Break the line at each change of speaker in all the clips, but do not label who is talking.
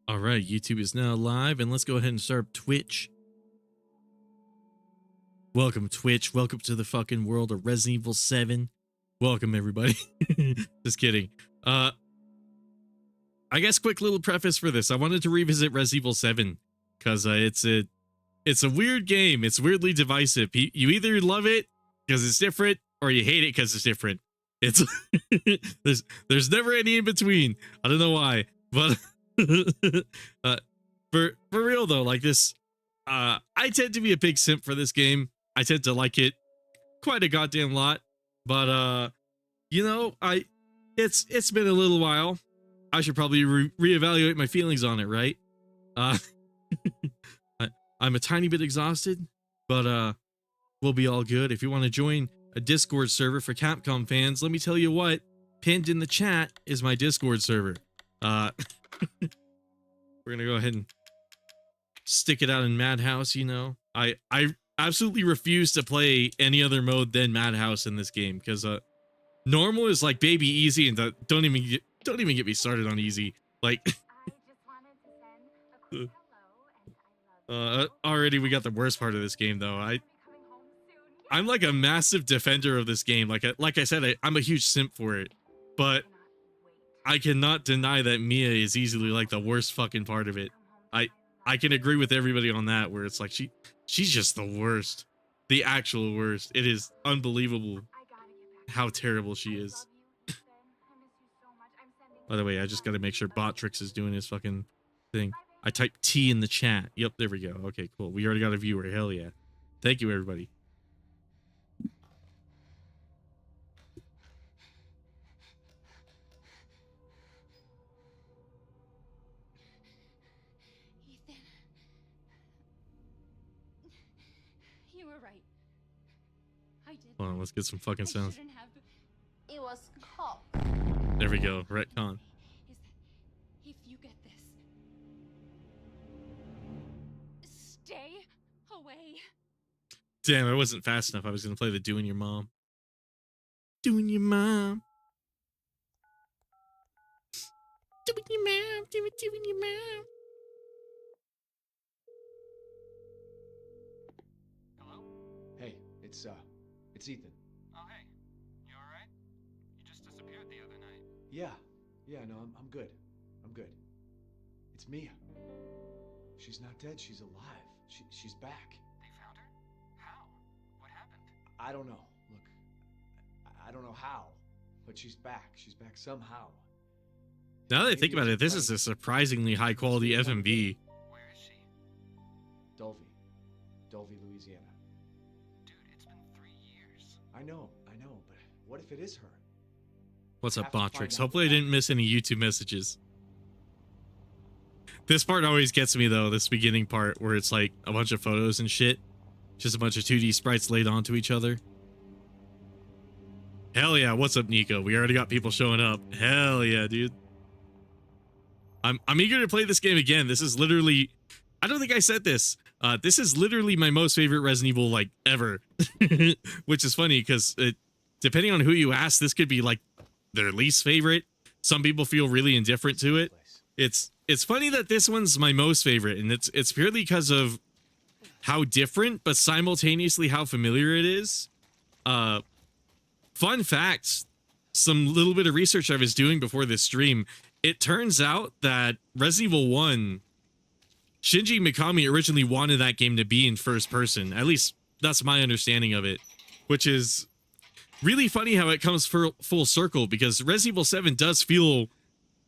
All right, YouTube is now live, and let's go ahead and start Twitch. Welcome, Twitch. Welcome to the fucking world of Resident Evil 7. Welcome, everybody. Just kidding. I guess quick little preface for this. I wanted to revisit Resident Evil 7 because it's a weird game. It's weirdly divisive. You either love it because it's different, or you hate it because it's different. It's there's never any in between. I don't know why, but for real though, like this, I tend to be a big simp for this game. I tend to like it quite a goddamn lot, but you know, it's been a little while. I should probably reevaluate my feelings on it, right? I'm a tiny bit exhausted, but we'll be all good. If you want to join a Discord server for Capcom fans, let me tell you what, pinned in the chat is my Discord server. We're gonna go ahead and stick it out in Madhouse. You know, I absolutely refuse to play any other mode than Madhouse in this game because normal is like baby easy, and don't even get me started on easy. Like already we got the worst part of this game though. I'm like a massive defender of this game. Like I said, I'm a huge simp for it, but I cannot deny that Mia is easily like the worst fucking part of it. I can agree with everybody on that, where it's like she's just the worst, the actual worst. It is unbelievable how terrible she is. By the way, I just got to make sure Botrix is doing his fucking thing. I typed T in the chat. Yep, there we go. Okay, cool. We already got a viewer. Hell yeah. Thank you, everybody.
Ethan. You were right. I did.
Hold on, let's get some fucking sounds.
It was cop.
There we go. Retcon.
Is that if you get this, stay away.
Damn, I wasn't fast enough. I was gonna play the Doing Your Mom. Doing your mom. Doing your mom. Doing your mom.
Hello?
Hey, it's Ethan.
Oh, hey. You alright? You just disappeared the other night.
Yeah, no, I'm good. I'm good. It's Mia. She's not dead, she's alive. She's back.
They found her? How? What happened?
I don't know. Look, I don't know how, but she's back. She's back somehow.
Now that I think about it, this is a surprisingly high quality FMV.
Where is she?
Dulvey, Louisiana.
Dude, it's been 3 years.
I know, but what if it is her?
What's up,
Have to find
Botrix?
out
Hopefully I
what
didn't miss any YouTube messages. This part always gets me though, this beginning part where it's like a bunch of photos and shit. Just a bunch of 2D sprites laid onto each other. Hell yeah, what's up, Nico? We already got people showing up. Hell yeah, dude. I'm eager to play this game again. This is literally, I don't think I said this. This is literally my most favorite Resident Evil like ever. Which is funny because depending on who you ask, this could be like their least favorite. Some people feel really indifferent to it. It's funny that this one's my most favorite, and it's purely because of how different but simultaneously how familiar it is. Fun fact, some little bit of research I was doing before this stream, it turns out that Resident Evil 1, Shinji Mikami originally wanted that game to be in first person. At least that's my understanding of it, which is really funny how it comes full circle, because Resident Evil 7 does feel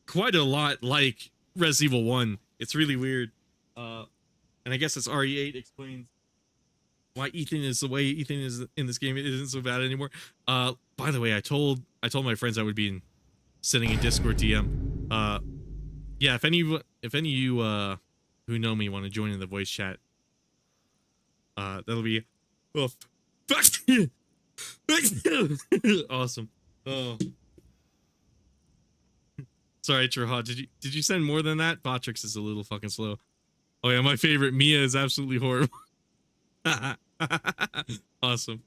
quite a lot like Resident Evil 1. It's really weird. And I guess it's RE8 explains why Ethan is the way Ethan is in this game. It isn't so bad anymore. By the way, I told my friends I would be sending a Discord DM. Yeah, if any of you who know me want to join in the voice chat, that'll be awesome. Oh, sorry, Trahad. Did you send more than that? Botrix is a little fucking slow. Oh yeah, my favorite, Mia, is absolutely horrible. Awesome.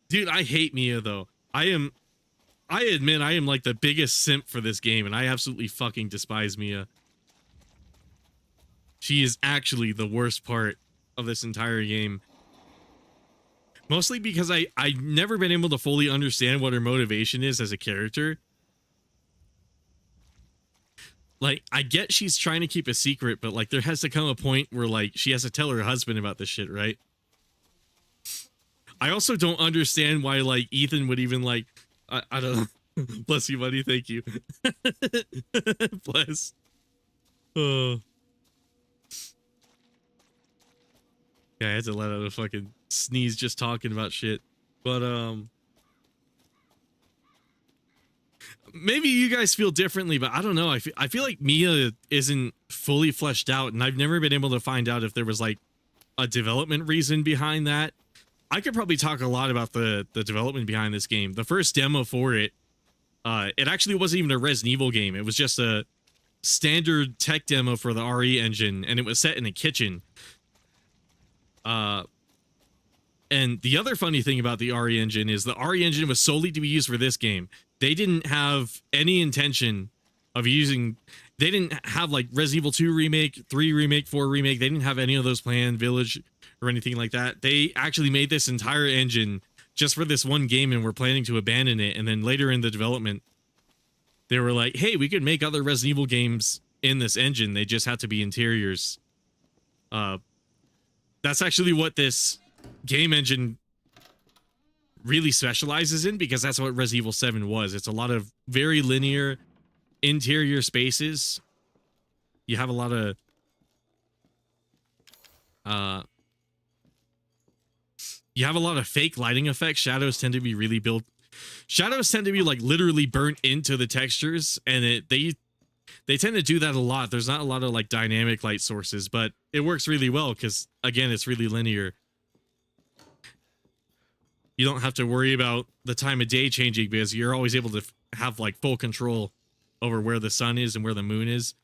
Dude, I hate Mia though. I admit I am like the biggest simp for this game, and I absolutely fucking despise Mia. She is actually the worst part of this entire game. Mostly because I've never been able to fully understand what her motivation is as a character. Like, I get she's trying to keep a secret, but like there has to come a point where like she has to tell her husband about this shit, right? I also don't understand why like Ethan would even like I don't know. Bless you, buddy. Thank you. Bless. Oh. Yeah, I had to let out a fucking sneeze just talking about shit. But maybe you guys feel differently, but I don't know. I feel like Mia isn't fully fleshed out, and I've never been able to find out if there was like a development reason behind that. I could probably talk a lot about the development behind this game. The first demo for it, it actually wasn't even a Resident Evil game. It was just a standard tech demo for the RE engine, and it was set in a kitchen. And the other funny thing about the RE engine is the RE engine was solely to be used for this game. They didn't have any intention of using. They didn't have like Resident Evil 2 remake, 3 remake, 4 remake. They didn't have any of those planned, Village or anything like that. They actually made this entire engine just for this one game, and were planning to abandon it. And then later in the development, they were like, hey, we could make other Resident Evil games in this engine. They just have to be interiors. That's actually what this game engine really specializes in, because that's what Resident Evil 7 was. It's a lot of very linear interior spaces. You have a lot of fake lighting effects. Shadows tend to be really built. Shadows tend to be like literally burnt into the textures, and they tend to do that a lot. There's not a lot of like dynamic light sources, but it works really well because again, it's really linear. You don't have to worry about the time of day changing because you're always able to have like full control over where the sun is and where the moon is.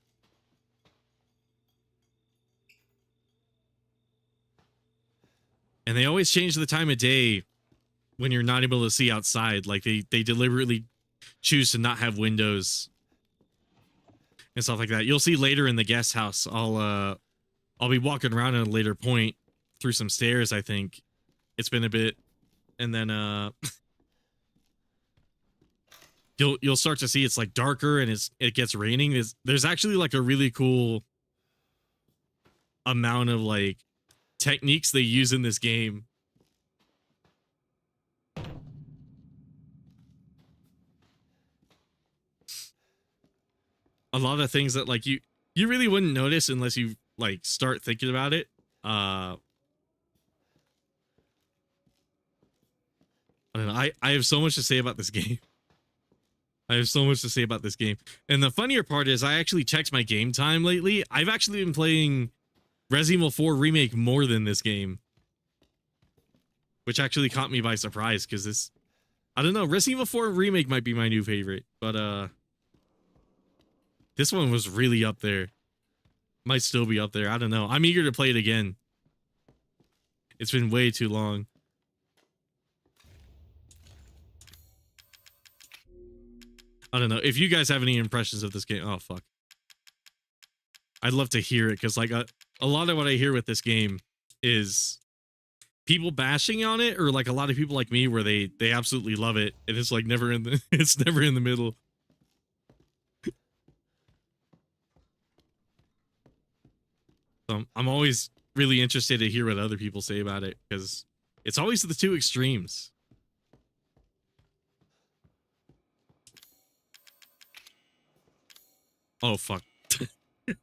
And they always change the time of day when you're not able to see outside. Like they deliberately choose to not have windows and stuff like that. You'll see later in the guest house, I'll be walking around at a later point through some stairs, I think. It's been a bit. And then you'll start to see it's like darker and it gets raining. There's actually like a really cool amount of like techniques they use in this game. A lot of things that like you really wouldn't notice unless you like start thinking about it. I don't know. I have so much to say about this game. I have so much to say about this game. And the funnier part is I actually checked my game time lately. I've actually been playing Resident Evil 4 Remake more than this game, which actually caught me by surprise because this, I don't know, Resident Evil 4 Remake might be my new favorite, but this one was really up there. Might still be up there. I don't know. I'm eager to play it again. It's been way too long. I don't know. If you guys have any impressions of this game, oh fuck. I'd love to hear it because like a lot of what I hear with this game is people bashing on it, or like a lot of people like me where they absolutely love it and it's like never in the it's never in the middle. So I'm always really interested to hear what other people say about it because it's always the two extremes. Oh fuck.
Where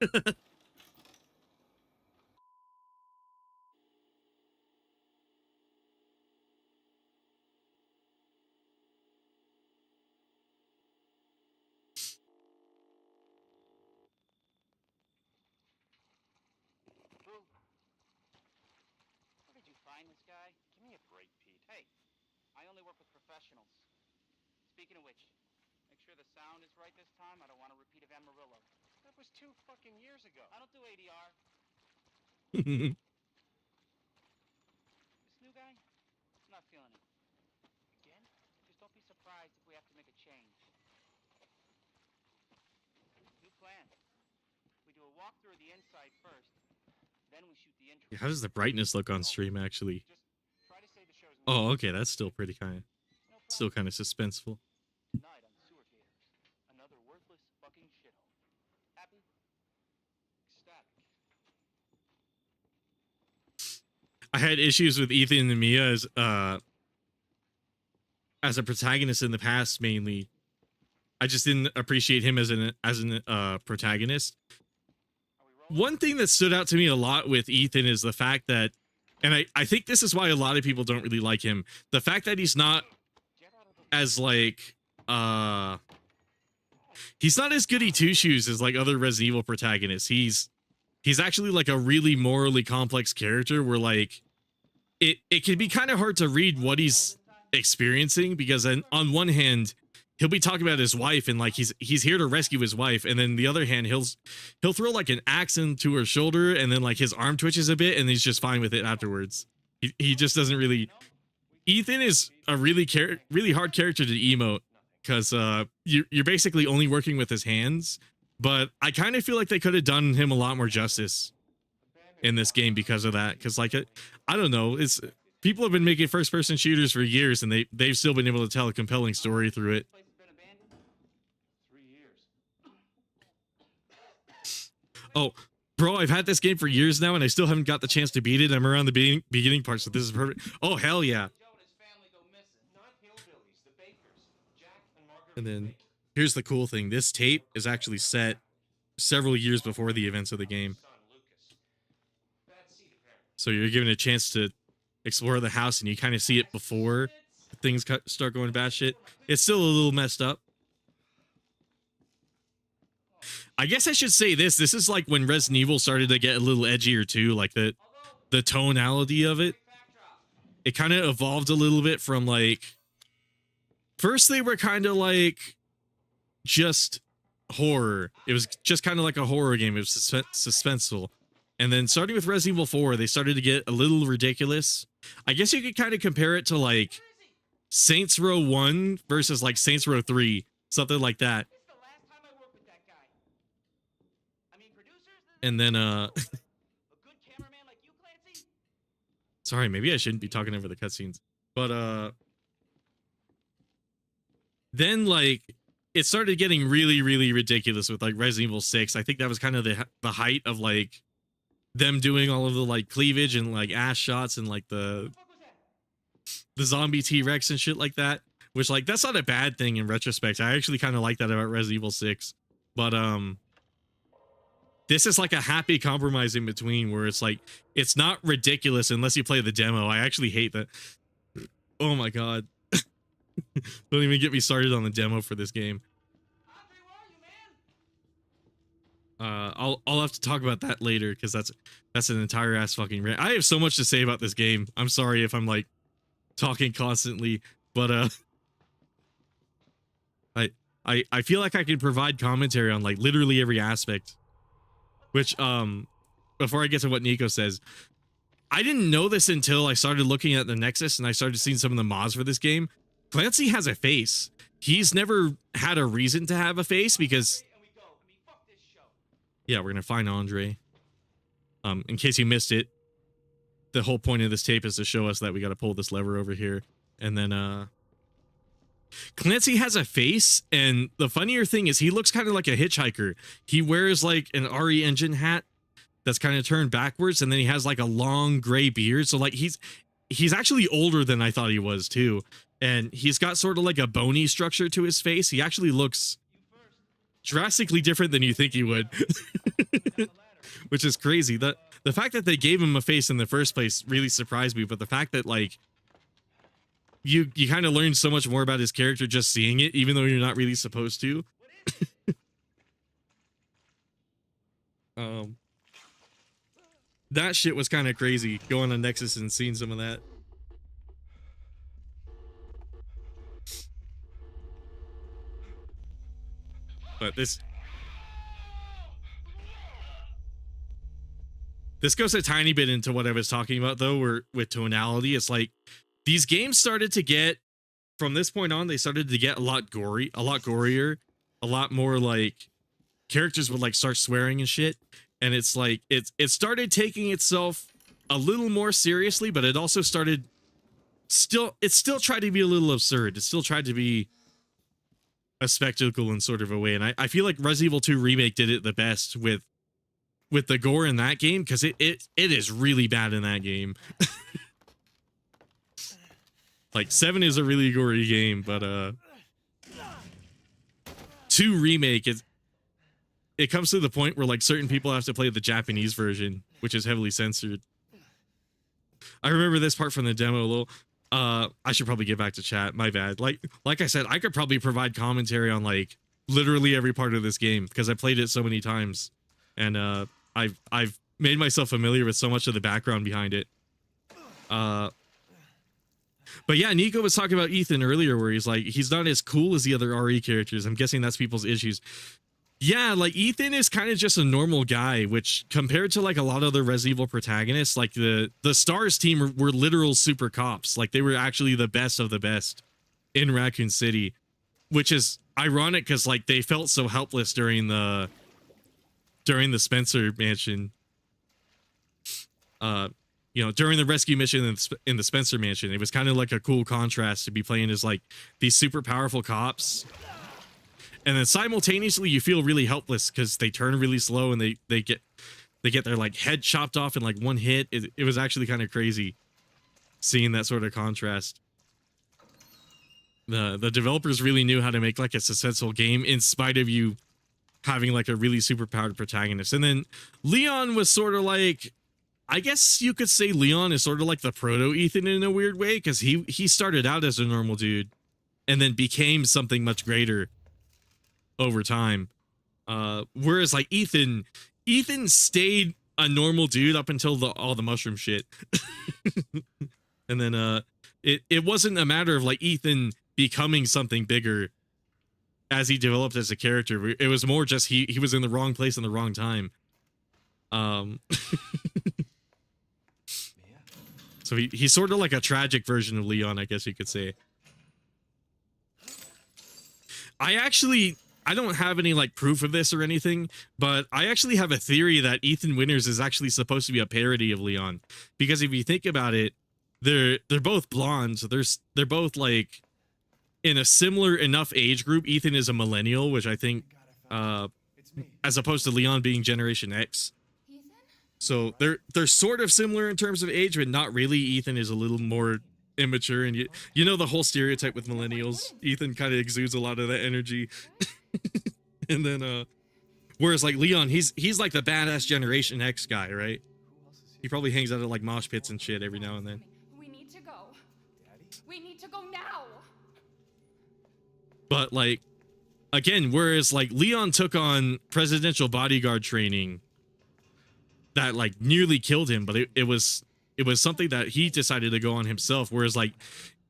did you find this guy? Give me a break, Pete. Hey, I only work with professionals. Speaking of which, make sure the sound is right this time. I don't want a repeat of Amarillo. That was 2 fucking years ago. I don't do ADR. This new guy? I'm not feeling it. Again? Don't be surprised if we have to make a change. New plan. We do a walkthrough of the inside first, then we shoot the intro.
How does the brightness look on stream, actually?
Just try to say the show's
Oh, okay, that's still pretty kind of,
no
still
problem.
kind of suspenseful.
Tonight on Sewer Gators, another worthless fucking shithole. Happy? Ecstatic.
I had issues with Ethan and Mia as a protagonist in the past, mainly. I just didn't appreciate him as an protagonist. One thing that stood out to me a lot with Ethan is the fact that, and I think this is why a lot of people don't really like him, the fact that he's not as like he's not as goody two shoes as like other Resident Evil protagonists. He's actually like a really morally complex character where like it can be kind of hard to read what he's experiencing, because on one hand he'll be talking about his wife and like he's here to rescue his wife, and then the other hand he'll throw like an axe into her shoulder and then like his arm twitches a bit and he's just fine with it afterwards. He just doesn't really. Ethan is a really hard character to emote, because you're basically only working with his hands, but I kind of feel like they could have done him a lot more justice in this game because of that, because like I don't know, it's people have been making first person shooters for years and they've still been able to tell a compelling story through it.
3 years.
Oh, bro, I've had this game for years now and I still haven't got the chance to beat it. I'm around the beginning part, so this is perfect. Oh, hell yeah. And then here's the cool thing. This tape is actually set several years before the events of the game. So you're given a chance to explore the house and you kind of see it before things start going batshit. It's still a little messed up. I guess I should say this. This is like when Resident Evil started to get a little edgier too, like the tonality of it. It kind of evolved a little bit from like, first they were kind of like just horror. It was just kind of like a horror game. It was suspenseful. And then starting with Resident Evil 4, they started to get a little ridiculous. I guess you could kind of compare it to like Saints Row 1 versus like Saints Row 3, something like that. And then sorry, maybe I shouldn't be talking over the cutscenes. But then like it started getting really, really ridiculous with like Resident Evil 6. I think that was kind of the height of like them doing all of the like cleavage and like ass shots and like the zombie T-Rex and shit like that, which like that's not a bad thing in retrospect. I actually kind of like that about Resident Evil 6. But this is like a happy compromise in between where it's like it's not ridiculous unless you play the demo. I actually hate that. Oh my god. Don't even get me started on the demo for this game. I'll have to talk about that later, because that's an entire ass fucking rant. I have so much to say about this game. I'm sorry if I'm like talking constantly, but I feel like I can provide commentary on like literally every aspect. Which before I get to what Nico says, I didn't know this until I started looking at the Nexus and I started seeing some of the mods for this game. Clancy has a face. He's never had a reason to have a face because yeah, we're gonna find Andre. In case you missed it, the whole point of this tape is to show us that we got to pull this lever over here, and then Clancy has a face, and the funnier thing is he looks kind of like a hitchhiker. He wears like an RE Engine hat that's kind of turned backwards, and then he has like a long gray beard. So like he's actually older than I thought he was too, and he's got sort of like a bony structure to his face. He actually looks drastically different than you think he would. Which is crazy. The fact that they gave him a face in the first place really surprised me, but the fact that like you kind of learn so much more about his character just seeing it, even though you're not really supposed to. That shit was kind of crazy, going on Nexus and seeing some of that. But this goes a tiny bit into what I was talking about though, where with tonality, it's like these games started to get from this point on, they started to get a lot gorier, a lot more like characters would like start swearing and shit. And it's like it started taking itself a little more seriously, but it also started it still tried to be a little absurd. It still tried to be a spectacle in sort of a way. And I feel like Resident Evil 2 Remake did it the best with the gore in that game, because it is really bad in that game. Like 7 is a really gory game, but 2 Remake it comes to the point where like certain people have to play the Japanese version, which is heavily censored. I remember this part from the demo a little. I should probably get back to chat. My bad. Like I said, I could probably provide commentary on like literally every part of this game because I played it so many times, and I've made myself familiar with so much of the background behind it. But yeah, Nico was talking about Ethan earlier, where he's like, he's not as cool as the other RE characters. I'm guessing that's people's issues. Yeah, like Ethan is kind of just a normal guy, which compared to like a lot of the Resident Evil protagonists, like the Stars team were literal super cops. Like they were actually the best of the best in Raccoon City, which is ironic because like they felt so helpless during the Spencer mansion. You know, during the rescue mission in the Spencer mansion, it was kind of like a cool contrast to be playing as like these super powerful cops. And then simultaneously you feel really helpless because they turn really slow and they get their like head chopped off in like one hit. It was actually kind of crazy seeing that sort of contrast. The developers really knew how to make like a suspenseful game in spite of you having like a really super powered protagonist. And then Leon was sort of like, I guess you could say Leon is sort of like the proto Ethan in a weird way, because he started out as a normal dude and then became something much greater over time. Whereas like Ethan stayed a normal dude up until all the mushroom shit. And then it wasn't a matter of like Ethan becoming something bigger as he developed as a character. It was more just he was in the wrong place in the wrong time. So he's sort of like a tragic version of Leon, I guess you could say. I don't have any like proof of this or anything, but I actually have a theory that Ethan Winters is actually supposed to be a parody of Leon, because if you think about it, they're both blondes. They're both like in a similar enough age group. Ethan is a millennial, which I think, as opposed to Leon being Generation X. So they're sort of similar in terms of age, but not really. Ethan is a little more immature, and you know the whole stereotype with millennials. Ethan kind of exudes a lot of that energy. And then whereas like Leon, he's like the badass Generation X guy, right? He probably hangs out at like mosh pits and shit every now and then.
We need to go. We need to go now.
But like again, whereas like Leon took on presidential bodyguard training that like nearly killed him, but it was something that he decided to go on himself, whereas like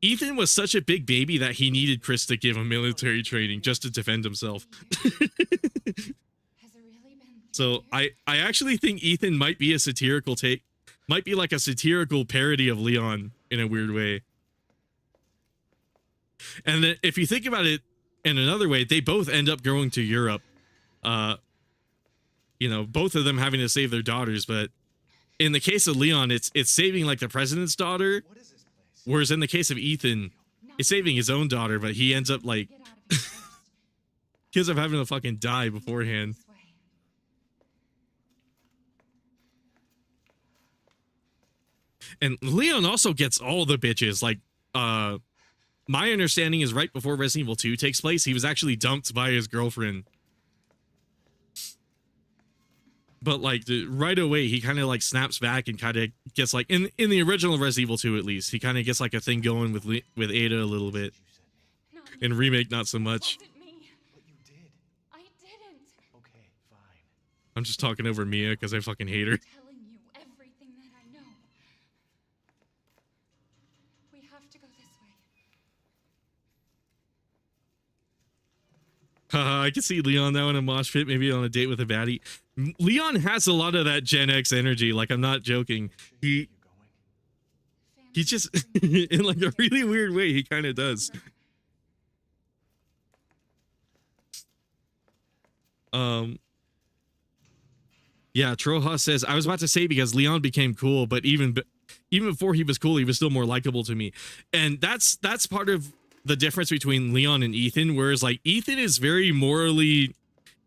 Ethan was such a big baby that he needed Chris to give him military training just to defend himself. So I actually think Ethan might be like a satirical parody of Leon in a weird way. And then if you think about it in another way, they both end up going to Europe. You know, both of them having to save their daughters, but in the case of Leon, it's saving like the president's daughter, whereas in the case of Ethan, it's saving his own daughter, but he ends up like he ends up having to fucking die beforehand. And Leon also gets all the bitches. Like, my understanding is right before Resident Evil 2 takes place, he was actually dumped by his girlfriend. But like right away, he kind of like snaps back and kind of gets like in the original Resident Evil 2, at least, he kind of gets like a thing going with Ada a little bit. In Remake, not so much.
I didn't.
Okay, fine.
I'm just talking over Mia because I fucking hate her.
Telling you everything that I know. We have to go this way.
I can see Leon now in a mosh pit, maybe on a date with a baddie. Leon has a lot of that Gen X energy. Like, I'm not joking. He just, in like a really weird way, he kind of does. Um, yeah, Troha says, I was about to say because Leon became cool, but even before he was cool, he was still more likable to me. And that's part of the difference between Leon and Ethan, whereas like Ethan is very morally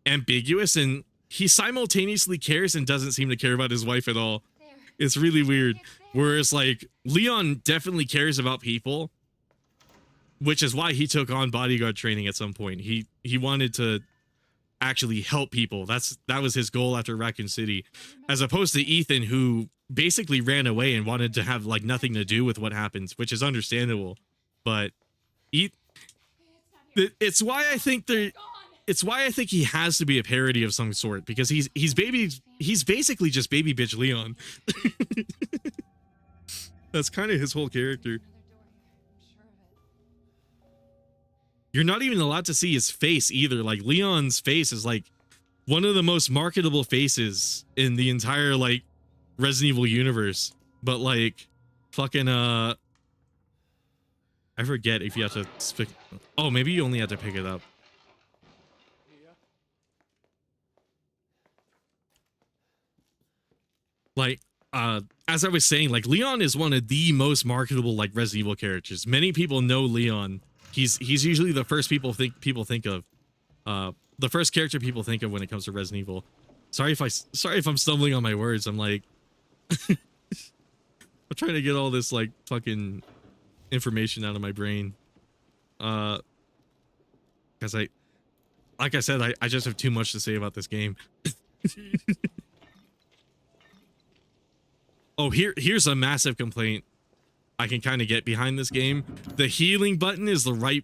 ambiguous and he simultaneously cares and doesn't seem to care about his wife at all.
There.
It's really weird.
It's there.
Whereas like Leon definitely cares about people, which is why he took on bodyguard training at some point. He wanted to actually help people. That was his goal after Raccoon City, as opposed to Ethan, who basically ran away and wanted to have like nothing to do with what happens, which is understandable. But it's why I think it's why I think he has to be a parody of some sort, because he's basically just baby bitch Leon. That's kind of his whole character. You're not even allowed to see his face either. Like Leon's face is like one of the most marketable faces in the entire like Resident Evil universe. But like fucking I forget if you have to oh, maybe you only have to pick it up. Like as I was saying, like Leon is one of the most marketable like Resident Evil characters. Many people know Leon. He's usually the first people think of. The first character people think of when it comes to Resident Evil. Sorry if I'm stumbling on my words. I'm like I'm trying to get all this like fucking information out of my brain. Because like I said, I just have too much to say about this game. Oh, here's a massive complaint I can kind of get behind this game. The healing button is the right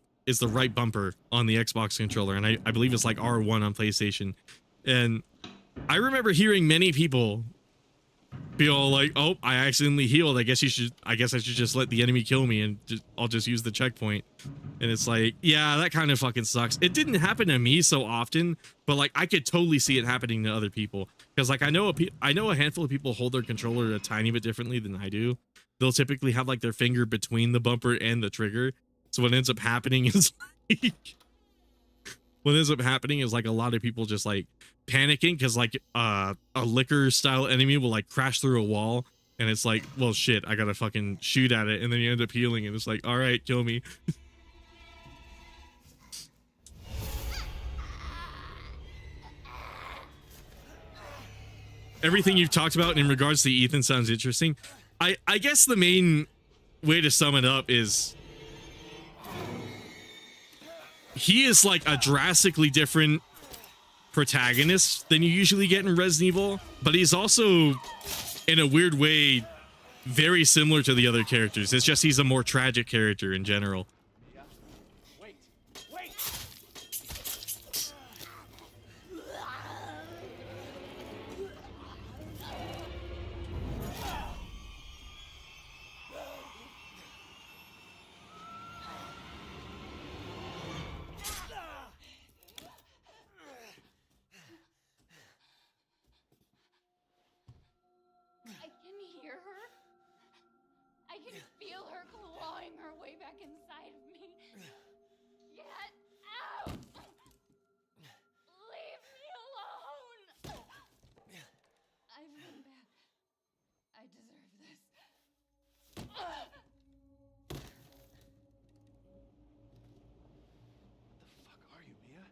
bumper on the Xbox controller, and I believe it's like R1 on PlayStation. And I remember hearing many people be all like, "Oh, I accidentally healed. I guess I should just let the enemy kill me and I'll just use the checkpoint." And it's like, yeah, that kind of fucking sucks. It didn't happen to me so often, but like I could totally see it happening to other people, because like I know a handful of people hold their controller a tiny bit differently than I do. They'll typically have like their finger between the bumper and the trigger. So what ends up happening is like a lot of people just like panicking because like a liquor style enemy will like crash through a wall, and it's like, well shit, I gotta fucking shoot at it, and then you end up healing and it's like, all right, kill me. Everything you've talked about in regards to Ethan sounds interesting. I guess the main way to sum it up is he is like a drastically different protagonist than you usually get in Resident Evil, but he's also, in a weird way, very similar to the other characters. It's just he's a more tragic character in general.
Wait.
I can hear her. I can feel her clawing her way back inside of me. Get out! Leave me alone! I've been bad. I deserve this.
What the fuck are you, Mia?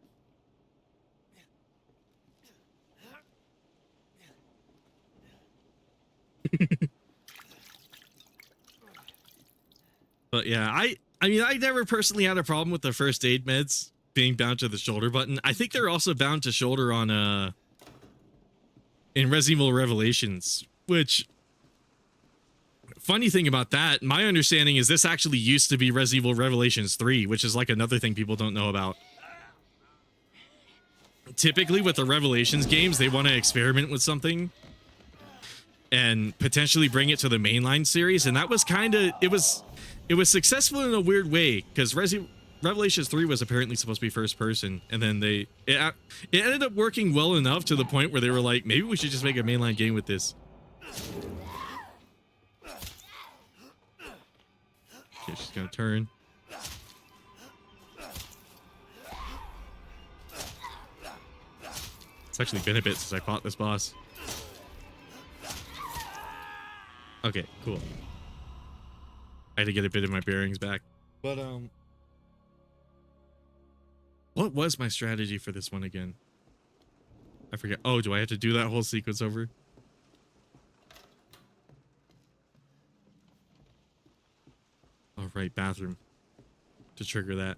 But yeah, I mean, I never personally had a problem with the first aid meds being bound to the shoulder button. I think they're also bound to shoulder on in Resident Evil Revelations, which, funny thing about that, my understanding is this actually used to be Resident Evil Revelations 3, which is like another thing people don't know about. Typically with the Revelations games, they want to experiment with something and potentially bring it to the mainline series, and that was kind of, it was successful in a weird way, because Revelations 3 was apparently supposed to be first person, and then it ended up working well enough to the point where they were like, maybe we should just make a mainline game with this. Okay, she's gonna turn. It's actually been a bit since I fought this boss. Okay, cool. I had to get a bit of my bearings back. But, what was my strategy for this one again? I forget. Oh, do I have to do that whole sequence over? Oh, right, bathroom. To trigger that.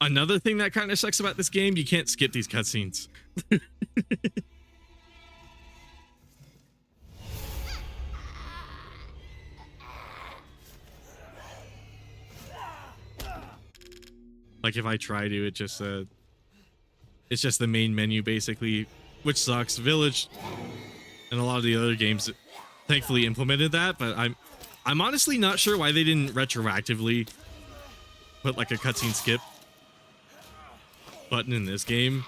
Another thing that kind of sucks about this game, you can't skip these cutscenes. Like if I try to, it's just the main menu basically, which sucks. Village and a lot of the other games thankfully implemented that, but I'm honestly not sure why they didn't retroactively put like a cutscene skip button in this game.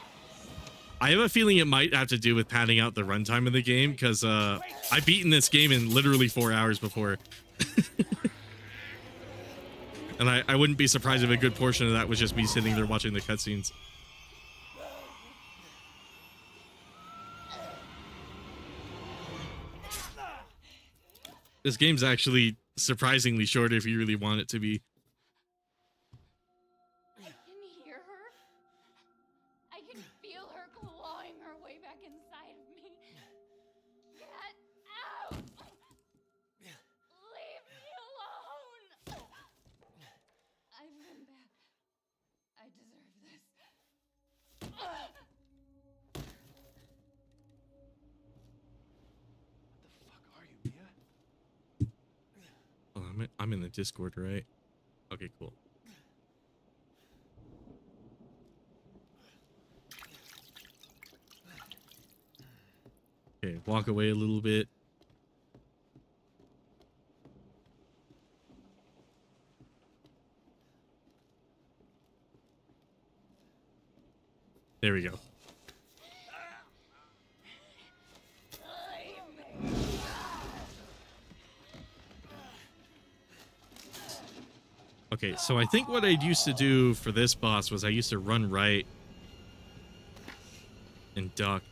I have a feeling it might have to do with padding out the runtime of the game, because I've beaten this game in literally 4 hours before. And I wouldn't be surprised if a good portion of that was just me sitting there watching the cutscenes. This game's actually surprisingly short if you really want it to be.
I can hear her. I can feel her clawing her way back inside of me. Get out! Leave me alone! I've been bad. I deserve this.
What the fuck are you, Mia?
Oh, I'm in the Discord, right? Okay, cool. Okay, walk away a little bit. There we go. Okay, so I think what I used to do for this boss was I used to run right and duck.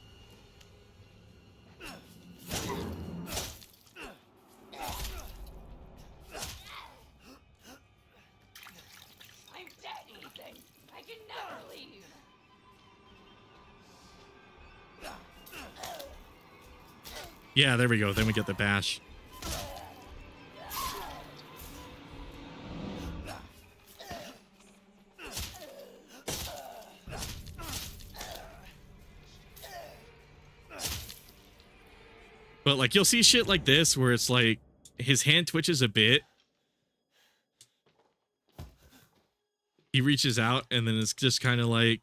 I'm dead, Ethan. I can never leave.
Yeah, there we go. Then we get the bash. But like you'll see shit like this where it's like his hand twitches a bit. He reaches out and then it's just kind of like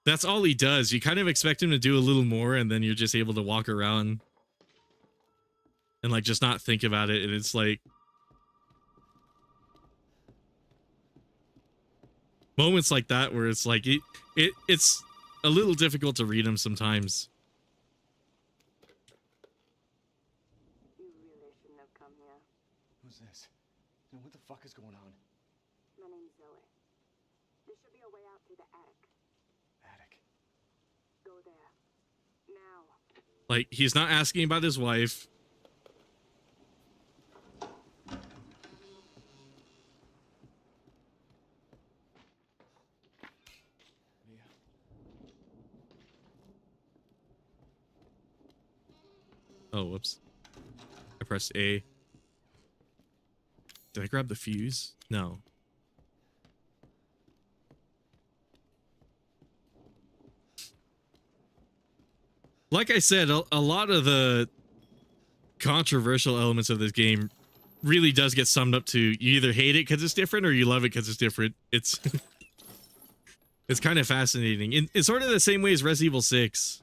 that's all he does. You kind of expect him to do a little more and then you're just able to walk around and like just not think about it, and it's like moments like that where it's like it's a little difficult to read him sometimes.
You really shouldn't have come here.
Who's this? And what the fuck is going on?
My name's Zoe. There should be a way out through the attic.
Attic.
Go there. Now.
Like he's not asking about his wife.
Mia.
Oh, whoops. I pressed A. Did I grab the fuse? No. Like I said, a lot of the controversial elements of this game really does get summed up to you either hate it because it's different or you love it because it's different. It's it's kind of fascinating. It's sort of the same way as Resident Evil 6.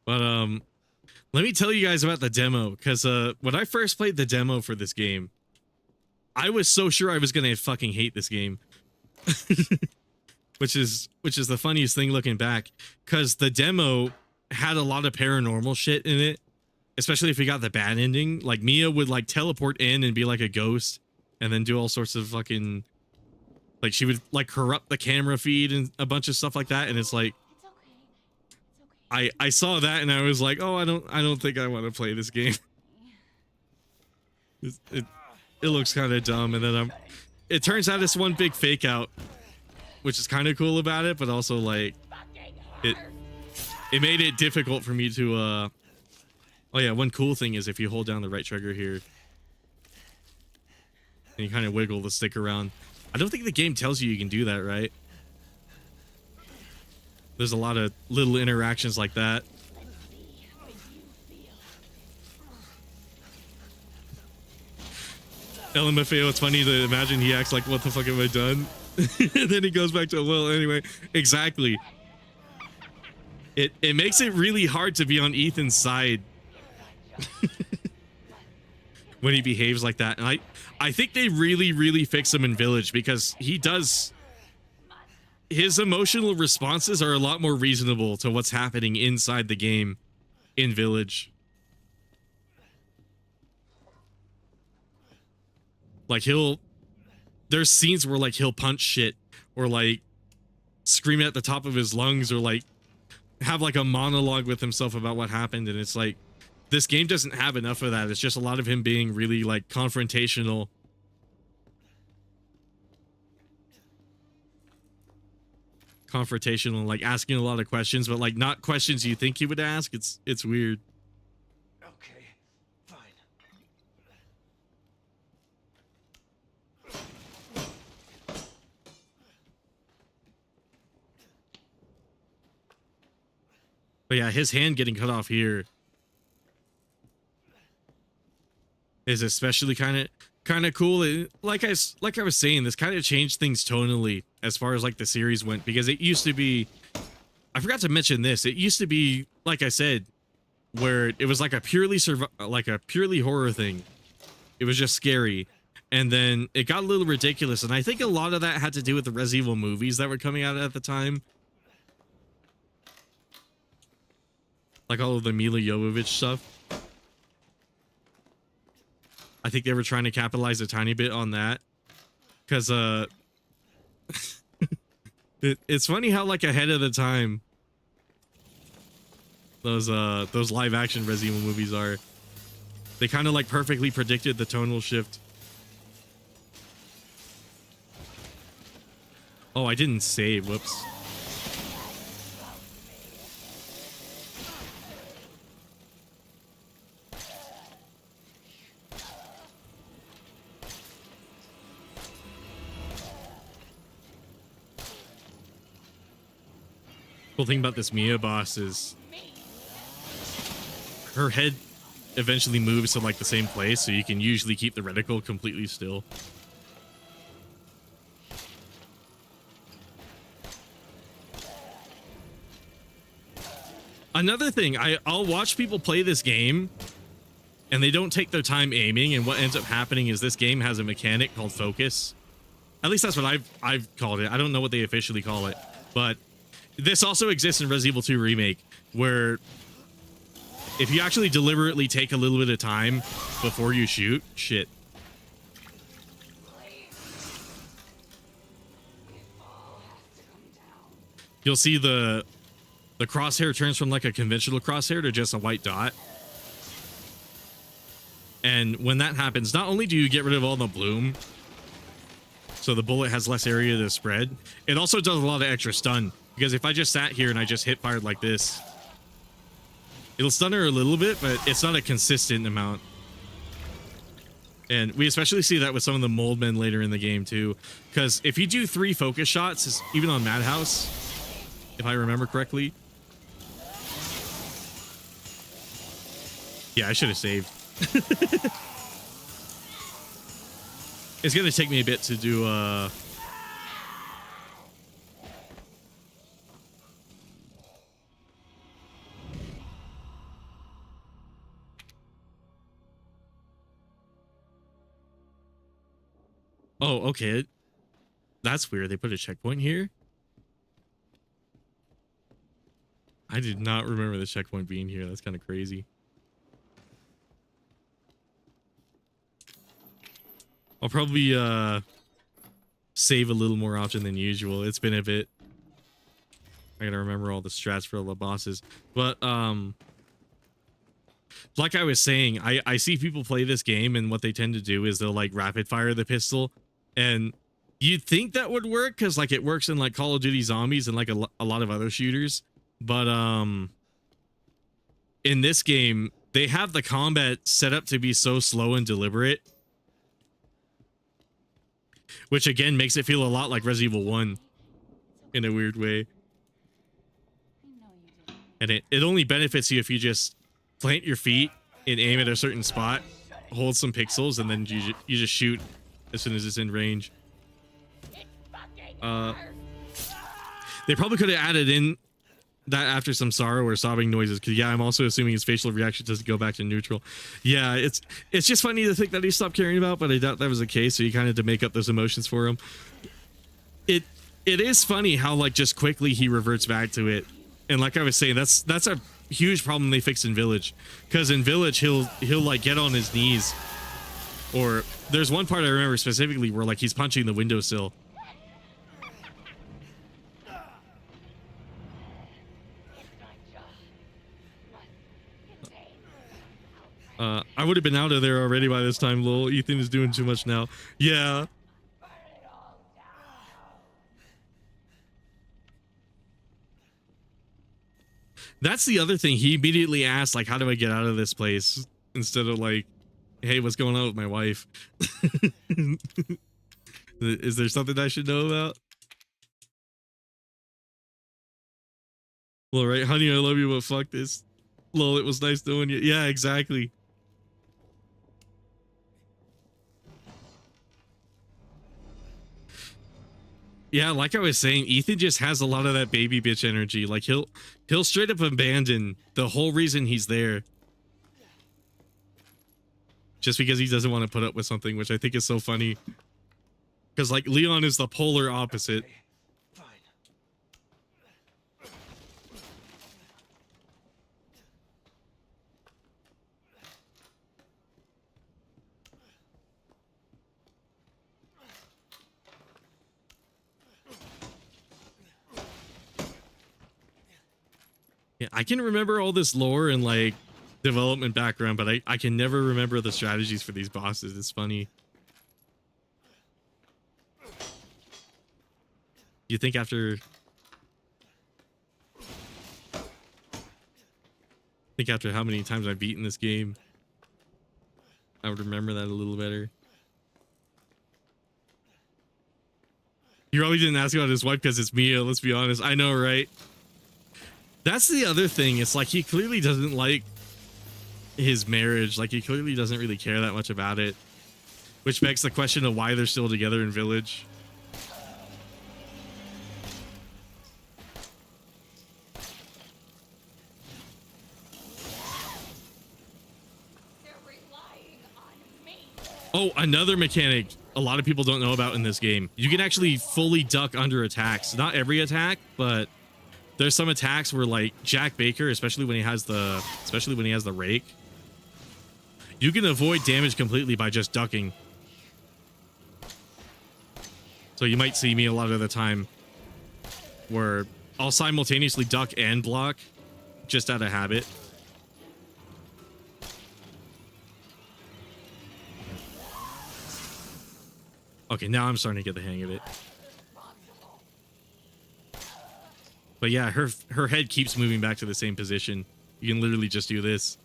But Let me tell you guys about the demo, because when I first played the demo for this game, I was so sure I was gonna fucking hate this game. which is the funniest thing looking back, because the demo had a lot of paranormal shit in it, especially if you got the bad ending. Like Mia would like teleport in and be like a ghost and then do all sorts of fucking, like she would like corrupt the camera feed and a bunch of stuff like that, and it's like
It's okay. It's okay.
I saw that and I was like, oh, I don't think I want to play this game. it looks kind of dumb, and then it turns out it's one big fake out, which is kind of cool about it, but also like it made it difficult for me to oh yeah, one cool thing is if you hold down the right trigger here and you kind of wiggle the stick around. I don't think the game tells you can do that, right? There's a lot of little interactions like that. LMFAO, it's funny to imagine he acts like, what the fuck have I done? And then he goes back to, well, anyway, exactly. It makes it really hard to be on Ethan's side when he behaves like that. And I think they really fix him in Village, because his emotional responses are a lot more reasonable to what's happening inside the game in Village. Like there's scenes where like he'll punch shit or like scream at the top of his lungs or like have like a monologue with himself about what happened, and it's like this game doesn't have enough of that. It's just a lot of him being really like confrontational. Like asking a lot of questions, but like not questions you think he would ask. It's weird.
Okay, fine.
But yeah, his hand getting cut off here is especially kind of cool. Like I was saying, this kind of changed things tonally as far as like the series went, because it used to be, I forgot to mention this, it used to be, like I said, where it was like a purely horror thing. It was just scary, and then it got a little ridiculous, and I think a lot of that had to do with the Resident Evil movies that were coming out at the time. Like all of the Mila Jovovich stuff. I think they were trying to capitalize a tiny bit on that. Because, it's funny how, like, ahead of the time those live action Resident Evil movies are. They kind of, like, perfectly predicted the tonal shift. Oh, I didn't save. Whoops. Cool thing about this Mia boss is her head eventually moves to like the same place, so you can usually keep the reticle completely still. Another thing, I'll watch people play this game and they don't take their time aiming, and what ends up happening is this game has a mechanic called focus. At least that's what I've called it. I don't know what they officially call it, but this also exists in Resident Evil 2 Remake, where if you actually deliberately take a little bit of time before you shoot, shit. You'll see the crosshair turns from like a conventional crosshair to just a white dot. And when that happens, not only do you get rid of all the bloom, so the bullet has less area to spread, it also does a lot of extra stun. Because if I just sat here and I just hit fired like this, it'll stun her a little bit, but it's not a consistent amount. And we especially see that with some of the mold men later in the game too. Because if you do 3 focus shots, even on Madhouse, if I remember correctly. Yeah, I should have saved. It's gonna take me a bit to do Oh, okay. That's weird. They put a checkpoint here. I did not remember the checkpoint being here. That's kind of crazy. I'll probably save a little more often than usual. It's been a bit. I gotta remember all the strats for all the bosses. But like I was saying, I see people play this game and what they tend to do is they'll like rapid fire the pistol, and you'd think that would work because like it works in like Call of Duty Zombies and like a lot of other shooters. But in this game, they have the combat set up to be so slow and deliberate, which again makes it feel a lot like Resident Evil 1 in a weird way. And it only benefits you if you just plant your feet and aim at a certain spot, hold some pixels, and then you just shoot as soon as it's in range. They probably could have added in that after some sorrow or sobbing noises, because yeah, I'm also assuming his facial reaction doesn't go back to neutral. Yeah, it's just funny to think that he stopped caring about, but I doubt that was the case, so you kind of had to make up those emotions for him. It is funny how like just quickly he reverts back to it. And like I was saying, that's a huge problem they fixed in Village, because in Village he'll like get on his knees, or there's one part I remember specifically where like he's punching the windowsill. I would have been out of there already by this time, lol. Ethan is doing too much now. Yeah. That's the other thing. He immediately asked, like, how do I get out of this place? Instead of like, hey, what's going on with my wife? Is there something I should know about? Well, right, honey, I love you, but fuck this. Lol, it was nice knowing you. Yeah, exactly. Yeah, like I was saying, Ethan just has a lot of that baby bitch energy. Like he'll straight up abandon the whole reason he's there just because he doesn't want to put up with something, which I think is so funny. Because like Leon is the polar opposite. Yeah, I can remember all this lore and like development background, but I can never remember the strategies for these bosses. It's funny. You think after how many times I've beaten this game, I would remember that a little better. You probably didn't ask about his wife because it's Mia, let's be honest. I know, right? That's the other thing. It's like he clearly doesn't like his marriage. Like he clearly doesn't really care that much about it, which begs the question of why they're still together in Village.
They're relying on me.
Oh, another mechanic a lot of people don't know about in this game. You can actually fully duck under attacks. Not every attack, but there's some attacks where like Jack Baker, especially when he has the rake, you can avoid damage completely by just ducking. So you might see me a lot of the time where I'll simultaneously duck and block just out of habit. Okay, now I'm starting to get the hang of it. But yeah, her head keeps moving back to the same position. You can literally just do this.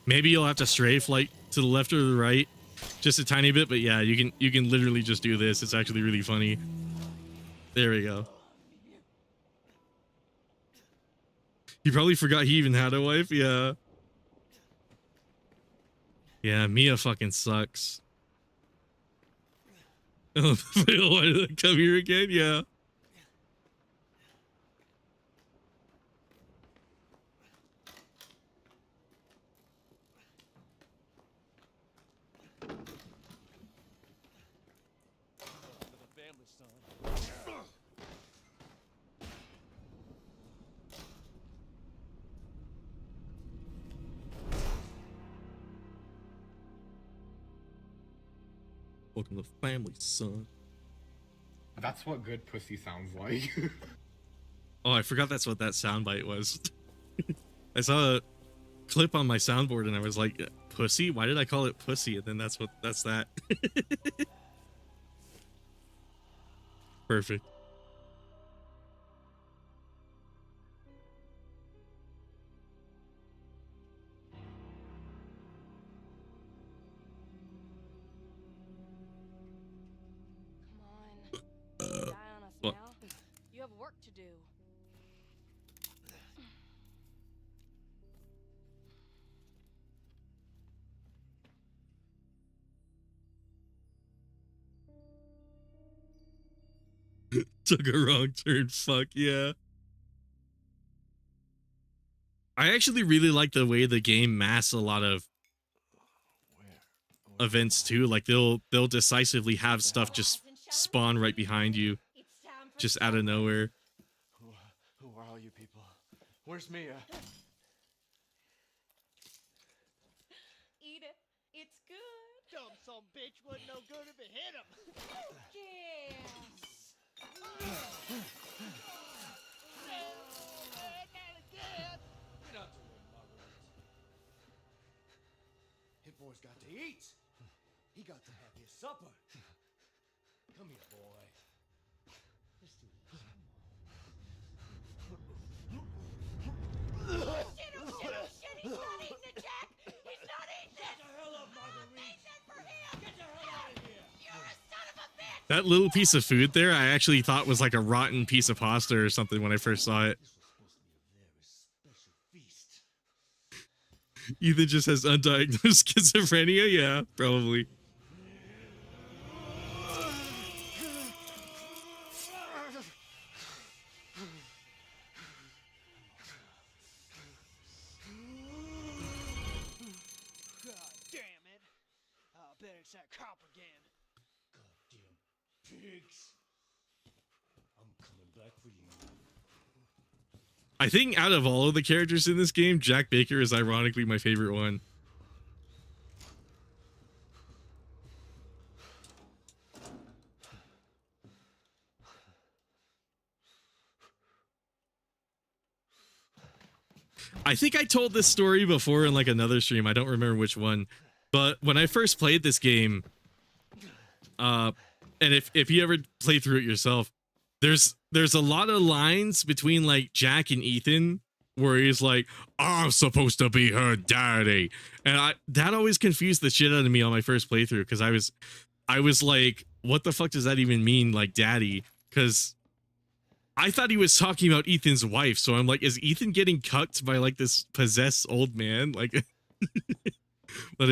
Maybe you'll have to strafe like to the left or the right just a tiny bit, but yeah, you can literally just do this. It's actually really funny. There we go. He probably forgot he even had a wife. Yeah. Yeah, Mia fucking sucks. Oh, why did I come here again? Yeah. Welcome to family, son.
That's what good pussy sounds like.
Oh, I forgot that's what that soundbite was. I saw a clip on my soundboard and I was like, pussy? Why did I call it pussy? And then that's that. Perfect.
Come on. Die on us
What?
now. You have work to do.
Took a wrong turn. Fuck yeah. I actually really like the way the game masks a lot of events too. Like they'll decisively have stuff just spawn right behind you, just out of nowhere.
Who are all you people? Where's Mia?
Eat it. It's good. Dumb some bitch wasn't no good if it hit him.
Hit boy's got to eat. He got to have his supper. Come here, boy. Let's do this.
Shit, he's not eating it, Jack! He's not eating it!
Get the hell up, Marguerite!
For him!
Get the hell out of here!
You're a son of a bitch!
That little piece of food there, I actually thought was like a rotten piece of pasta or something when I first saw it.
This was supposed to be a very special feast.
Ethan just has undiagnosed schizophrenia. Yeah, probably.
God damn it! I bet it's that cop again.
Goddamn pigs. I'm coming back for you.
I think out of all of the characters in this game, Jack Baker is ironically my favorite one. I think I told this story before in like another stream. I don't remember which one. But when I first played this game, and if you ever play through it yourself, there's a lot of lines between like Jack and Ethan where he's like, I'm supposed to be her daddy. And that always confused the shit out of me on my first playthrough, because I was like, what the fuck does that even mean, like daddy? Because I thought he was talking about Ethan's wife, so I'm like, is Ethan getting cucked by like this possessed old man? Like, but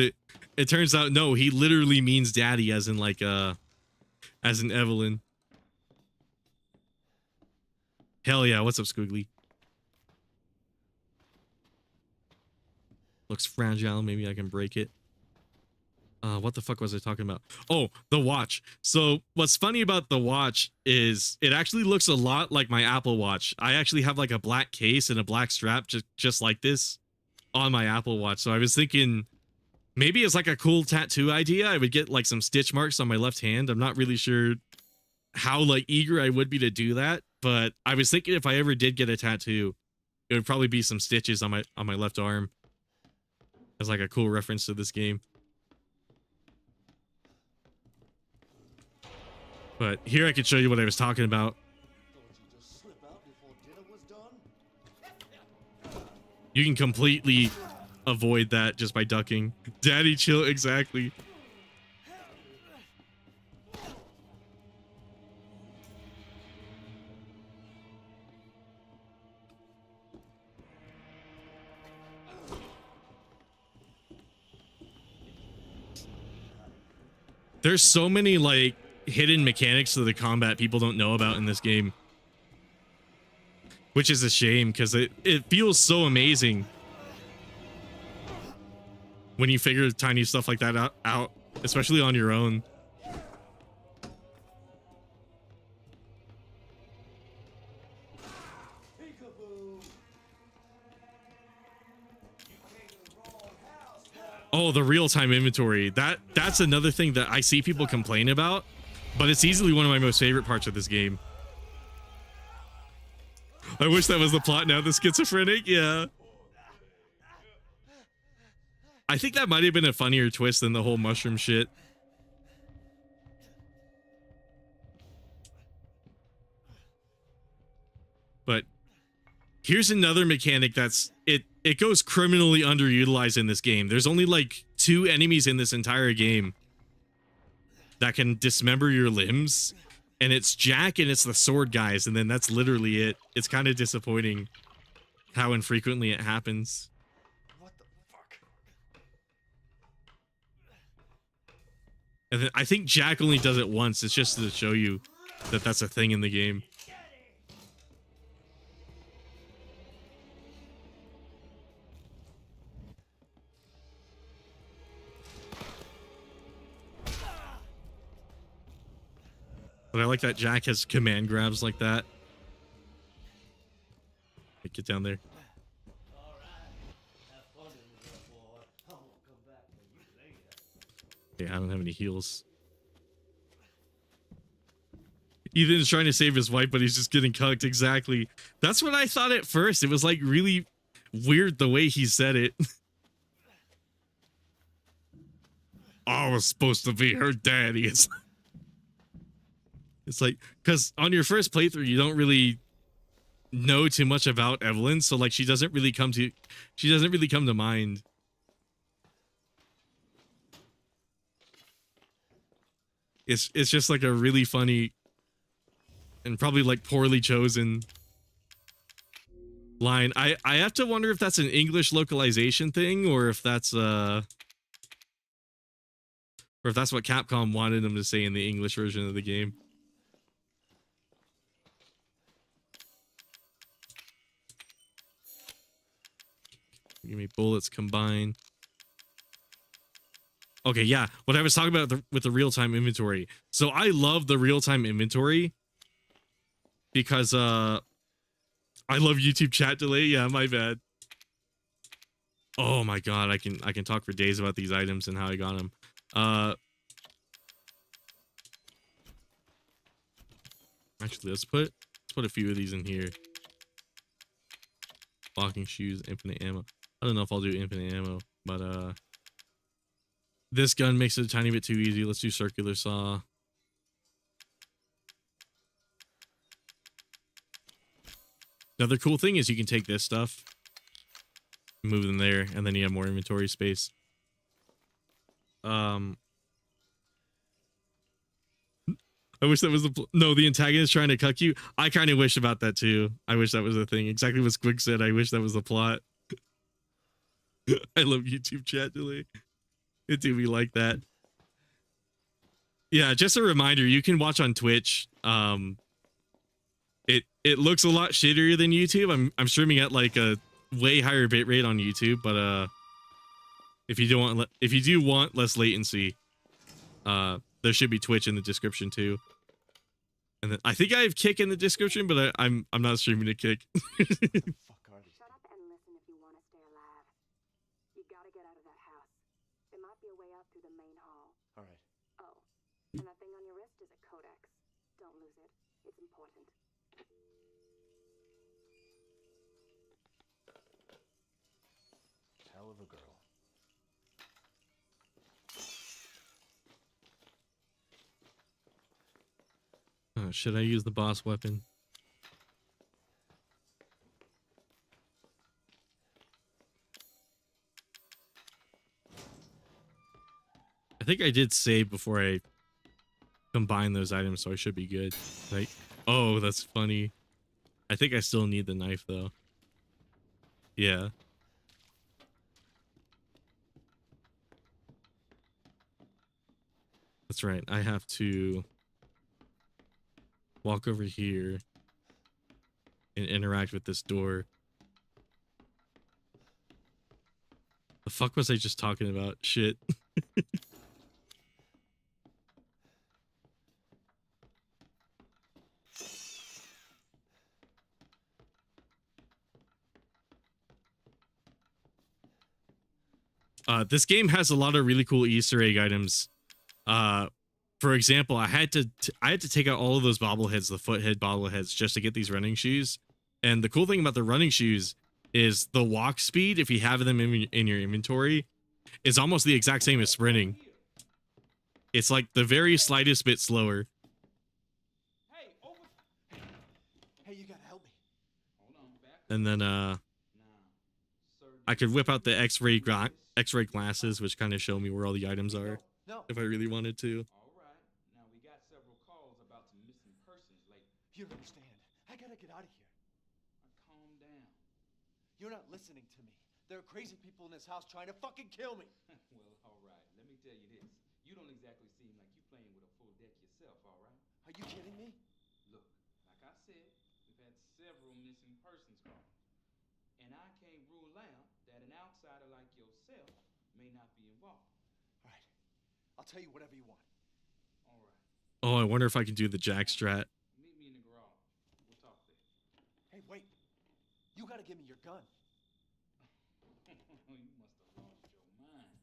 it turns out no, he literally means daddy, as in like as in Evelyn. Hell yeah, what's up, Squiggly? Looks fragile, maybe I can break it. What the fuck was I talking about? Oh, the watch. So what's funny about the watch is it actually looks a lot like my Apple Watch. I actually have like a black case and a black strap just like this on my Apple Watch. So I was thinking maybe it's like a cool tattoo idea. I would get like some stitch marks on my left hand. I'm not really sure how like eager I would be to do that, but I was thinking if I ever did get a tattoo, it would probably be some stitches on my left arm as like a cool reference to this game. But here I could show you what I was talking about. You can completely avoid that just by ducking. Daddy chill, exactly. There's so many like hidden mechanics to the combat people don't know about in this game, which is a shame because it feels so amazing when you figure tiny stuff like that out, especially on your own. Oh, the real-time inventory. That's another thing that I see people complain about, but it's easily one of my most favorite parts of this game. I wish that was the plot now, the schizophrenic. Yeah. I think that might have been a funnier twist than the whole mushroom shit. But here's another mechanic that's it goes criminally underutilized in this game. There's only like 2 enemies in this entire game that can dismember your limbs, and it's Jack and it's the sword guys, and then that's literally it. It's kind of disappointing how infrequently it happens.
What the fuck?
And then I think Jack only does it once. It's just to show you that that's a thing in the game. But I like that Jack has command grabs like that. Get down there. Yeah, I don't have any heals. Ethan's trying to save his wife, but he's just getting cucked. Exactly. That's what I thought at first. It was like really weird the way he said it. I was supposed to be her daddy. It's like, because on your first playthrough, you don't really know too much about Evelyn, so like she doesn't really come to mind. It's just like a really funny and probably like poorly chosen line. I have to wonder if that's an English localization thing, or if that's what Capcom wanted them to say in the English version of the game. Give me bullets combined. Okay, yeah. What I was talking about with the real-time inventory. So I love the real-time inventory because I love YouTube chat delay. Yeah, my bad. Oh my god, I can talk for days about these items and how I got them. Actually, let's put a few of these in here. Walking shoes, infinite ammo. I don't know if I'll do infinite ammo, but this gun makes it a tiny bit too easy. Let's do circular saw. Another cool thing is you can take this stuff, move them there, and then you have more inventory space. I wish that was the antagonist trying to cuck you. I kind of wish about that too. I wish that was a thing. Exactly what Squig said. I wish that was the plot. I love YouTube chat delay. It do be like that. Yeah, just a reminder, you can watch on Twitch. It looks a lot shittier than YouTube. I'm streaming at like a way higher bitrate on YouTube, but if you do want less latency, there should be Twitch in the description too. And then I think I have Kick in the description, but I'm not streaming to Kick.
Shut up and listen if you want to stay alive. You gotta get out of that house. There might be a way out through the main hall.
All right.
Oh, and that thing on your wrist is a codex. Don't lose it. It's important.
Hell of a girl.
Oh, should I use the boss weapon? I think I did save before I combine those items, so I should be good. Like, oh, that's funny. I think I still need the knife though. Yeah. That's right. I have to walk over here and interact with this door. The fuck was I just talking about? Shit. This game has a lot of really cool Easter egg items. For example, I had to take out all of those bobbleheads, the foothead bobbleheads, just to get these running shoes. And the cool thing about the running shoes is the walk speed, if you have them in your inventory, is almost the exact same as sprinting. It's like the very slightest bit slower.
Hey, over. Hey, you gotta help me. Hold on, back.
And then I could whip out the X-ray glasses, which kind of show me where all the items are,
No.
if I really wanted to.
All right. Now we got several calls about some missing persons lately.
You don't understand. I gotta get out of here.
Now calm down.
You're not listening to me. There are crazy people in this house trying to fucking kill me.
Well, all right. Let me tell you this. You don't exactly seem like you playing with a full deck yourself, all right?
Are you kidding me?
Look, like I said, we've had several missing persons calls. And I can't rule out that an outsider like yourself may not be involved.
All right. I'll tell you whatever you want.
All right.
Oh, I wonder if I can do the jack strat.
Meet me in the garage. We'll talk there.
Hey, wait. You gotta give me your gun.
You must have lost your mind.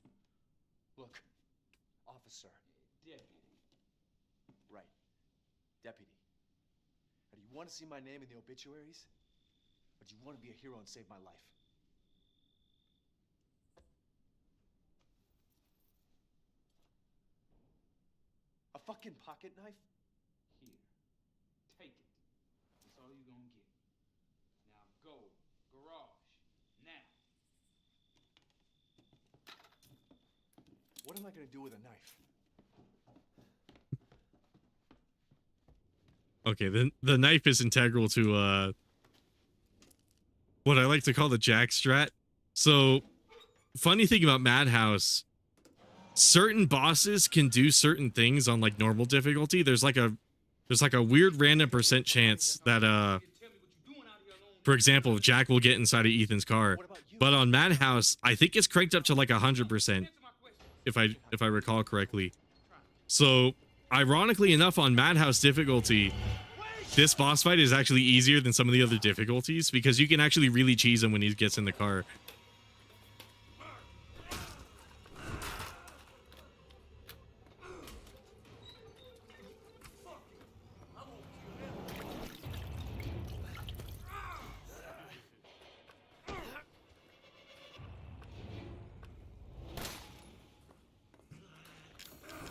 Look, officer.
Deputy.
Right. Deputy. Now, do you want to see my name in the obituaries? Or do you want to be a hero and save my life? A fucking pocket knife?
Here. Take it. That's all you're gonna get. Now go. Garage. Now.
What am I gonna do with a knife?
Okay, the knife is integral to what I like to call the jack strat. So, funny thing about Madhouse, certain bosses can do certain things on like normal difficulty. There's like a weird random percent chance that for example, Jack will get inside of Ethan's car. But on Madhouse, I think it's cranked up to like 100%, if I recall correctly. So, ironically enough, on Madhouse difficulty, this boss fight is actually easier than some of the other difficulties because you can actually really cheese him when he gets in the car.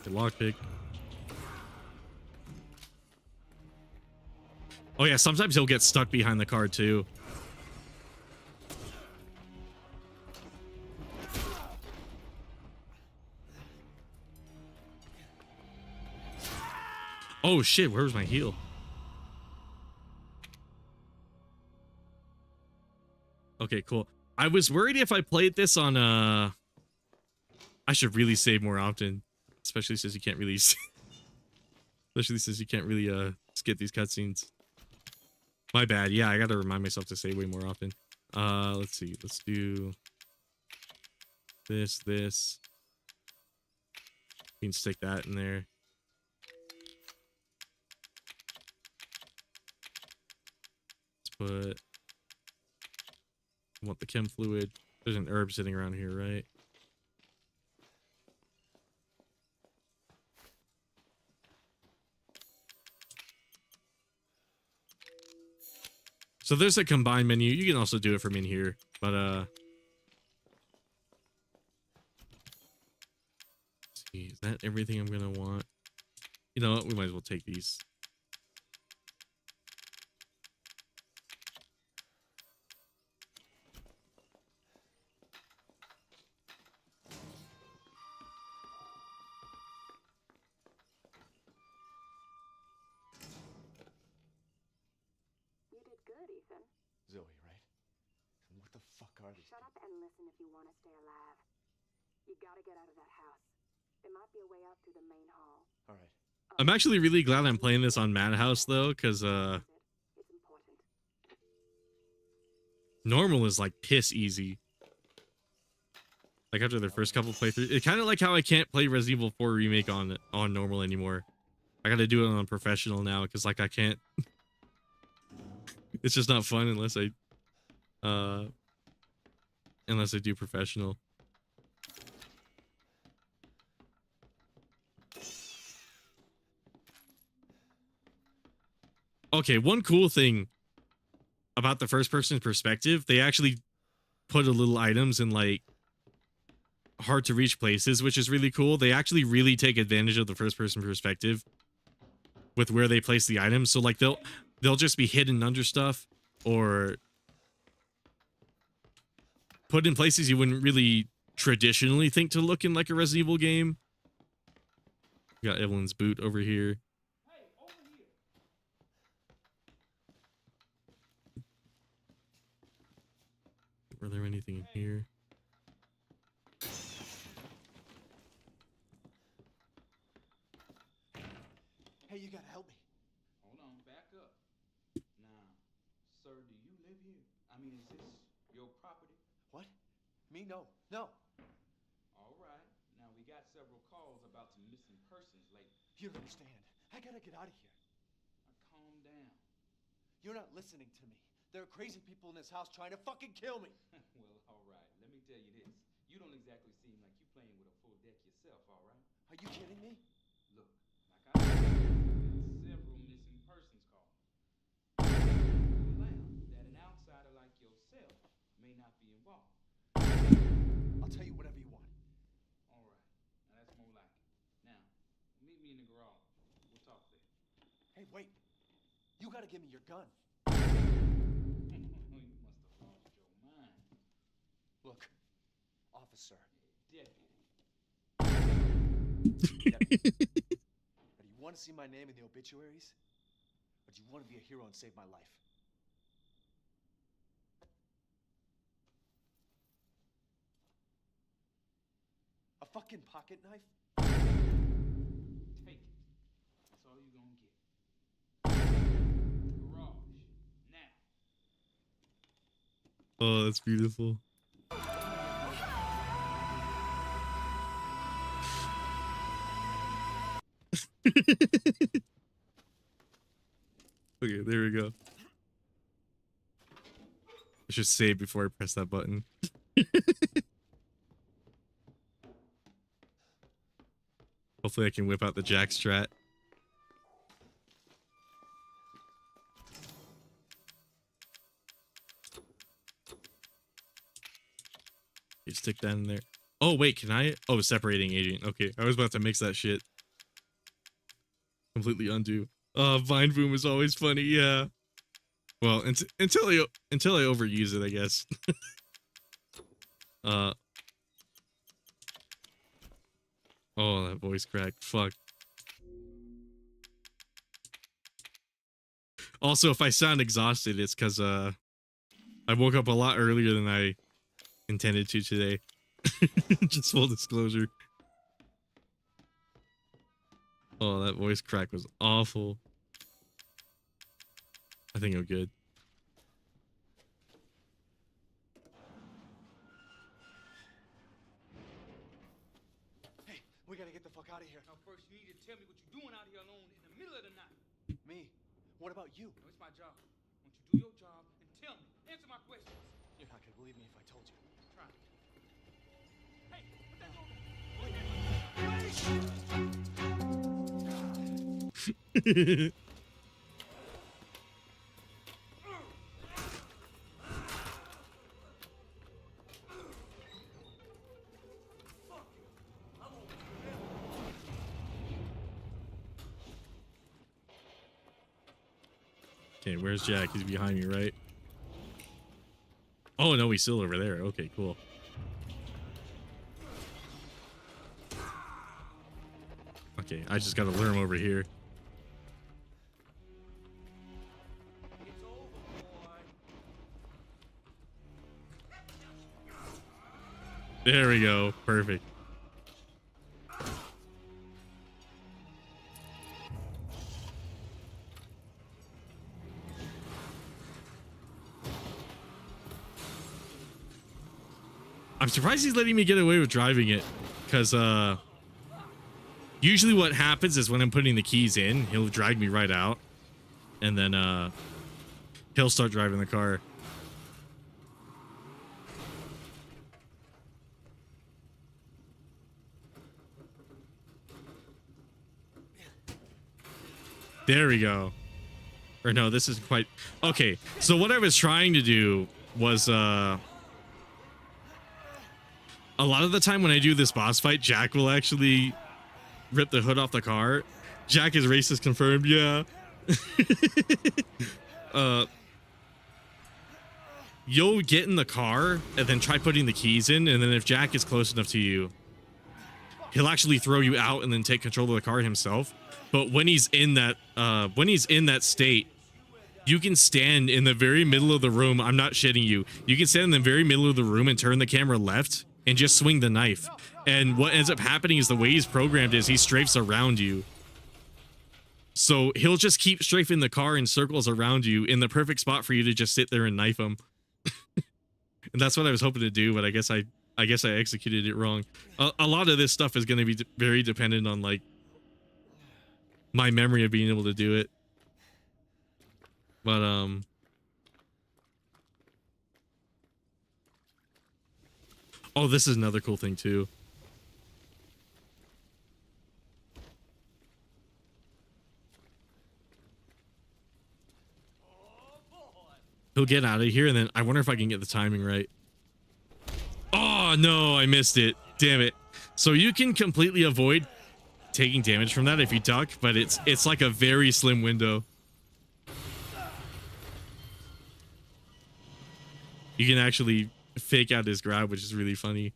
The lockpick. Oh yeah, sometimes he'll get stuck behind the car too. Oh shit, where was my heal? Okay, cool. I was worried if I played this on I should really save more often, especially since you can't really skip these cutscenes. My bad. Yeah, I gotta remind myself to save way more often. Let's see. Let's do this. We can stick that in there. Let's put. I want the chem fluid. There's an herb sitting around here, right? So there's a combine menu. You can also do it from in here, but let's see, is that everything I'm gonna want? You know what? We might as well take these.
You did good, Ethan.
Zoe, right? And what the fuck are these?
Shut up and listen if you want to stay alive. You gotta get out of that house. There might be a way out through the main hall.
All right.
I'm actually really glad I'm playing this on Madhouse though, because
It's important.
normal is like piss easy. Like after the first couple playthroughs, it's kind of like how I can't play Resident Evil 4 remake on normal anymore. I gotta do it on professional now because like I can't. It's just not fun unless I do professional. Okay, one cool thing about the first person perspective, they actually put a little items in like hard to reach places, which is really cool. They actually really take advantage of the first person perspective with where they place the items. So like they'll just be hidden under stuff or put in places you wouldn't really traditionally think to look in like a Resident Evil game. We got Evelyn's boot over here.
Hey, over here.
Were there anything in here?
Hey, you gotta help me.
Hold on, back up. Now, sir, do you live here? I mean, is this your property?
What? Me? No. No.
All right. Now, we got several calls about some missing persons lately.
You don't understand. I gotta get out of here.
Now, calm down.
You're not listening to me. There are crazy people in this house trying to fucking kill me.
Well, all right. Let me tell you this. You don't exactly seem like you playing with a full deck yourself, all right?
Are you kidding me?
Look, like I said, we've had several missing persons calls. Rule out that an outsider like yourself may not be involved.
I'll tell you whatever you want.
All right. Now, that's more like it. Now, meet me in the garage. We'll talk there.
Hey, wait. You gotta give me your gun.
You must have lost your mind.
Look, officer.
Deputy.
Deputy. Now, do you want to see my name in the obituaries? Or do you want to be a hero and save my life? A fucking pocket knife?
Take it. That's all you're gonna get. Garage. Now.
Oh, that's beautiful. Okay, there we go. I should save before I press that button. Hopefully I can whip out the jack strat. You stick that in there. Oh, wait, can I? Oh, separating agent. Okay, I was about to mix that shit. Completely undo. Vine boom is always funny, yeah. Well, until I overuse it, I guess. Oh, that voice crack. Fuck. Also, if I sound exhausted, it's because I woke up a lot earlier than I intended to today. Just full disclosure. Oh, that voice crack was awful. I think I'm good.
Hey, we gotta get the fuck out of here.
Now, first, you need to tell me what you're doing out here alone in the middle of the night.
Me? What about you?
No, it's my job. Won't you do your job and tell me? Answer my questions.
You're not gonna believe me if I told you.
Try me. Hey, put that door back.
Okay, where's Jack? He's behind me, right? Oh, no, he's still over there. Okay, cool. Okay, I just gotta lure him over here.
It's over, boy.
There we go. Perfect. I'm surprised he's letting me get away with driving it, because usually what happens is when I'm putting the keys in, he'll drag me right out, and then he'll start driving the car. There we go. Or no, this isn't quite... Okay, so what I was trying to do was, a lot of the time when I do this boss fight, Jack will actually rip the hood off the car. Jack is racist confirmed, yeah. You'll get in the car and then try putting the keys in, and then if Jack is close enough to you, he'll actually throw you out and then take control of the car himself. But when he's in that state, you can stand in the very middle of the room. I'm not shitting you. You can stand in the very middle of the room and turn the camera left and just swing the knife. And what ends up happening is the way he's programmed is he strafes around you. So he'll just keep strafing the car in circles around you in the perfect spot for you to just sit there and knife him. And that's what I was hoping to do, but I guess I executed it wrong. A lot of this stuff is going to be very dependent on like my memory of being able to do it. But oh, this is another cool thing too. He'll get out of here, and then I wonder if I can get the timing right. Oh, no, I missed it. Damn it. So you can completely avoid taking damage from that if you duck, but it's like a very slim window. You can actually fake out his grab, which is really funny.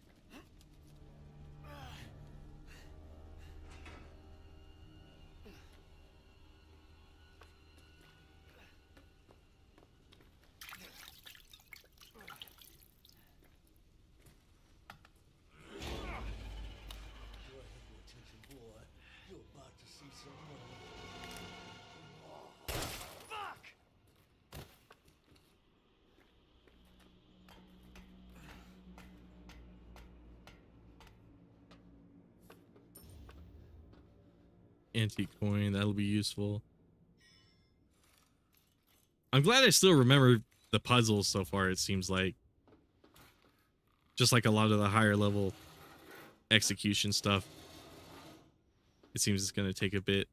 Antique coin, that'll be useful. I'm glad I still remember the puzzles so far, it seems like. Just like a lot of the higher level execution stuff. It seems it's going to take a bit.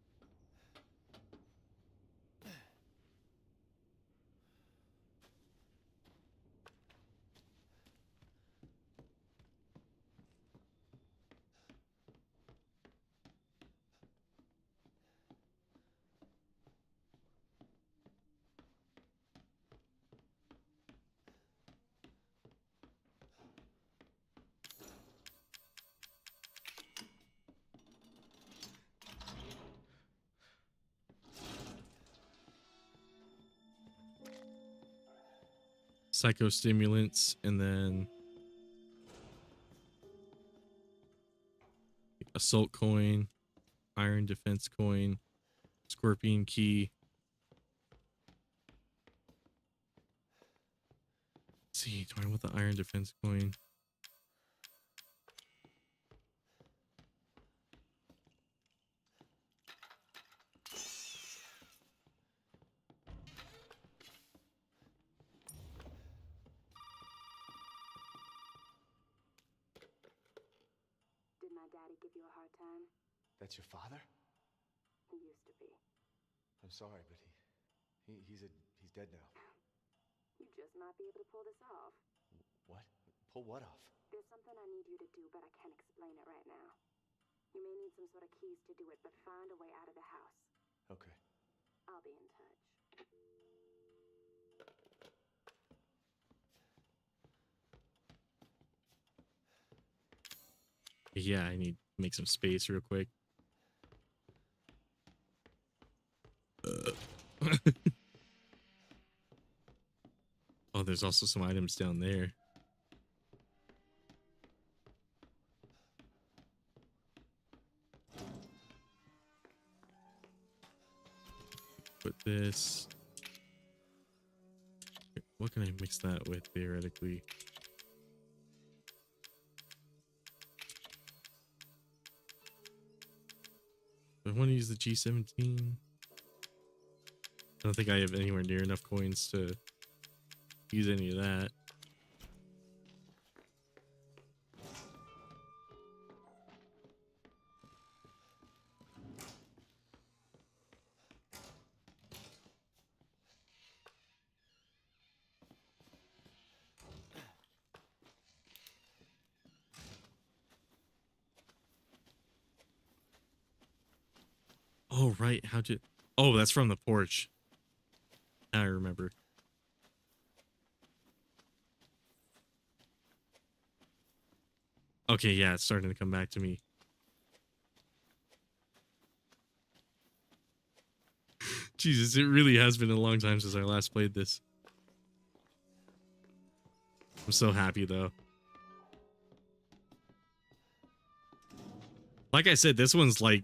Psychostimulants, and then assault coin, iron defense coin, scorpion key. Let's see, do I want the iron defense coin?
Did my daddy give you a hard time?
That's your father?
He used to be.
I'm sorry, but he's dead now.
You just might be able to pull this off.
What? Pull what off?
There's something I need you to do, but I can't explain it right now. You may need some sort of keys to do it, but find a way out of the house.
Okay.
I'll be in touch.
Yeah, I need to make some space real quick. Oh, there's also some items down there. Put this. What can I mix that with theoretically? I want to use the G17. I don't think I have anywhere near enough coins to use any of that. Oh, right. How to... Oh, that's from the porch. I remember. Okay, yeah, it's starting to come back to me. Jesus, it really has been a long time since I last played this. I'm so happy, though. Like I said, this one's like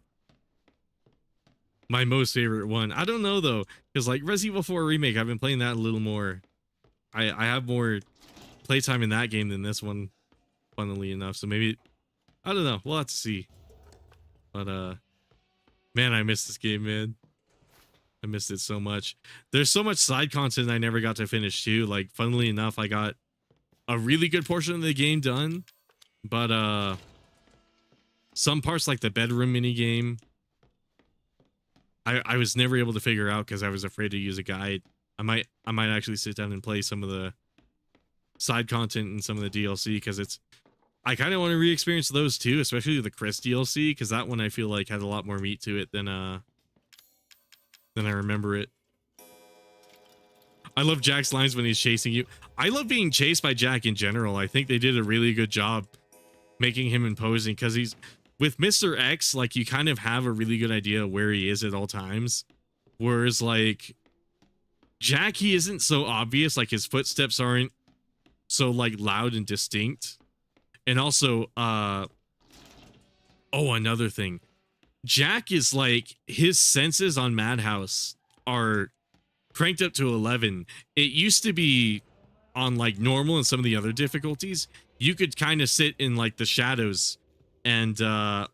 my most favorite one. I don't know, though, because like Resident Evil 4 Remake, I've been playing that a little more. I have more playtime in that game than this one, funnily enough. So maybe, I don't know. We'll have to see. But, man, I miss this game, man. I missed it so much. There's so much side content I never got to finish, too. Like, funnily enough, I got a really good portion of the game done. But, some parts, like the bedroom minigame, I was never able to figure out because I was afraid to use a guide. I might actually sit down and play some of the side content and some of the DLC because I kind of want to re-experience those too, especially the Chris DLC, because that one I feel like had a lot more meat to it than I remember it. I love Jack's lines when he's chasing you. I love being chased by Jack in general. I think they did a really good job making him imposing because he's with Mr. X, like you kind of have a really good idea of where he is at all times. Whereas like Jack, he isn't so obvious, like his footsteps aren't so like loud and distinct. And also, oh, another thing. Jack is like, his senses on Madhouse are cranked up to 11. It used to be on like normal and some of the other difficulties. You could kind of sit in like the shadows and, oh,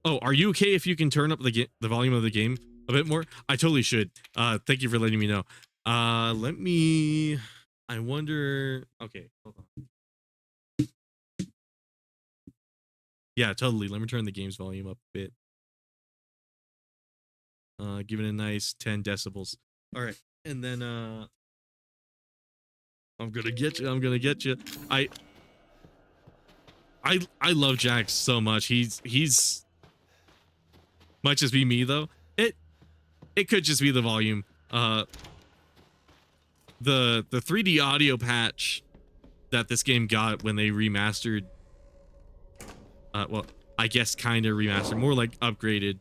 are you okay if you can turn up the volume of the game a bit more? I totally should. Thank you for letting me know. Let me, I wonder, okay, hold on. Yeah, totally. Let me turn the game's volume up a bit. Give it a nice 10 decibels. All right. And then, I'm gonna get you. I'm gonna get you. I love Jack so much. He's might just be me though. It could just be the volume. The 3D audio patch that this game got when they remastered, well, I guess kind of remastered, more like upgraded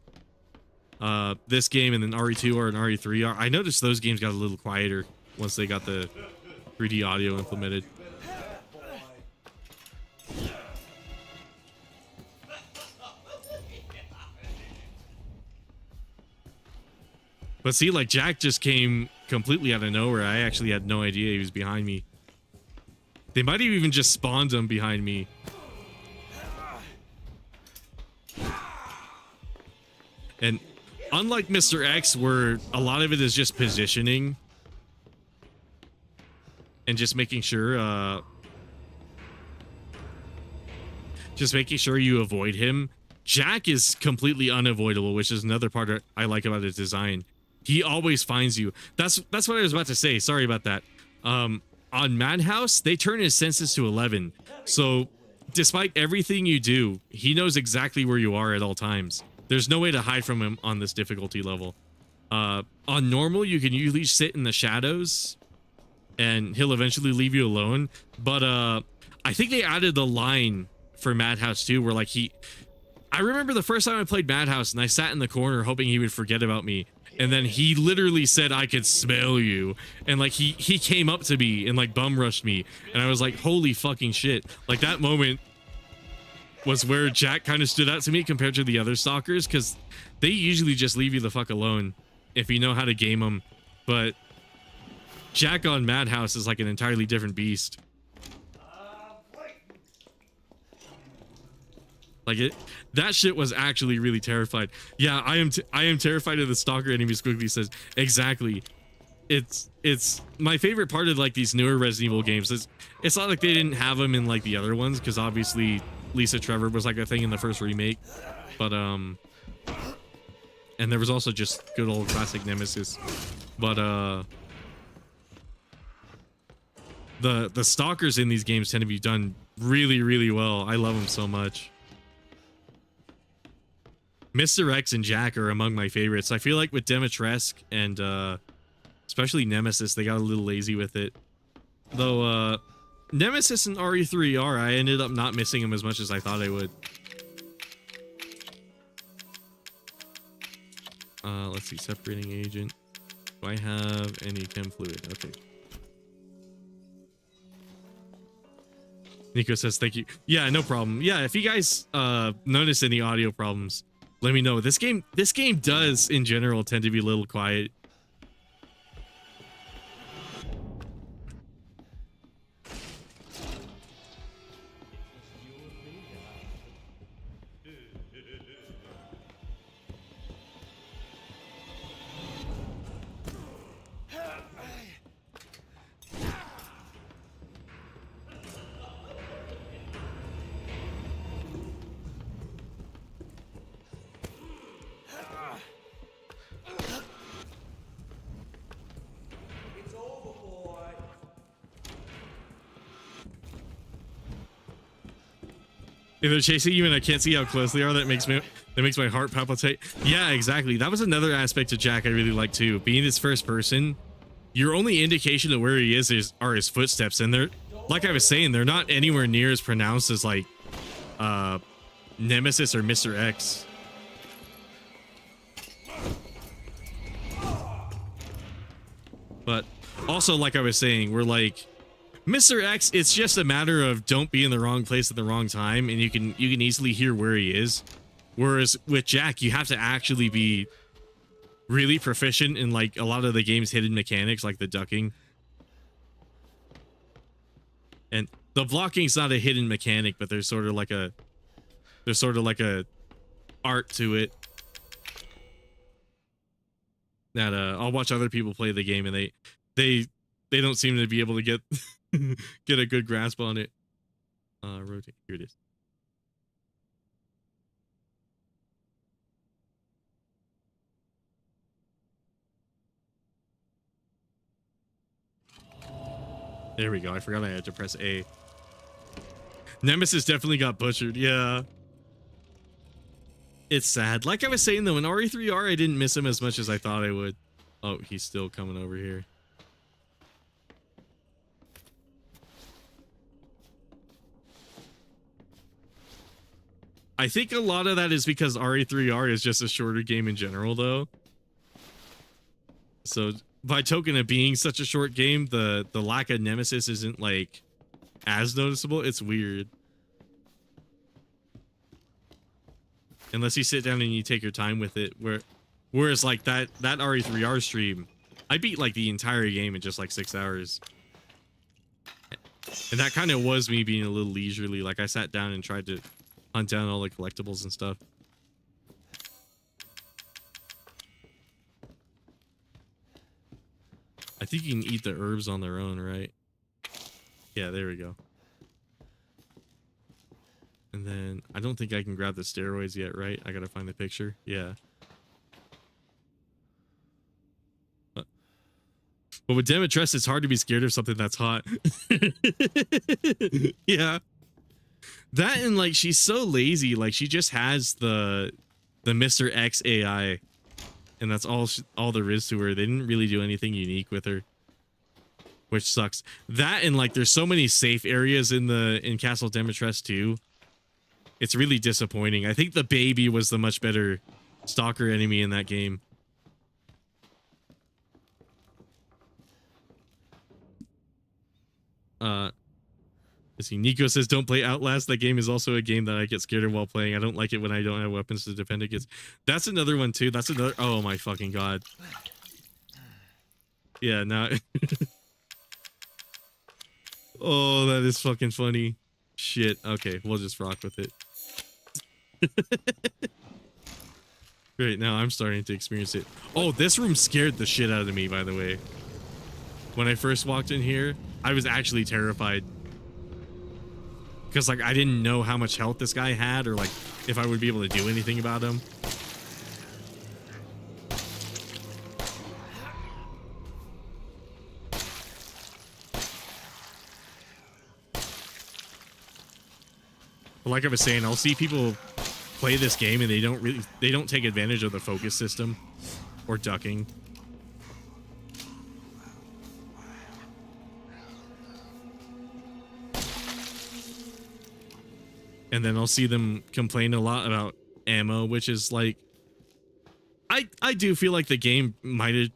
this game, and then RE2 and RE3 I noticed those games got a little quieter once they got the 3D audio implemented. But see, like Jack just came completely out of nowhere. I actually had no idea he was behind me. They might have even just spawned him behind me. And unlike Mr. X, where a lot of it is just positioning and just making sure you avoid him, Jack is completely unavoidable, which is another part I like about his design. He always finds you. That's what I was about to say. Sorry about that. On Madhouse, they turn his senses to 11. So despite everything you do, he knows exactly where you are at all times. There's no way to hide from him on this difficulty level. On normal, you can usually sit in the shadows and he'll eventually leave you alone. But I think they added the line for Madhouse too, where like I remember the first time I played Madhouse and I sat in the corner hoping he would forget about me. And then he literally said, "I could smell you." And like he came up to me and like bum rushed me. And I was like, holy fucking shit. Like that moment was where Jack kind of stood out to me compared to the other stalkers, because they usually just leave you the fuck alone if you know how to game them. But Jack on Madhouse is like an entirely different beast. Like that shit was actually really terrified. Yeah, I am terrified of the stalker enemy. Squiggly says exactly. It's my favorite part of like these newer Resident Evil games. It's not like they didn't have them in like the other ones, because obviously Lisa Trevor was like a thing in the first remake, but and there was also just good old classic Nemesis. But the stalkers in these games tend to be done really, really well. I love them so much. Mr. X and Jack are among my favorites. I feel like with Dimitrescu and especially Nemesis, they got a little lazy with it. Though Nemesis and RE3R, I ended up not missing him as much as I thought I would. Let's see, separating agent. Do I have any chem fluid? Okay. Nico says thank you. Yeah, no problem. Yeah, if you guys notice any audio problems, let me know. This game does in general tend to be a little quiet. If they're chasing you and I can't see how close they are, that makes my heart palpitate. Yeah, exactly. That was another aspect of Jack I really like too. Being his first person, your only indication of where he is are his footsteps, and they're, like I was saying, they're not anywhere near as pronounced as like Nemesis or Mr. X. But also, like I was saying, we're like Mr. X, it's just a matter of don't be in the wrong place at the wrong time, and you can easily hear where he is. Whereas with Jack, you have to actually be really proficient in like a lot of the game's hidden mechanics, like the ducking. And the blocking's not a hidden mechanic, but there's sort of like a art to it that I'll watch other people play the game, and they don't seem to be able to get get a good grasp on it. Rotate. Here it is. There we go. I forgot I had to press A. Nemesis definitely got butchered. Yeah. It's sad. Like I was saying though, in RE3R, I didn't miss him as much as I thought I would. Oh, he's still coming over here. I think a lot of that is because RE3R is just a shorter game in general, though. So by token of being such a short game, the lack of Nemesis isn't like as noticeable. It's weird. Unless you sit down and you take your time with it. Whereas like that RE3R stream, I beat like the entire game in just like 6 hours. And that kind of was me being a little leisurely. Like I sat down and tried to hunt down all the collectibles and stuff. I think you can eat the herbs on their own, right? Yeah, there we go. And then I don't think I can grab the steroids yet, right? I gotta find the picture. Yeah. But with Dimitrescu, it's hard to be scared of something that's hot. Yeah. That and like she's so lazy, like she just has the Mr. X AI, and that's all there is to her. They didn't really do anything unique with her, which sucks. That and like there's so many safe areas in Castle Dimitrescu too. It's really disappointing. I think the baby was the much better stalker enemy in that game. Let's see, Nico says don't play Outlast. That game is also a game that I get scared of while playing. I don't like it when I don't have weapons to defend against. That's another one too. That's another. Oh my fucking god. Yeah, no. Oh, that is fucking funny. Shit. Okay, we'll just rock with it. Great, now I'm starting to experience it. Oh, this room scared the shit out of me, by the way. When I first walked in here, I was actually terrified. Because, like, I didn't know how much health this guy had, or, like, if I would be able to do anything about him. But like I was saying, I'll see people play this game and they don't take advantage of the focus system or ducking. And then I'll see them complain a lot about ammo, which is like, I do feel like the game might have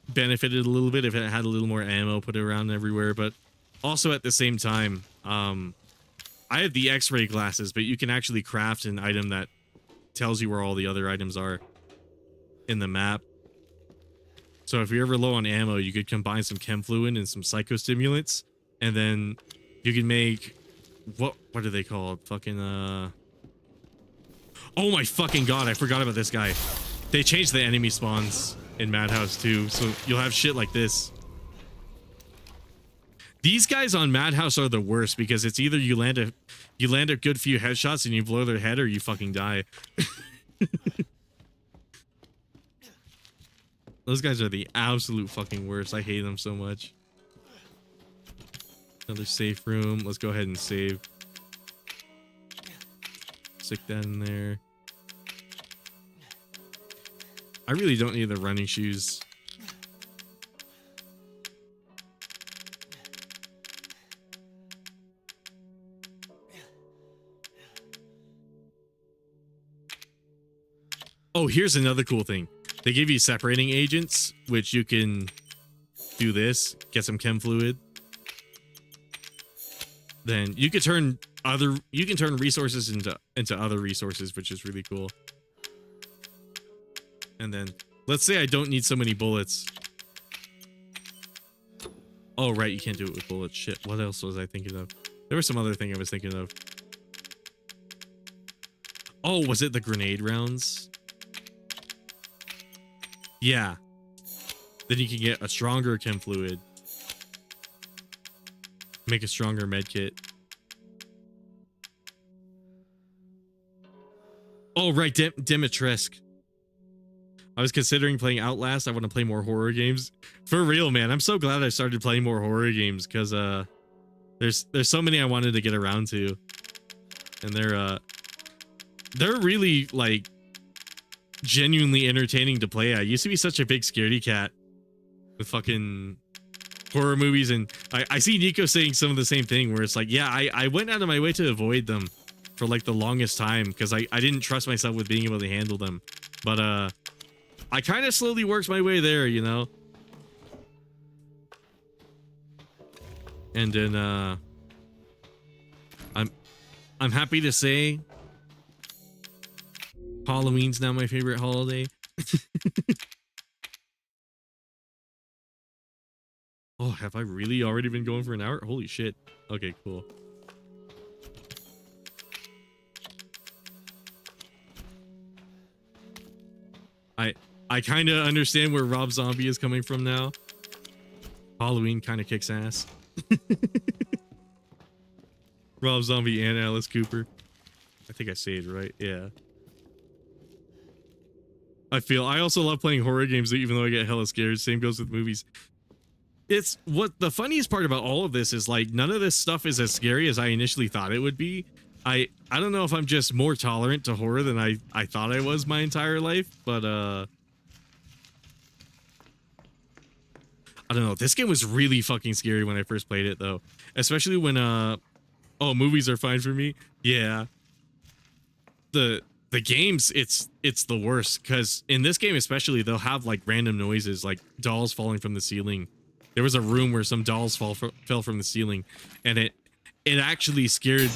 benefited a little bit if it had a little more ammo put around everywhere, but also at the same time, I have the X-ray glasses, but you can actually craft an item that tells you where all the other items are in the map. So if you're ever low on ammo, you could combine some chem fluid and some psychostimulants, and then you can make what are they called? Fucking oh my fucking god, I forgot about this guy. They changed the enemy spawns in Madhouse too, so you'll have shit like this. These guys on Madhouse are the worst because it's either you land a good few headshots and you blow their head, or you fucking die. Those guys are the absolute fucking worst. I hate them so much. Another safe room. Let's go ahead and save. Stick that in there. I really don't need the running shoes. Oh, here's another cool thing. They give you separating agents, which you can do this, get some chem fluid. Then you can turn resources into other resources, which is really cool. And then let's say I don't need so many bullets. Oh, right, you can't do it with bullets. Shit, what else was I thinking of? There was some other thing I was thinking of. Oh, was it the grenade rounds? Yeah. Then you can get a stronger chem fluid. Make a stronger med kit. Oh, right, Dimitrescu. I was considering playing Outlast. I want to play more horror games. For real, man. I'm so glad I started playing more horror games because there's so many I wanted to get around to. And they're really like genuinely entertaining to play. I used to be such a big scaredy cat with fucking horror movies, and I see Nico saying some of the same thing where it's like, yeah, I went out of my way to avoid them for like the longest time because I didn't trust myself with being able to handle them. But I kind of slowly worked my way there, you know? And then I'm happy to say Halloween's now my favorite holiday. Oh, have I really already been going for an hour? Holy shit. Okay, cool. I kind of understand where Rob Zombie is coming from now. Halloween kind of kicks ass. Rob Zombie and Alice Cooper. I think I say it right. Yeah. I also love playing horror games even though I get hella scared. Same goes with movies. It's what the funniest part about all of this is, like, none of this stuff is as scary as I initially thought it would be. I don't know if I'm just more tolerant to horror than I thought I was my entire life, but I don't know. This game was really fucking scary when I first played it though. Especially when oh, movies are fine for me. Yeah. The games, it's the worst, because in this game especially, they'll have like random noises, like dolls falling from the ceiling. There was a room where some dolls fell from the ceiling, and it actually scared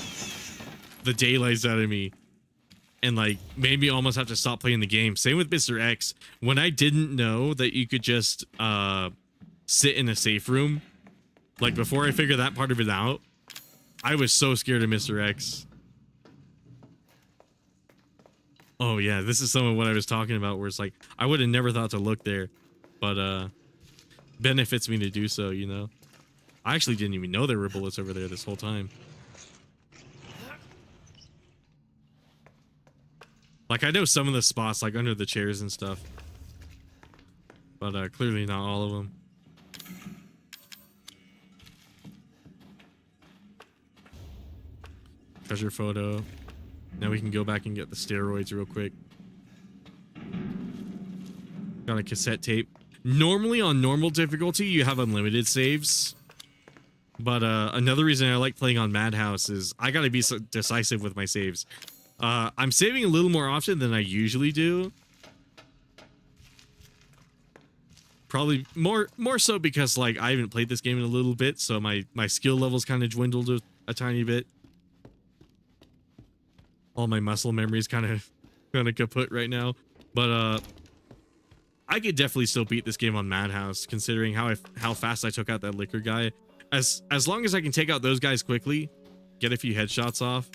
the daylights out of me and like made me almost have to stop playing the game. Same with Mr. X. When I didn't know that you could just sit in a safe room, like before I figured that part of it out, I was so scared of Mr. X. Oh yeah, this is some of what I was talking about, where it's like I would have never thought to look there, but benefits me to do so, you know. I actually didn't even know there were bullets over there this whole time. Like, I know some of the spots, like under the chairs and stuff, but clearly not all of them. Treasure photo. Now we can go back and get the steroids real quick. Got a cassette tape. Normally on normal difficulty, you have unlimited saves. But another reason I like playing on Madhouse is I gotta be so decisive with my saves. I'm saving a little more often than I usually do. Probably more so because like I haven't played this game in a little bit, so my skill levels kind of dwindled a tiny bit. All my muscle memory is kind of kaput right now. But I could definitely still beat this game on Madhouse, considering how fast I took out that liquor guy. As long as I can take out those guys quickly, get a few headshots off,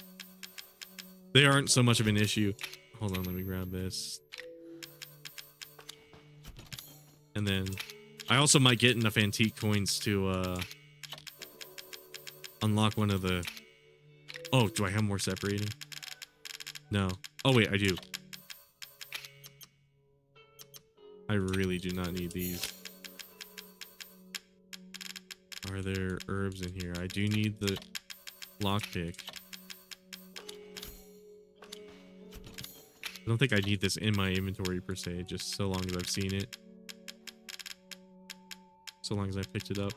they aren't so much of an issue. Hold on, let me grab this. And then I also might get enough antique coins to unlock one of the... Oh, do I have more separating? No. Oh, wait, I do. I really do not need these. Are there herbs in here? I do need the lockpick. I don't think I need this in my inventory per se, just so long as I've seen it. So long as I picked it up.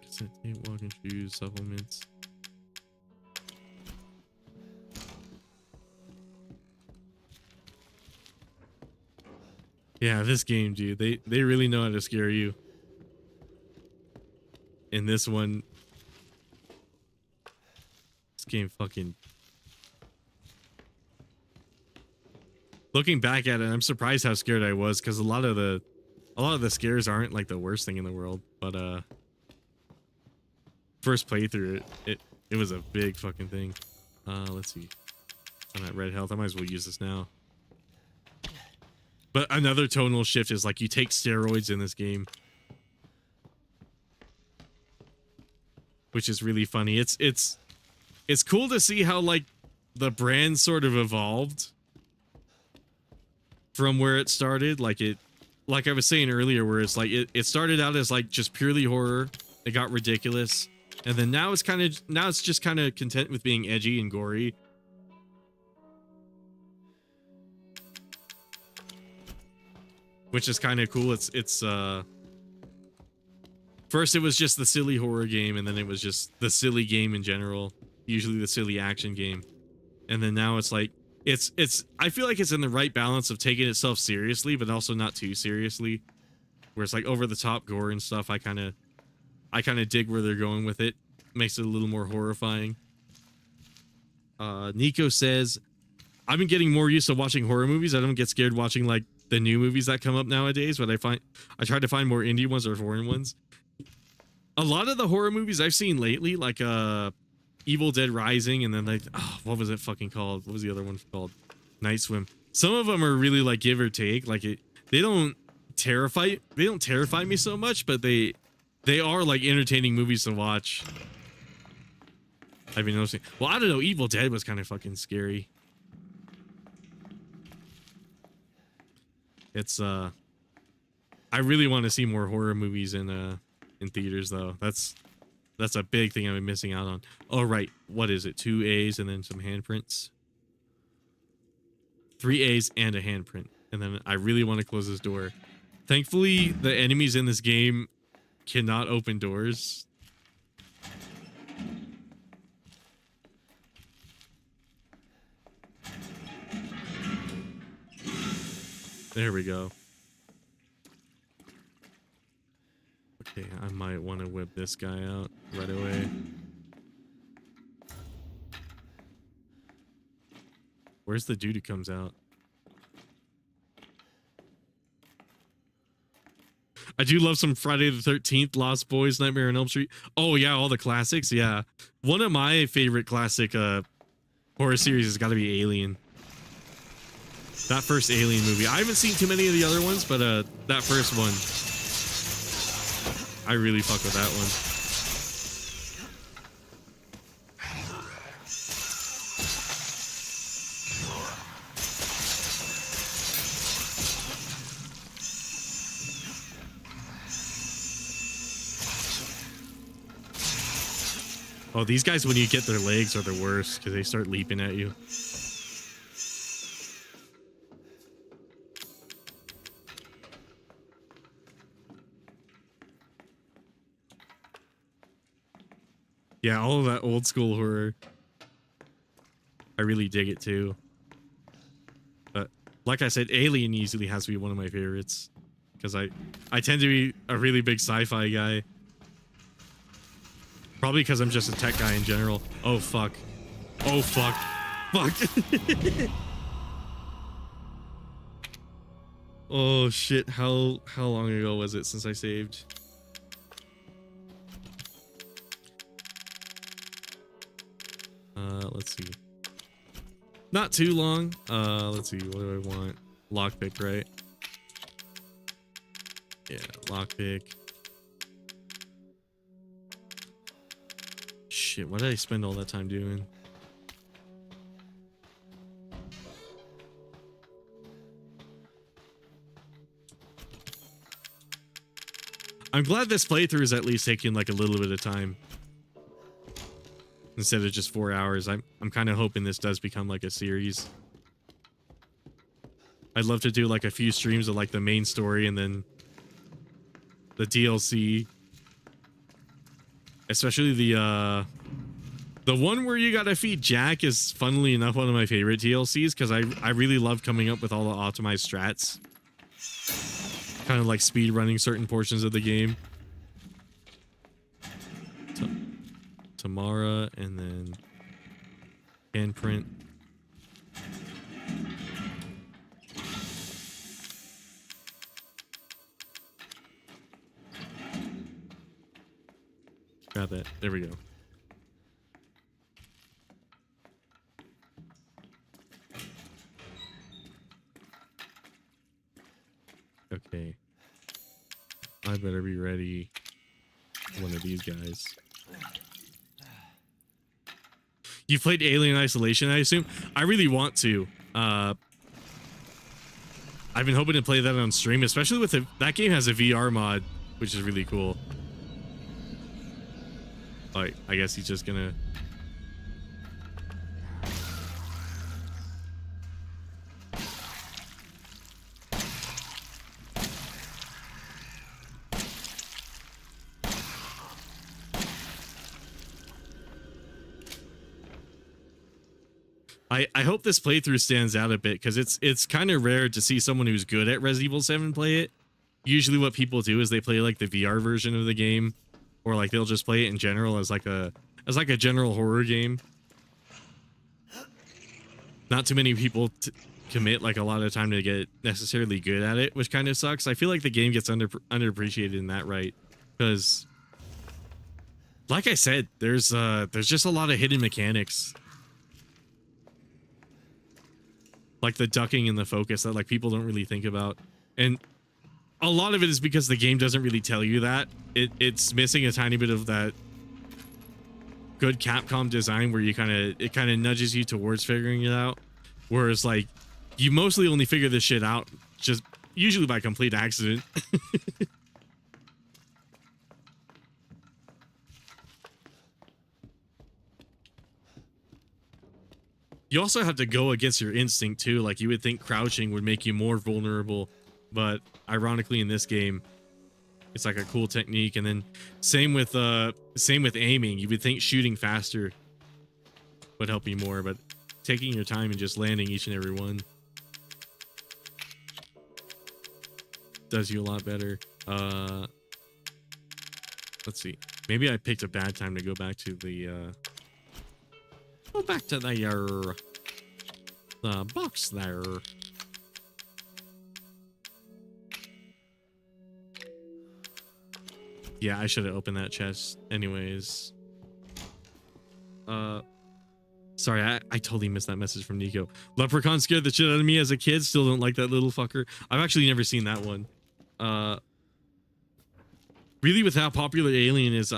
Cassette tape, walking shoes, supplements. Yeah, this game, dude, they really know how to scare you. In this one, this game fucking... Looking back at it, I'm surprised how scared I was, because a lot of the scares aren't like the worst thing in the world, but first playthrough it was a big fucking thing. Let's see. I'm at red health. I might as well use this now. But another tonal shift is like you take steroids in this game, which is really funny. It's cool to see how like the brand sort of evolved from where it started. Like I was saying earlier, where it's like it started out as like just purely horror. It got ridiculous, and then now it's just kind of content with being edgy and gory. Which is kind of cool. It's first it was just the silly horror game, and then it was just the silly game in general, usually the silly action game. And then now it's like it's I feel like it's in the right balance of taking itself seriously but also not too seriously. Where it's like over the top gore and stuff. I kind of dig where they're going with it. Makes it a little more horrifying. Nico says, I've been getting more used to watching horror movies. I don't get scared watching like the new movies that come up nowadays, but I try to find more indie ones or foreign ones. A lot of the horror movies I've seen lately, like Evil Dead Rising, and then like, oh, what was it fucking called? What was the other one called? Night Swim. Some of them are really like give or take. Like they don't terrify me so much, but they are like entertaining movies to watch. I've been noticing. Well, I don't know. Evil Dead was kind of fucking scary. It's I really want to see more horror movies in theaters though. That's a big thing I've been missing out on. Oh right, what is it? 2 A's and then some handprints. 3 A's and a handprint. And then I really want to close this door. Thankfully, the enemies in this game cannot open doors. There we go. Okay, I might want to whip this guy out right away. Where's the dude who comes out? I do love some Friday the 13th, Lost Boys, Nightmare on Elm Street. Oh yeah, all the classics. Yeah, one of my favorite classic horror series has got to be Alien. That first Alien movie. I haven't seen too many of the other ones, but that first one, I really fuck with that one. Oh, these guys, when you get their legs, are the worst because they start leaping at you. Yeah, all of that old school horror. I really dig it too. But like I said, Alien easily has to be one of my favorites because I tend to be a really big sci-fi guy. Probably because I'm just a tech guy in general. Oh fuck. Oh fuck. Fuck. Oh shit. How long ago was it since I saved? Let's see. Not too long. Let's see. What do I want? Lockpick, right? Yeah, lockpick. Shit, what did I spend all that time doing? I'm glad this playthrough is at least taking like a little bit of time. Instead of just 4 hours. I'm kind of hoping this does become like a series. I'd love to do like a few streams of like the main story and then the DLC. Especially the one where you gotta feed Jack is, funnily enough, one of my favorite DLCs because I really love coming up with all the optimized strats. Kind of like speed running certain portions of the game. Tamara and then handprint. Got that. There we go. Okay. I better be ready. One of these guys. You played Alien Isolation, I assume? I really want to. I've been hoping to play that on stream, especially with that game has a VR mod, which is really cool. Alright, I guess he's just gonna... I hope this playthrough stands out a bit because it's kind of rare to see someone who's good at Resident Evil 7 play it. Usually what people do is they play like the VR version of the game, or like they'll just play it in general as like a general horror game. Not too many people commit like a lot of time to get necessarily good at it, which kind of sucks. I feel like the game gets underappreciated in that, right? Because like I said, there's just a lot of hidden mechanics. Like the ducking and the focus that like people don't really think about. And a lot of it is because the game doesn't really tell you that. It's missing a tiny bit of that good Capcom design where it kind of nudges you towards figuring it out. Whereas like you mostly only figure this shit out just usually by complete accident. You also have to go against your instinct too. Like you would think crouching would make you more vulnerable, but ironically in this game, it's like a cool technique. And then same with aiming. You would think shooting faster would help you more, but taking your time and just landing each and every one does you a lot better. Let's see. Maybe I picked a bad time to go back to the the box there. Yeah, I should have opened that chest anyways. Sorry, I totally missed that message from Nico. Leprechaun scared the shit out of me as a kid. Still don't like that little fucker. I've actually never seen that one. Really, with how popular Alien is,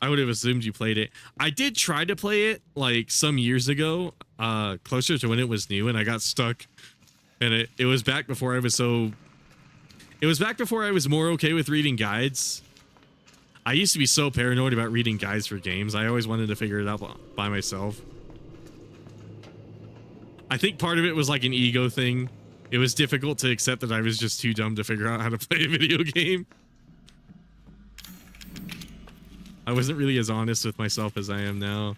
I would have assumed you played it. I did try to play it like some years ago, closer to when it was new, and I got stuck. And it was back before I was so... It was back before I was more okay with reading guides. I used to be so paranoid about reading guides for games. I always wanted to figure it out by myself. I think part of it was like an ego thing. It was difficult to accept that I was just too dumb to figure out how to play a video game. I wasn't really as honest with myself as I am now.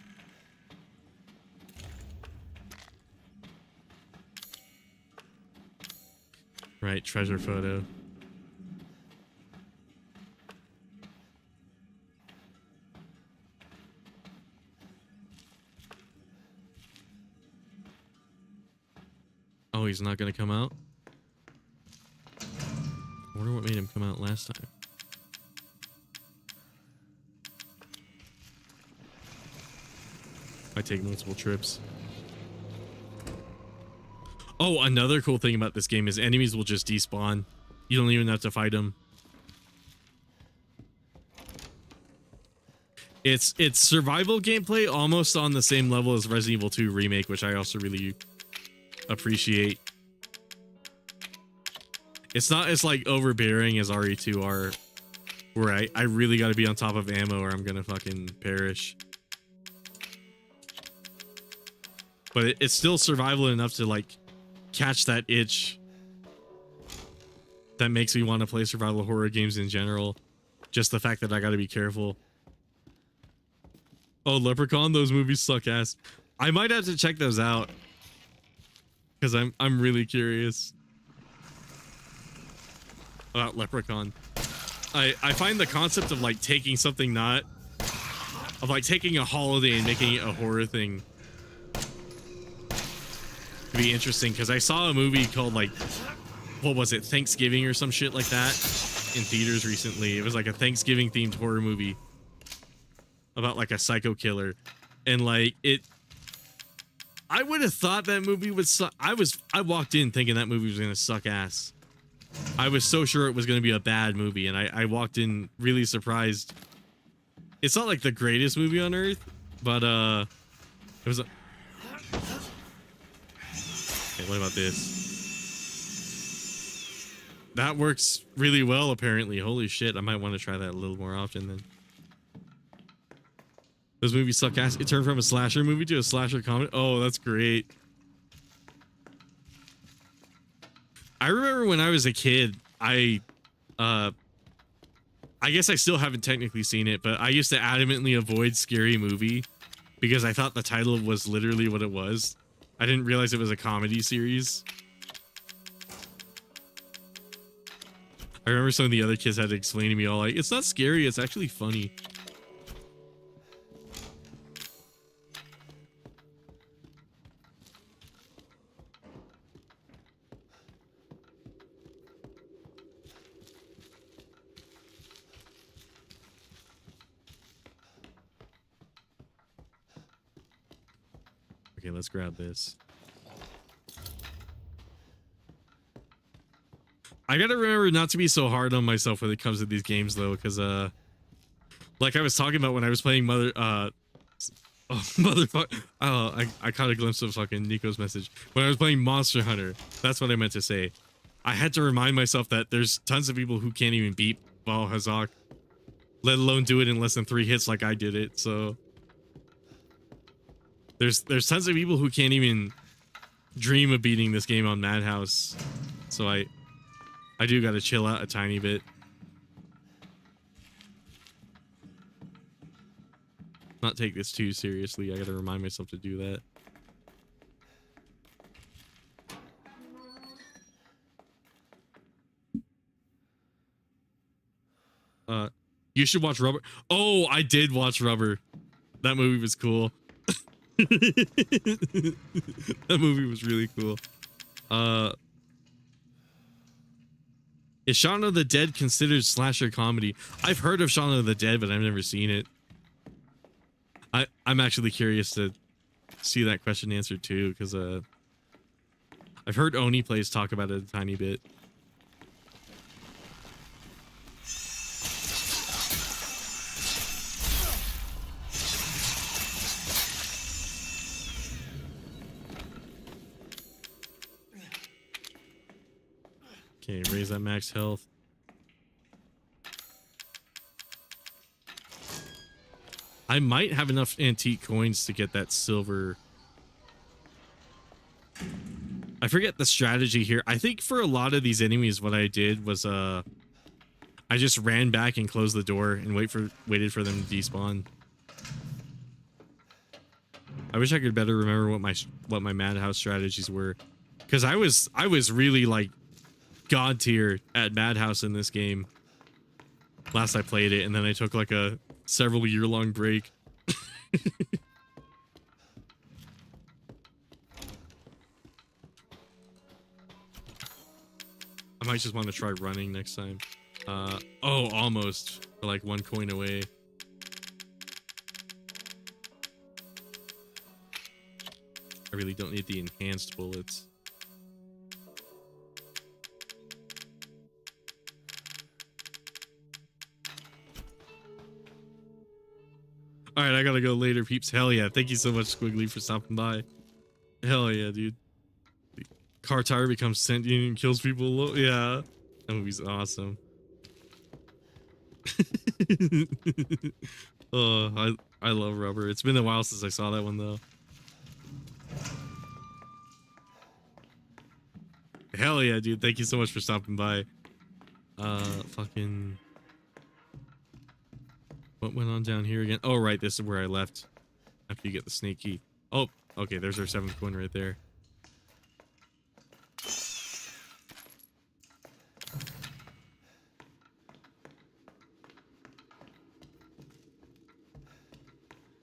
Right, treasure photo. Oh, he's not gonna come out? I wonder what made him come out last time. I take multiple trips. Oh, another cool thing about this game is enemies will just despawn. You don't even have to fight them. It's survival gameplay almost on the same level as Resident Evil 2 Remake, which I also really appreciate. It's not as like overbearing as RE2R, where I really got to be on top of ammo or I'm gonna fucking perish. But it's still survival enough to like catch that itch that makes me want to play survival horror games in general. Just the fact that I got to be careful. Oh, Leprechaun, those movies suck ass. I might have to check those out because I'm really curious about Leprechaun. I find the concept of like taking something taking a holiday and making it a horror thing to be interesting, because I saw a movie called like, what was it, Thanksgiving or some shit like that in theaters recently. It was like a Thanksgiving themed horror movie about like a psycho killer, and like I would have thought that movie would suck. I walked in thinking that movie was gonna suck ass. I was so sure it was gonna be a bad movie, and I walked in really surprised. It's not like the greatest movie on earth, but it was okay, what about this? That works really well, apparently. Holy shit, I might want to try that a little more often then. Those movies suck ass. It turned from a slasher movie to a slasher comedy. Oh, that's great. I remember when I was a kid, I guess I still haven't technically seen it, but I used to adamantly avoid Scary Movie because I thought the title was literally what it was. I didn't realize it was a comedy series. I remember some of the other kids had to explain to me all like, it's not scary, it's actually funny. Okay, let's grab this. I gotta remember not to be so hard on myself when it comes to these games, though, because like I was talking about when I was playing I caught a glimpse of fucking Nico's message when I was playing Monster Hunter. That's what I meant to say. I had to remind myself that there's tons of people who can't even beat Val Hazak, let alone do it in less than 3 hits like I did it. So there's tons of people who can't even dream of beating this game on Madhouse. So I do gotta chill out a tiny bit. Not take this too seriously. I gotta remind myself to do that. You should watch Rubber. Oh, I did watch Rubber. That movie was cool. That movie was really cool. Is Shaun of the Dead considered slasher comedy? I've heard of Shaun of the Dead, but I've never seen it. I'm actually curious to see that question answered too, because I've heard Oni Plays talk about it a tiny bit. Okay, raise that max health. I might have enough antique coins to get that silver. I forget the strategy here. I think for a lot of these enemies, what I did was I just ran back and closed the door and waited for them to despawn. I wish I could better remember what my madhouse strategies were, because I was really like god tier at madhouse in this game last I played it, and then I took like a several year-long break. I might just want to try running next time. Oh, almost. We're like 1 coin away. I really don't need the enhanced bullets. All right, I gotta go later, peeps. Hell yeah. Thank you so much, Squiggly, for stopping by. Hell yeah, dude. The car tire becomes sentient and kills people. Yeah. That movie's awesome. Oh, I love Rubber. It's been a while since I saw that one, though. Hell yeah, dude. Thank you so much for stopping by. Fucking... What went on down here again? Oh, right. This is where I left after you get the snake key. Oh, okay. There's our 7th coin right there.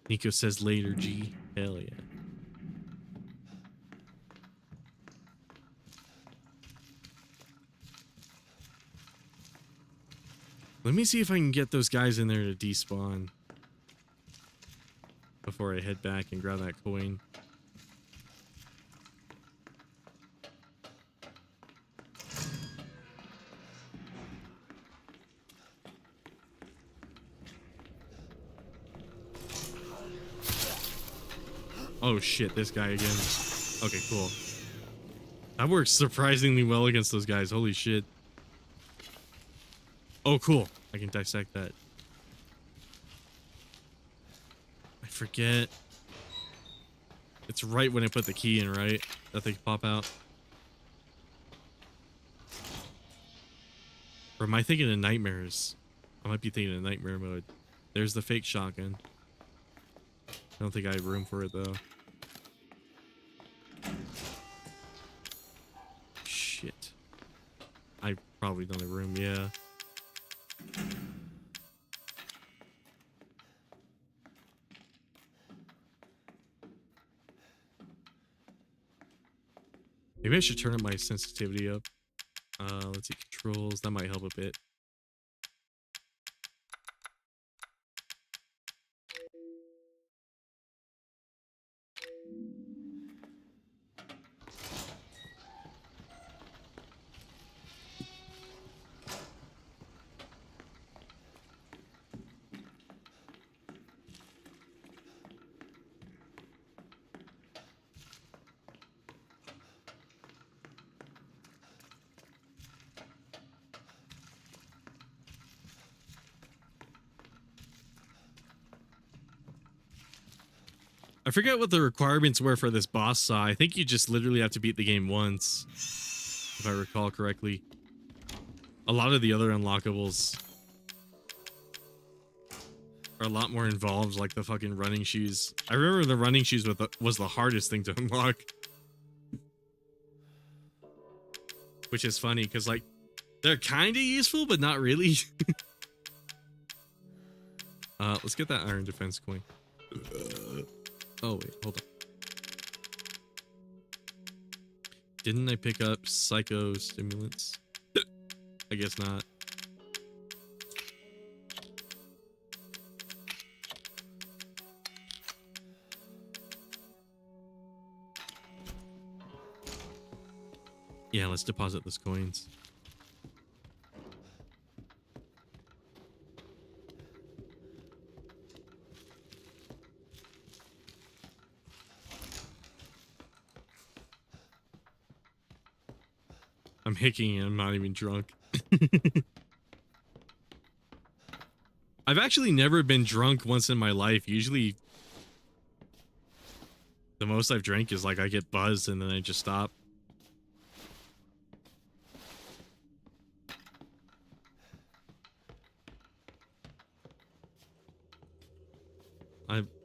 Nico says later, G. Hell yeah. Let me see if I can get those guys in there to despawn before I head back and grab that coin. Oh shit, this guy again. Okay, cool. That works surprisingly well against those guys. Holy shit. Oh, cool. I can dissect that. I forget. It's right when I put the key in, right? That they pop out. Or am I thinking of nightmares? I might be thinking of nightmare mode. There's the fake shotgun. I don't think I have room for it, though. Shit. I probably don't have room, yeah. Maybe I should turn up my sensitivity up. Let's see, controls. That might help a bit. I forget what the requirements were for this boss saw. I think you just literally have to beat the game once, if I recall correctly. A lot of the other unlockables are a lot more involved, like the fucking running shoes. I remember the running shoes was the hardest thing to unlock. Which is funny, because, like, they're kind of useful, but not really. Let's get that iron defense coin. Oh, wait, hold on. Didn't I pick up psychostimulants? I guess not. Yeah, let's deposit those coins. I'm hicking and I'm not even drunk. I've actually never been drunk once in my life. Usually, the most I've drank is like I get buzzed and then I just stop.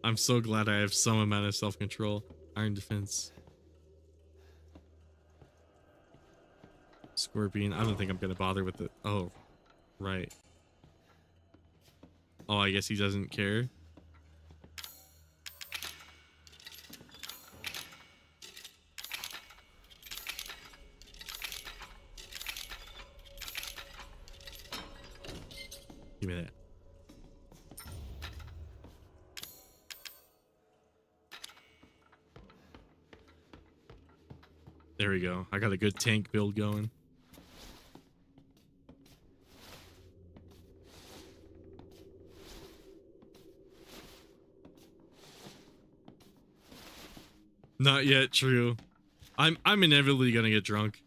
I'm so glad I have some amount of self-control. Iron defense. Scorpion. I don't think I'm gonna bother with it. Oh, right. Oh, I guess he doesn't care. Give me that. There we go. I got a good tank build going. Not yet, true. I'm inevitably gonna get drunk.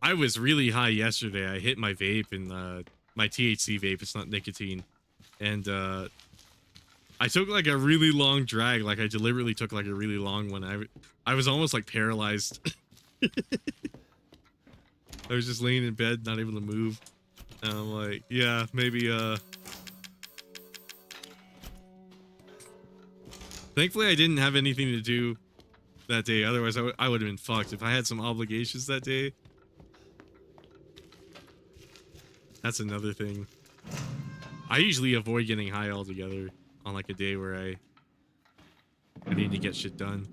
I was really high yesterday. I hit my vape and my THC vape. It's not nicotine, and I took like a really long drag. Like I deliberately took like a really long one. I was almost like paralyzed. I was just laying in bed, not able to move. And I'm like, yeah, maybe thankfully I didn't have anything to do that day. Otherwise I would have been fucked. If I had some obligations that day. That's another thing. I usually avoid getting high altogether on like a day where I need to get shit done.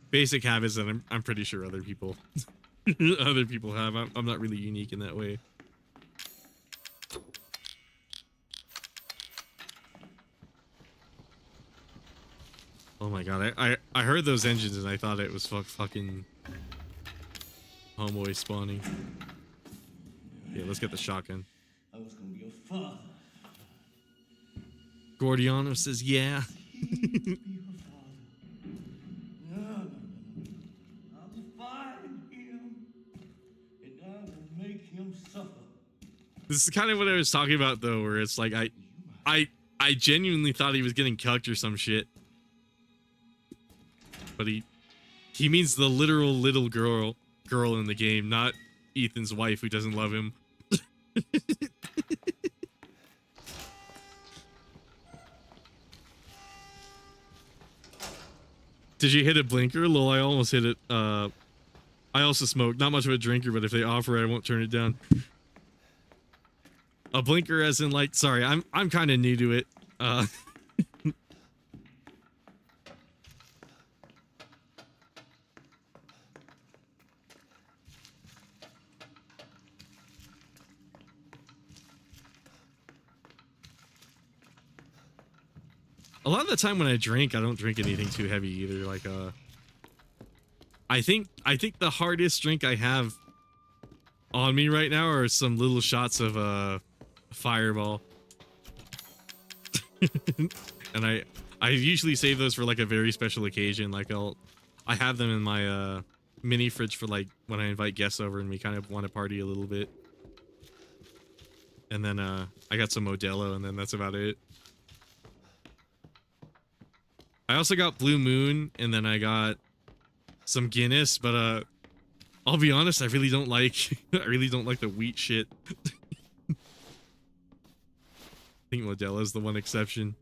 Basic habits that I'm pretty sure other people other people have. I'm not really unique in that way. Oh my god, I heard those engines and I thought it was fucking homeboy spawning. Yeah, let's get the shotgun.
I was gonna be a father.
Gordiano says, yeah.
Be her father. No. I will find him, and I will make him suffer.
This is kind of what I was talking about though, where it's like I genuinely thought he was getting cucked or some shit. But he means the literal little girl in the game, not Ethan's wife who doesn't love him. Did you hit a blinker? Lol, I almost hit it. I also smoke. Not much of a drinker, but if they offer it, I won't turn it down. A blinker as in like, sorry, I'm kind of new to it. A lot of the time when I drink, I don't drink anything too heavy either. Like, I think the hardest drink I have on me right now are some little shots of Fireball. And I usually save those for like a very special occasion. Like I have them in my mini fridge for like when I invite guests over and we kind of want to party a little bit. And then I got some Modelo and then that's about it. I also got Blue Moon, and then I got some Guinness, but I'll be honest, I really don't like the wheat shit. I think Modelo's the one exception.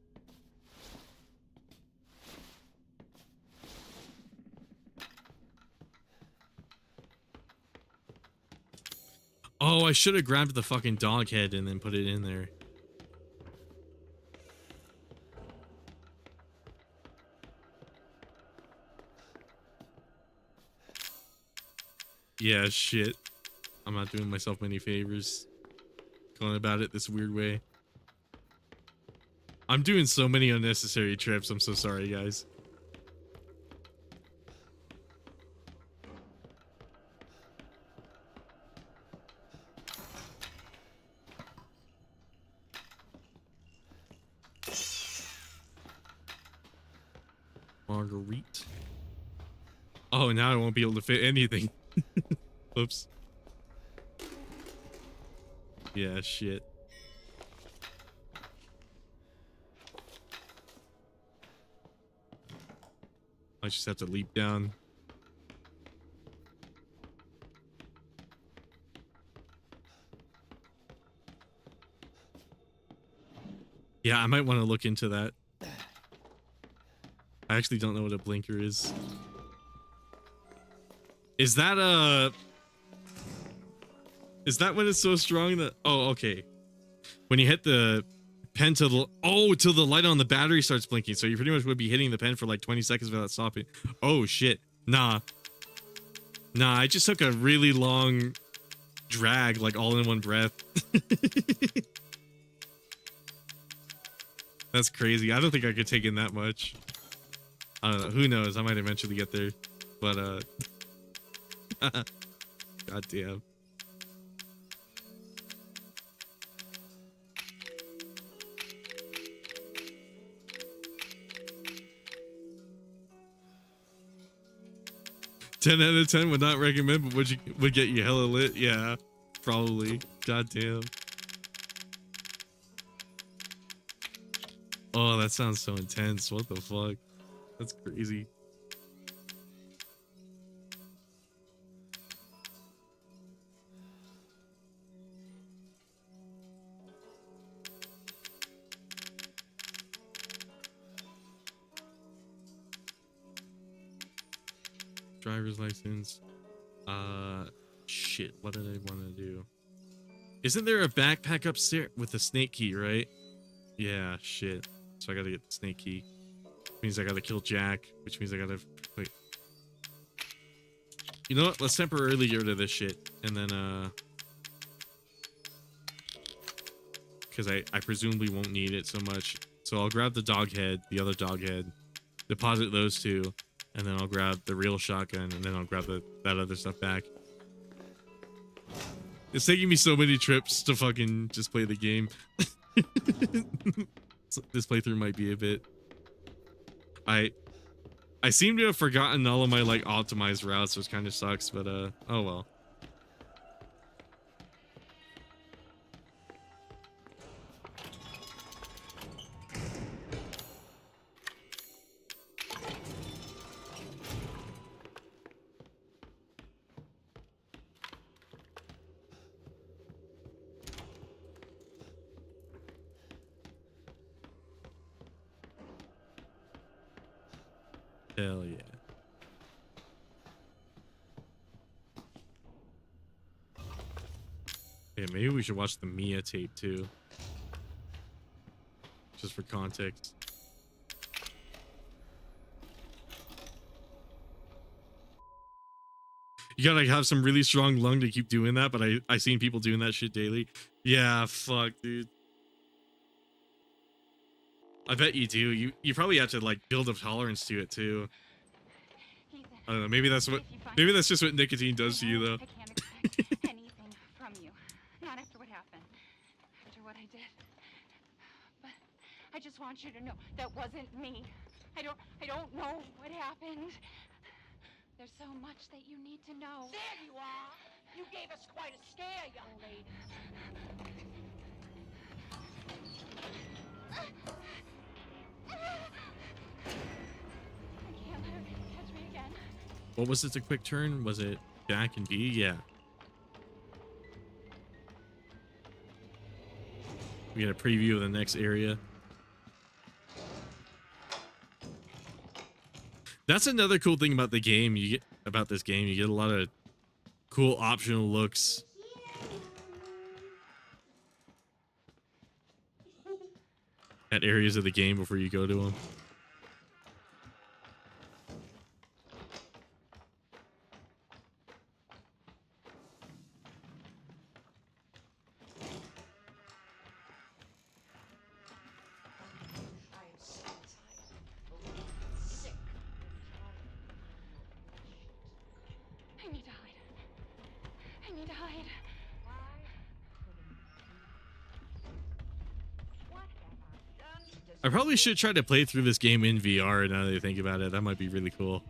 Oh, I should have grabbed the fucking dog head and then put it in there. Yeah, shit. I'm not doing myself many favors. Going about it this weird way. I'm doing so many unnecessary trips. I'm so sorry, guys. Marguerite. Oh, now I won't be able to fit anything. Oops. Yeah, shit. I just have to leap down. Yeah, I might want to look into that. I actually don't know what a blinker is. Is that when it's so strong that... Oh, okay. When you hit the pen till the light on the battery starts blinking. So you pretty much would be hitting the pen for like 20 seconds without stopping. Oh, shit. Nah, I just took a really long drag, like all in one breath. That's crazy. I don't think I could take in that much. I don't know. Who knows? I might eventually get there. But, God damn. Ten out of 10 would not recommend, but would get you hella lit. Yeah, probably. God damn. Oh, that sounds so intense. What the fuck? That's crazy. Driver's license. Shit. What did I want to do? Isn't there a backpack upstairs with the snake key, right? Yeah, shit. So I gotta get the snake key. Means I gotta kill Jack, which means I gotta wait. You know what? Let's temporarily get rid of this shit, and then because I presumably won't need it so much. So I'll grab the dog head, the other dog head, deposit those two, and then I'll grab the real shotgun, and then I'll grab that other stuff back. It's taking me so many trips to fucking just play the game. This playthrough might be a bit. I seem to have forgotten all of my like optimized routes, which kind of sucks, but oh well. Hell yeah. Yeah, maybe we should watch the Mia tape too. Just for context. You gotta have some really strong lung to keep doing that, but I seen people doing that shit daily. Yeah, fuck, dude. I bet you do. You probably have to like build a tolerance to it too. I don't know. Maybe that's just what nicotine does to you, though.
I can't expect anything from you. Not after what happened. After what I did. But I just want you to know that wasn't me. I don't know what happened. There's so much that you need to know.
There you are! You gave us quite a scare, young lady.
I can't let her catch me again.
What was it? A quick turn? Was it Jack and B? Yeah. We get a preview of the next area. That's another cool thing about the game. You get a lot of cool optional looks. At areas of the game before you go to them.
I need to hide. I need to hide.
I probably should try to play through this game in VR now that I think about it. That might be really cool.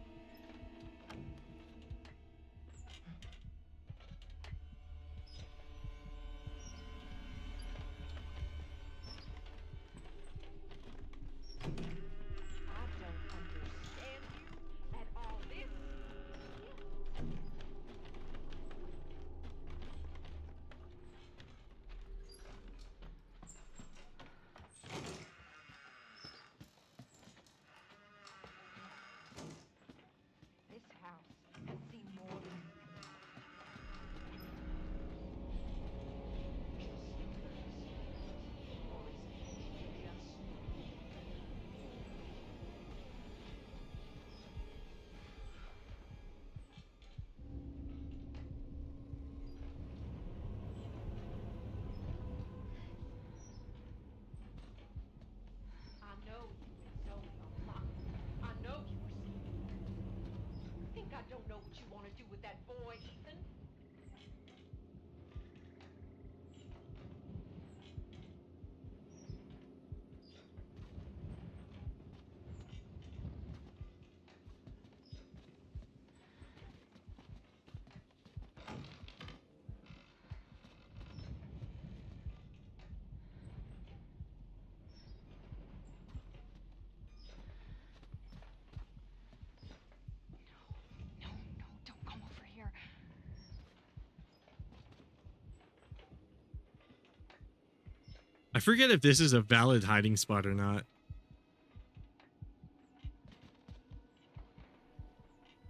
you want to do with that boy, Ethan?
No, no, don't come over here.
I forget if this is a valid hiding spot or not.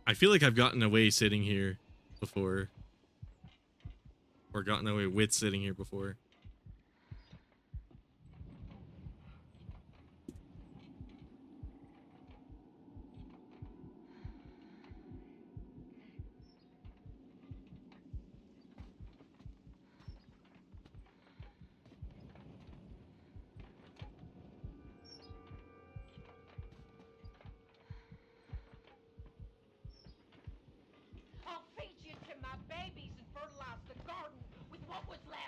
I feel like I've gotten away sitting here before. Or gotten away with sitting here before.
I'll feed you to my babies and fertilize the garden with what was left.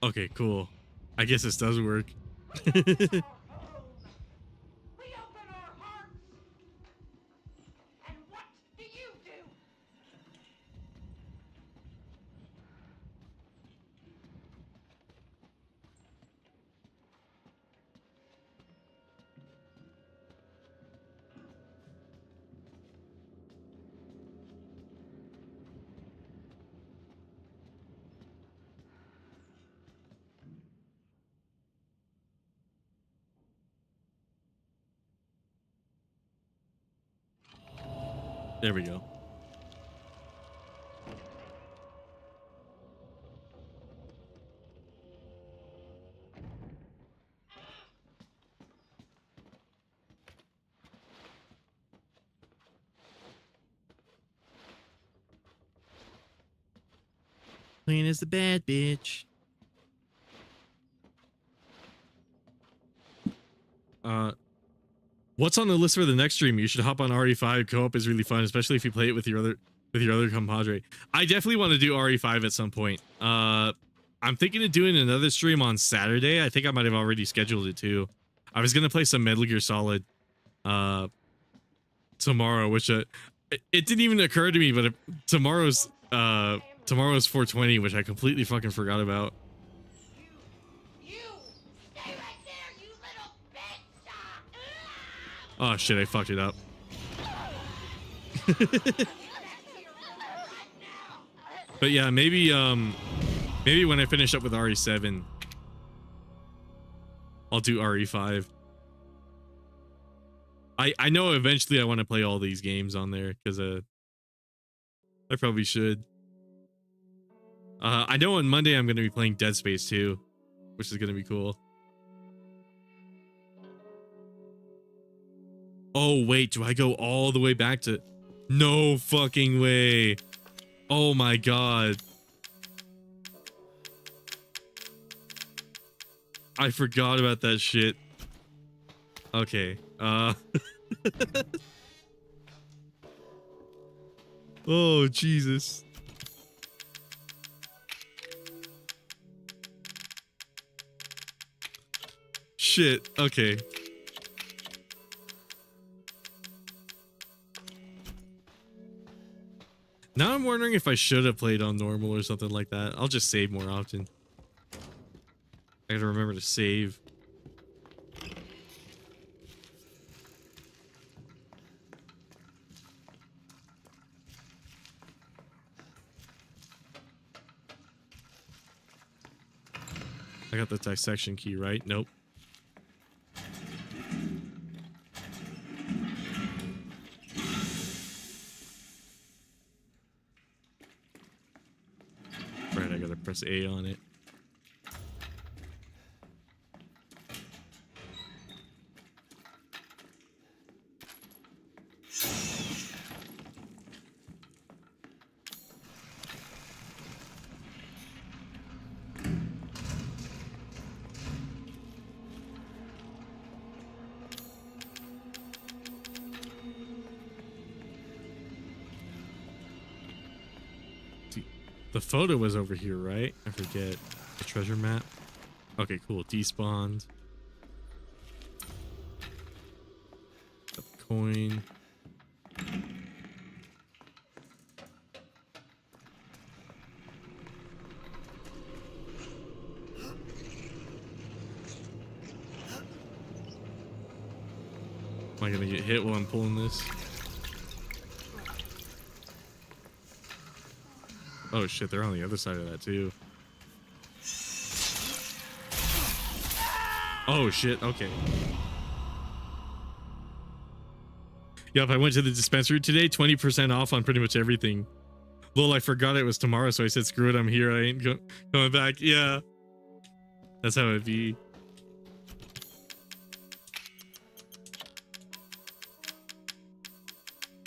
Okay, cool. I guess this does work.
We open our home. We open our hearts. And what do you do?
There we go. Clean as the bad bitch. What's on the list for the next stream? You should hop on RE5. Co-op is really fun, especially if you play it with your other compadre. I definitely want to do RE5 at some point. I'm thinking of doing another stream on Saturday. I think I might have already scheduled it too. I was gonna play some Metal Gear Solid tomorrow, which it didn't even occur to me, but tomorrow's 420, which I completely fucking forgot about.
You stay right there, you little bitch!
Oh shit, I fucked it up. But yeah, maybe when I finish up with RE7, I'll do RE5. I know eventually I want to play all these games on there because I probably should. I know on Monday I'm going to be playing Dead Space 2, which is going to be cool. Oh wait, do I go all the way back to? No fucking way. Oh my god. I forgot about that shit. Okay. Oh Jesus. Shit. Okay. Now I'm wondering if I should have played on normal or something like that. I'll just save more often. I gotta remember to save. I got the dissection key, right? Nope. Right, I gotta press A on it. The photo was over here, right? I forget. The treasure map. Okay, cool. Despawned. A coin. Am I gonna get hit while I'm pulling this? Oh shit, they're on the other side of that too. Oh shit, okay. Yep, I went to the dispensary today, 20% off on pretty much everything. Lol, I forgot it was tomorrow, so I said screw it, I'm here, I ain't going back. Yeah. That's how it be.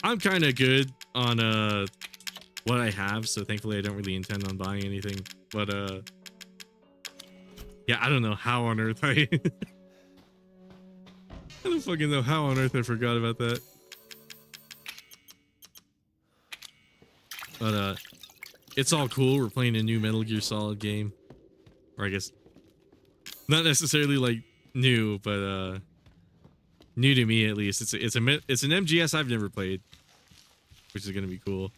I'm kind of good on what I have, so thankfully I don't really intend on buying anything. But yeah, I don't know how on earth I I don't fucking know how on earth I forgot about that. But it's all cool. We're playing a new Metal Gear Solid game. Or I guess not necessarily like new, but new to me at least. It's an MGS I've never played, which is gonna be cool.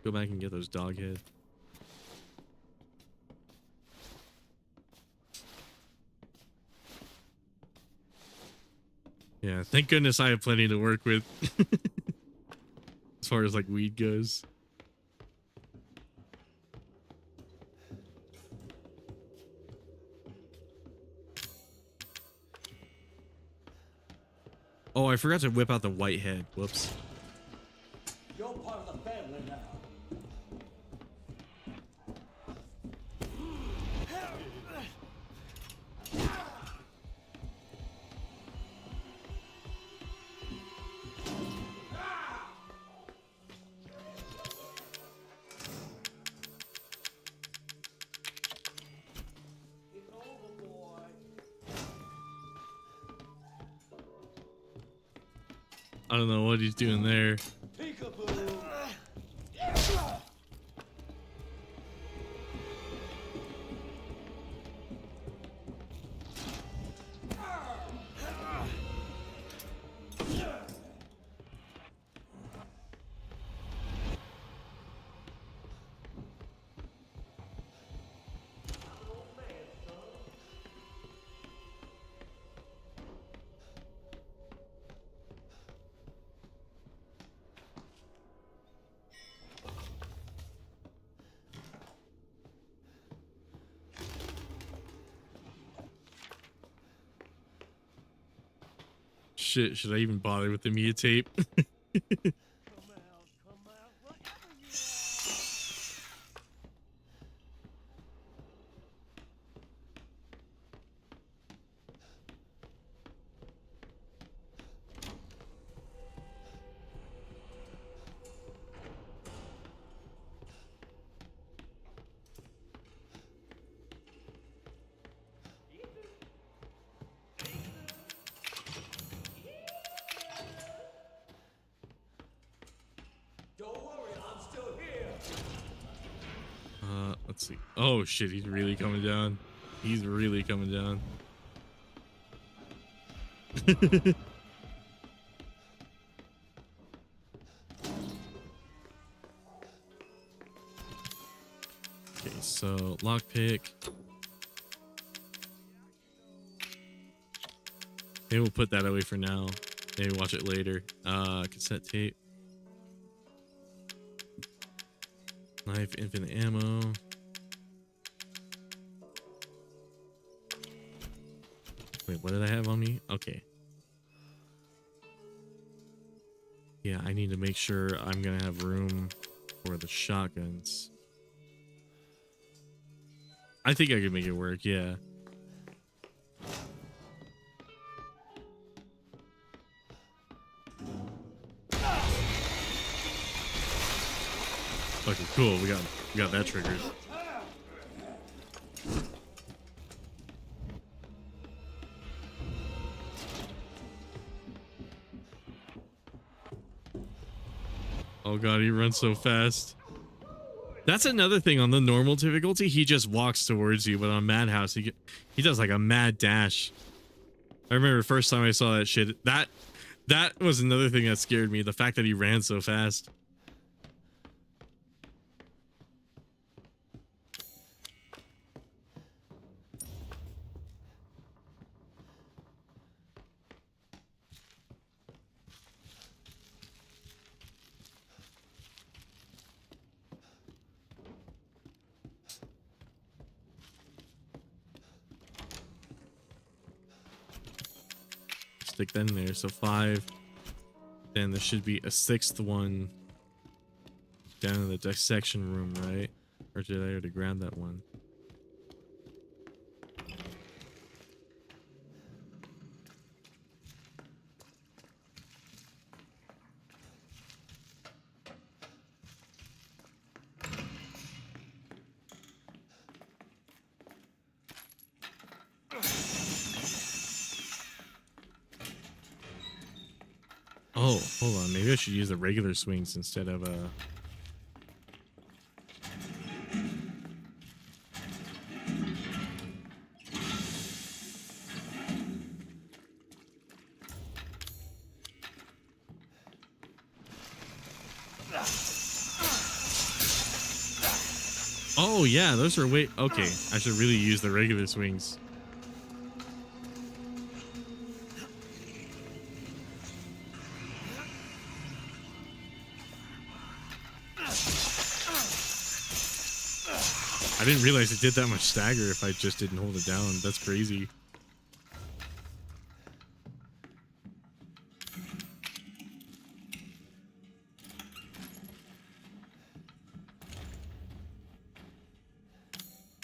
Go back and get those dog head. Yeah, thank goodness I have plenty to work with. As far as like weed goes. Oh, I forgot to whip out the white head. Whoops.
You're part of the family now. It's over, boy.
I don't know what he's doing there.
Peekaboo.
Shit, should I even bother with the Mia tape?
Don't worry, I'm still here.
Let's see. Oh shit, he's really coming down. He's really coming down. Okay, so lockpick. Maybe we'll put that away for now. Maybe watch it later. Cassette tape. Knife, infinite ammo. Wait, what did I have on me? Okay. Yeah, I need to make sure I'm gonna have room for the shotguns. I think I could make it work, yeah. Okay, cool. We got that triggered. Oh god, he runs so fast. That's another thing on the normal difficulty. He just walks towards you, but on Madhouse, he does like a mad dash. I remember the first time I saw that shit. That was another thing that scared me. The fact that he ran so fast. Stick that in there. So 5. Then there should be a 6th one down in the dissection room, right? Or did I already grab that one? Oh, hold on. Maybe I should use the regular swings instead of Oh yeah, those are way okay. I should really use the regular swings. I didn't realize it did that much stagger if I just didn't hold it down. That's crazy.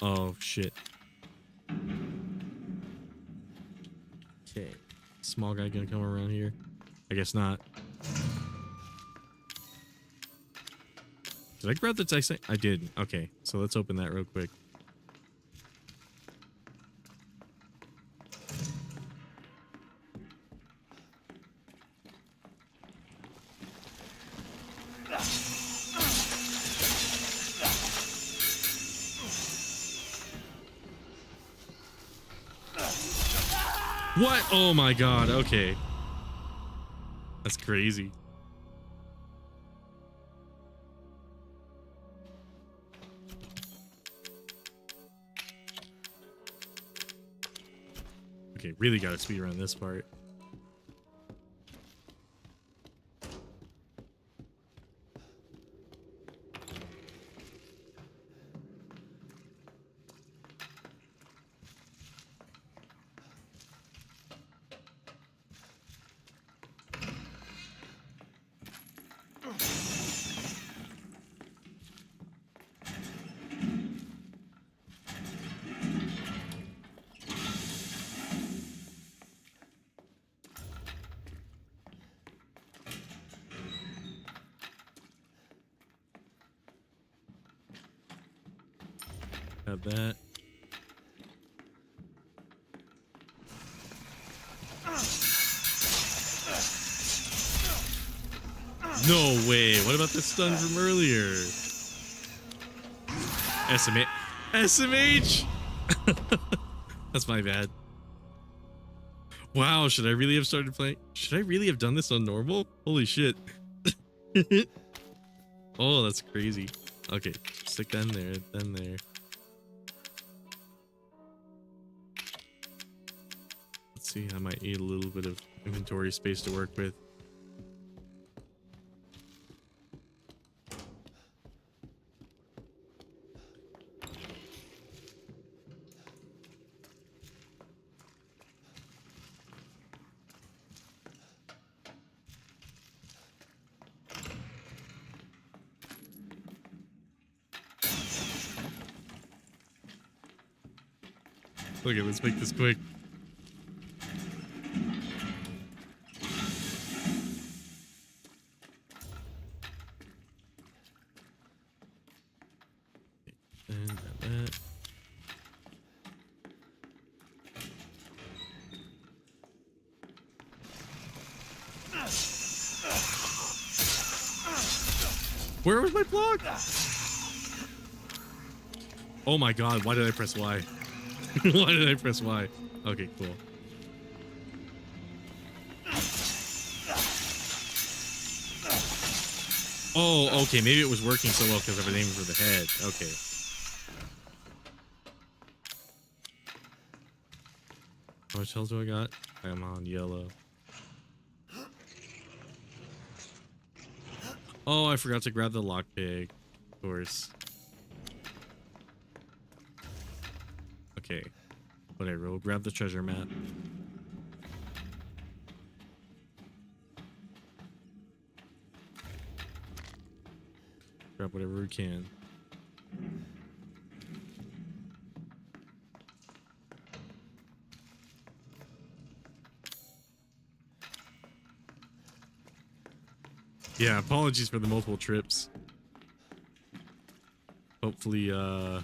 Oh shit. Okay. Small guy gonna come around here? I guess not. Did I grab the text? I did. Okay, so let's open that real quick. What? Oh my god, okay. That's crazy. Okay, really gotta speed around this part. Have that. No way. What about the stun from earlier? SMH. That's my bad. Wow, should I really have started playing? Should I really have done this on normal? Holy shit. Oh, that's crazy. Okay, stick that in there, then there. Let's see, I might need a little bit of inventory space to work with. Okay, let's make this quick. And that. Where was my block? Oh my god, why did I press Y? Why did I press Y? Okay, cool. Oh, okay, maybe it was working so well because I was aiming for the head. Okay. How much health do I got? I'm on yellow. Oh, I forgot to grab the lockpick. Of course. Okay. Whatever, we'll grab the treasure map. Grab whatever we can. Yeah, apologies for the multiple trips. Hopefully, okay,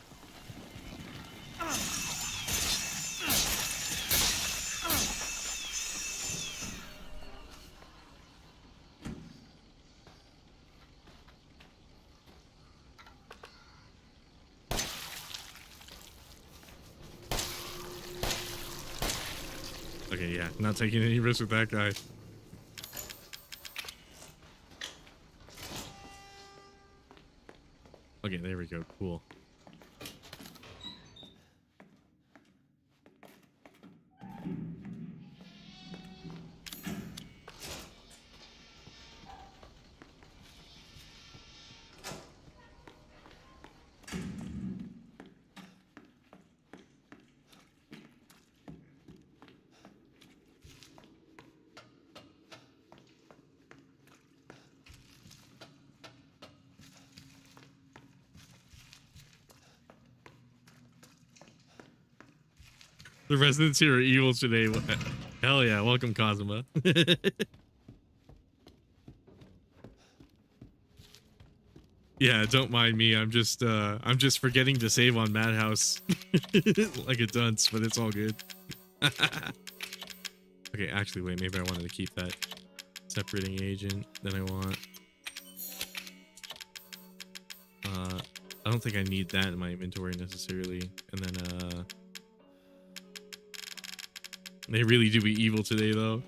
yeah, not taking any risks with that guy. Okay, there we go. Cool. The residents here are evil today. Hell yeah, welcome Kazuma. Yeah, don't mind me. I'm just forgetting to save on Madhouse like a dunce, but it's all good. Okay, actually wait, maybe I wanted to keep that separating agent. Then I want I don't think I need that in my inventory necessarily. And then they really do be evil today though.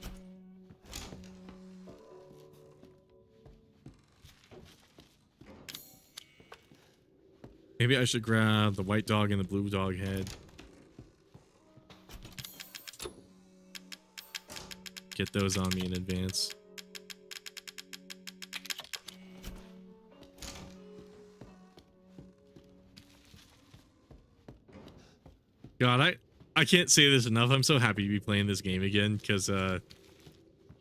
Maybe I should grab the white dog and the blue dog head. Get those on me in advance. God, I can't say this enough. I'm so happy to be playing this game again because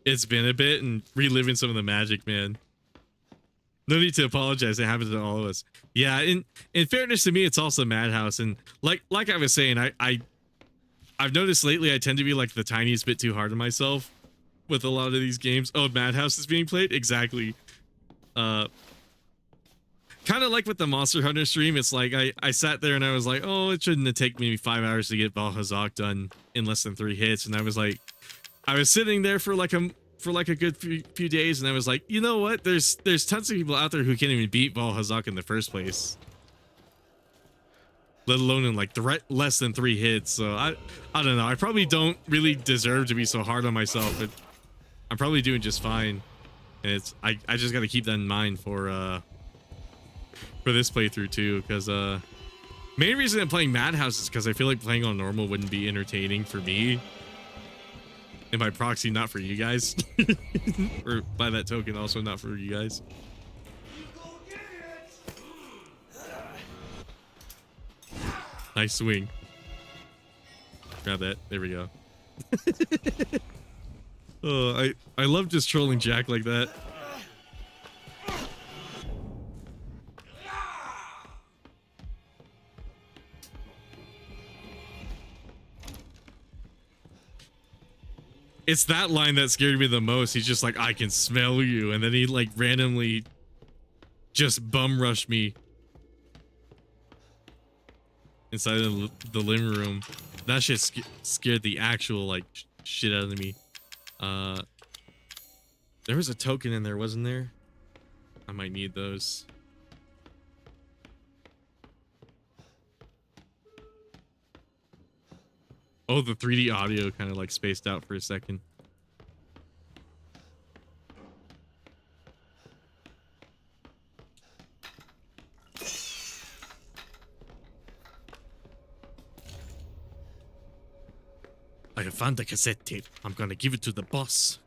it's been a bit and reliving some of the magic, man. No need to apologize. It happens to all of us. Yeah, in fairness to me, it's also Madhouse, and like I was saying, I've noticed lately I tend to be like the tiniest bit too hard on myself with a lot of these games. Oh, Madhouse is being played? Exactly. Kind of like with the Monster Hunter stream, it's like I sat there and I was like, oh, it shouldn't have taken me 5 hours to get Valhazak done in less than 3 hits, and I was like, I was sitting there for like a good few days, and I was like, you know what? There's tons of people out there who can't even beat Valhazak in the first place, let alone in like less than 3 hits. So I don't know. I probably don't really deserve to be so hard on myself, but I'm probably doing just fine. And it's I just got to keep that in mind for this playthrough too, because main reason I'm playing Madhouse is because I feel like playing on normal wouldn't be entertaining for me, and by proxy not for you guys, or by that token also not for you guys. Nice swing. Grab that. There we go. Oh, I love just trolling Jack like that. It's that line that scared me the most. He's just like, I can smell you. And then he like randomly just bum rushed me inside of the living room. That shit scared the actual like shit out of me. There was a token in there, wasn't there? I might need those. Oh, the 3D audio kind of like spaced out for a second. I have found the cassette tape. I'm gonna give it to the boss.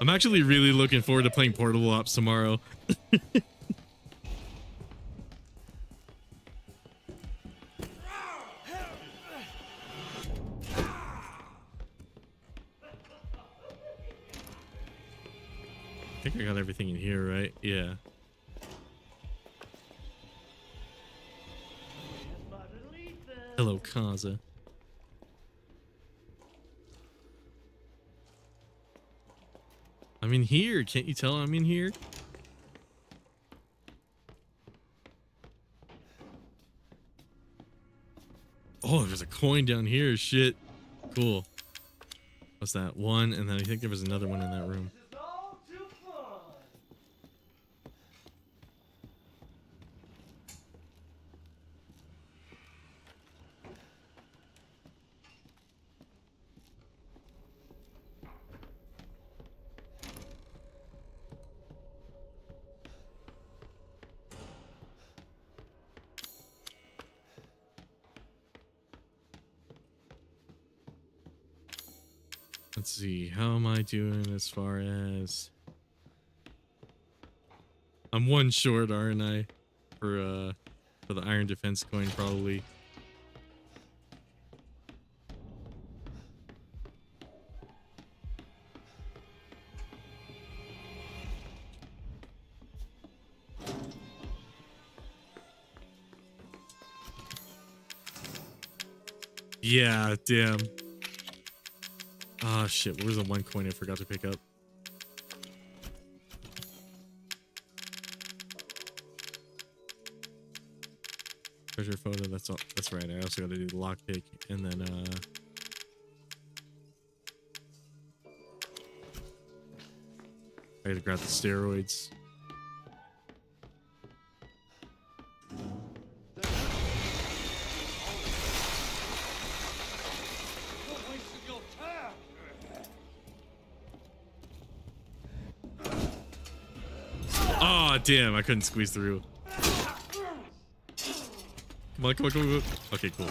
I'm actually really looking forward to playing Portable Ops tomorrow. I think I got everything in here, right? Yeah. Hello, Kaza. I'm in here. Can't you tell I'm in here? Oh, there's a coin down here. Shit. Cool. What's that? One, and then I think there was another one in that room. Let's see. How am I doing as far as... I'm one short, aren't I? For the iron defense coin, probably. Yeah, damn. Ah, shit. Where's the one coin I forgot to pick up? Treasure photo. That's all. That's right. I also got to do the lockpick, and then I got to grab the steroids. Oh, damn. I couldn't squeeze through. Come on, come on, come on, come on. Okay, cool.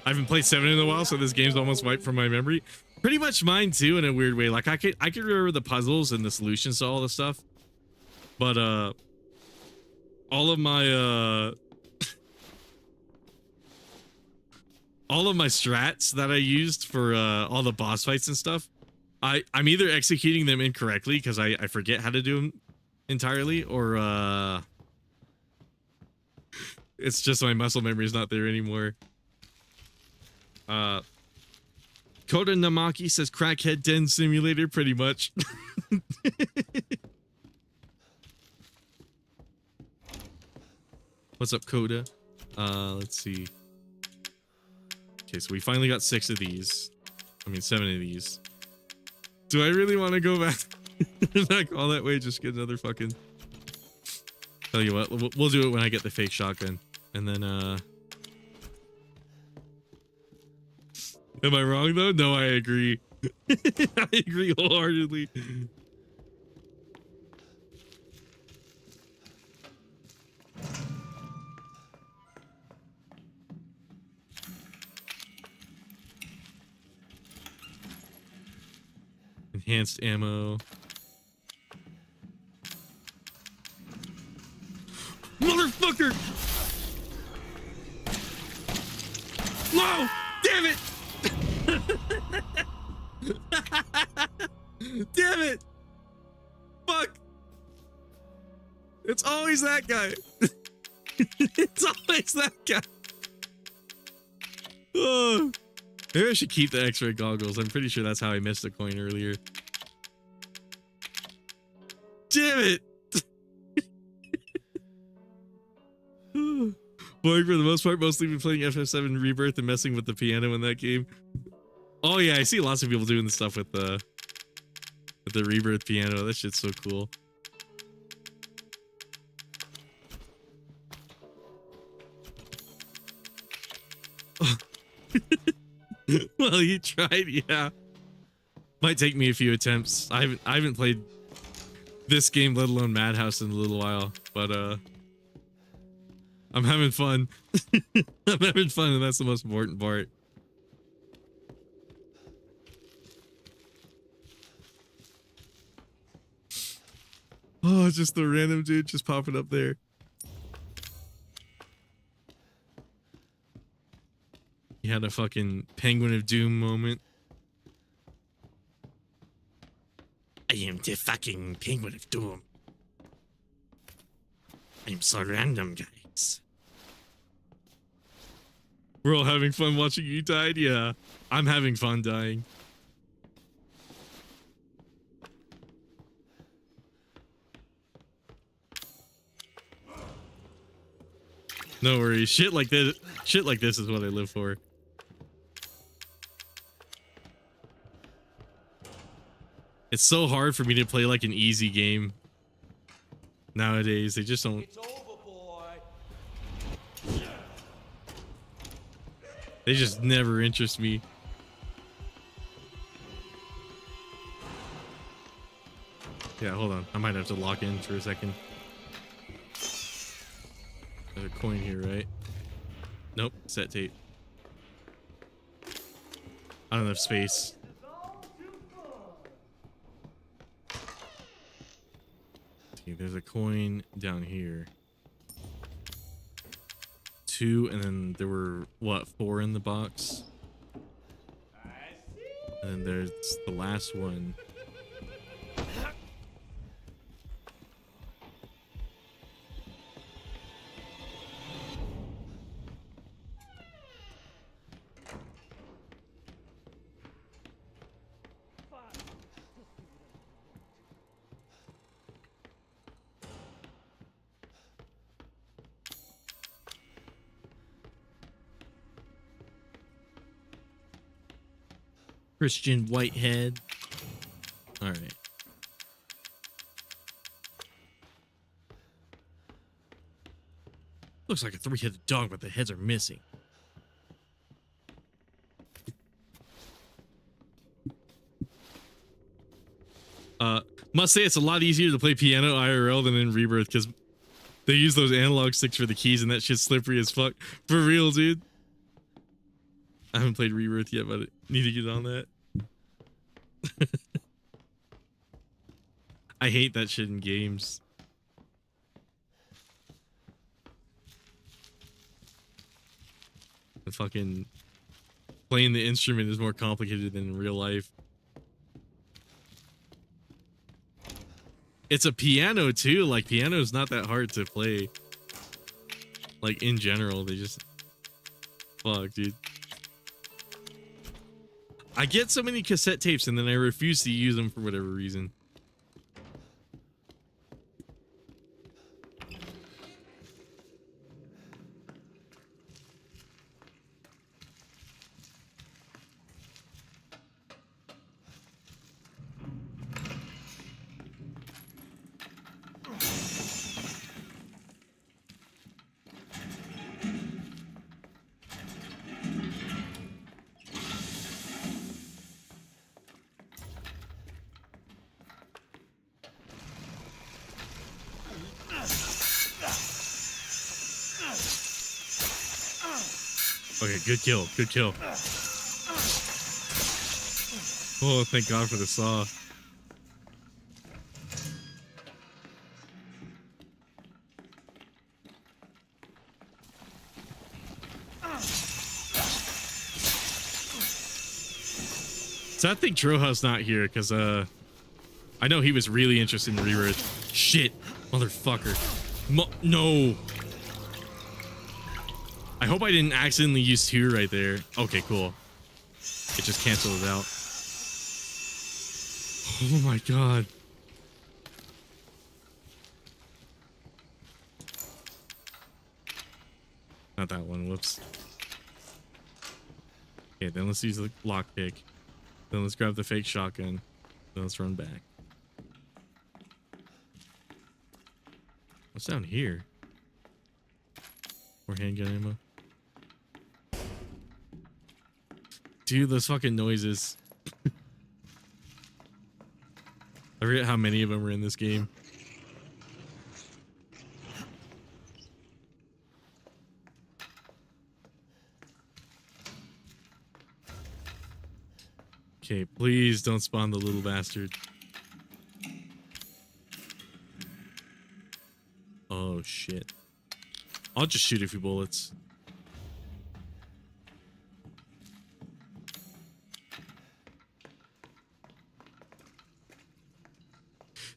I haven't played 7 in a while, so this game's almost wiped from my memory. Pretty much mine too, in a weird way. Like I could remember the puzzles and the solutions to all the stuff, but all of my all of my strats that I used for all the boss fights and stuff, I'm either executing them incorrectly because I forget how to do them entirely, or it's just my muscle memory is not there anymore. Koda Namaki says Crackhead Den Simulator, pretty much. What's up, Koda? Let's see. Okay, so we finally got 6 of these. I mean, 7 of these. Do I really want to go back all that way? Just get another fucking... Tell you what, we'll do it when I get the fake shotgun. And then, am I wrong, though? No, I agree. I agree wholeheartedly. Enhanced ammo. Motherfucker! No! Damn it! Damn it! Fuck! It's always that guy. It's always that guy. Oh. Maybe I should keep the X-ray goggles. I'm pretty sure that's how I missed a coin earlier. Damn it! Boring for the most part, mostly been playing FF7 Rebirth and messing with the piano in that game. Oh yeah, I see lots of people doing the stuff with the Rebirth piano. That shit's so cool. Well, you tried, yeah. Might take me a few attempts. I haven't played this game, let alone Madhouse, in a little while, but I'm having fun. I'm having fun, and that's the most important part. Oh, just the random dude just popping up there. He had a fucking Penguin of Doom moment. I am the fucking Penguin of Doom. I'm so random, guys. We're all having fun watching you die? Yeah, I'm having fun dying. No worries. Shit like this is what I live for. It's so hard for me to play like an easy game nowadays. They just don't.
It's over, boy.
They just never interest me. Yeah, hold on. I might have to lock in for a second. There's a coin here, right? Nope, set tape. I don't have space. See, there's a coin down here. 2, and then there were, what, 4 in the box? And then there's the last one. Christian Whitehead. All right. Looks like a 3-headed dog, but the heads are missing. Must say it's a lot easier to play piano IRL than in Rebirth because they use those analog sticks for the keys and that shit's slippery as fuck. For real, dude. I haven't played Rebirth yet, but I need to get on that. I hate that shit in games. The fucking playing the instrument is more complicated than in real life. It's a piano too. Like, piano is not that hard to play. Like, in general, they just fuck, dude. I get so many cassette tapes and then I refuse to use them for whatever reason. Okay, good kill, good kill. Oh, thank God for the saw. So I think Troja's not here because I know he was really interested in Rebirth. Shit, motherfucker. No. I hope I didn't accidentally use 2 right there. Okay, cool. It just canceled it out. Oh my God. Not that one. Whoops. Okay, then let's use the lockpick. Then let's grab the fake shotgun. Then let's run back. What's down here? More handgun ammo. Dude, those fucking noises. I forget how many of them were in this game. Okay, please don't spawn the little bastard. Oh shit. I'll just shoot a few bullets.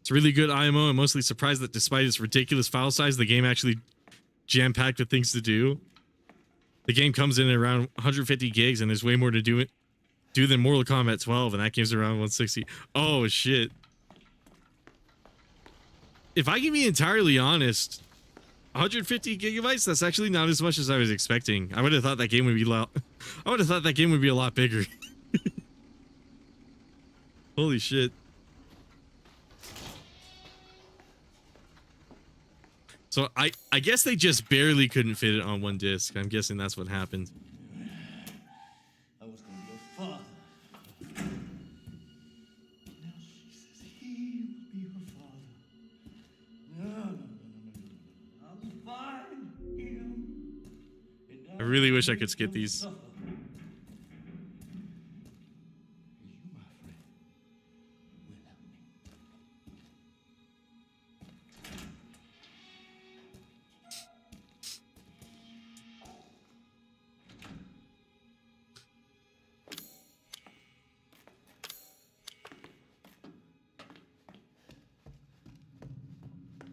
It's really good IMO. I'm mostly surprised that despite its ridiculous file size, the game actually jam-packed with things to do. The game comes in at around 150 gigs and there's way more to do than Mortal Kombat 12, and that game's around 160. Oh shit. If I can be entirely honest, 150 gigabytes, that's actually not as much as I was expecting. I would have thought that game would be I would have thought that game would be a lot bigger. Holy shit. So I guess they just barely couldn't fit it on one disc. I'm guessing that's what happened.
I was gonna be your father. Now she says he will be her father. No. I'll find him.
I really wish I could skip these.
You, my friend, will help me.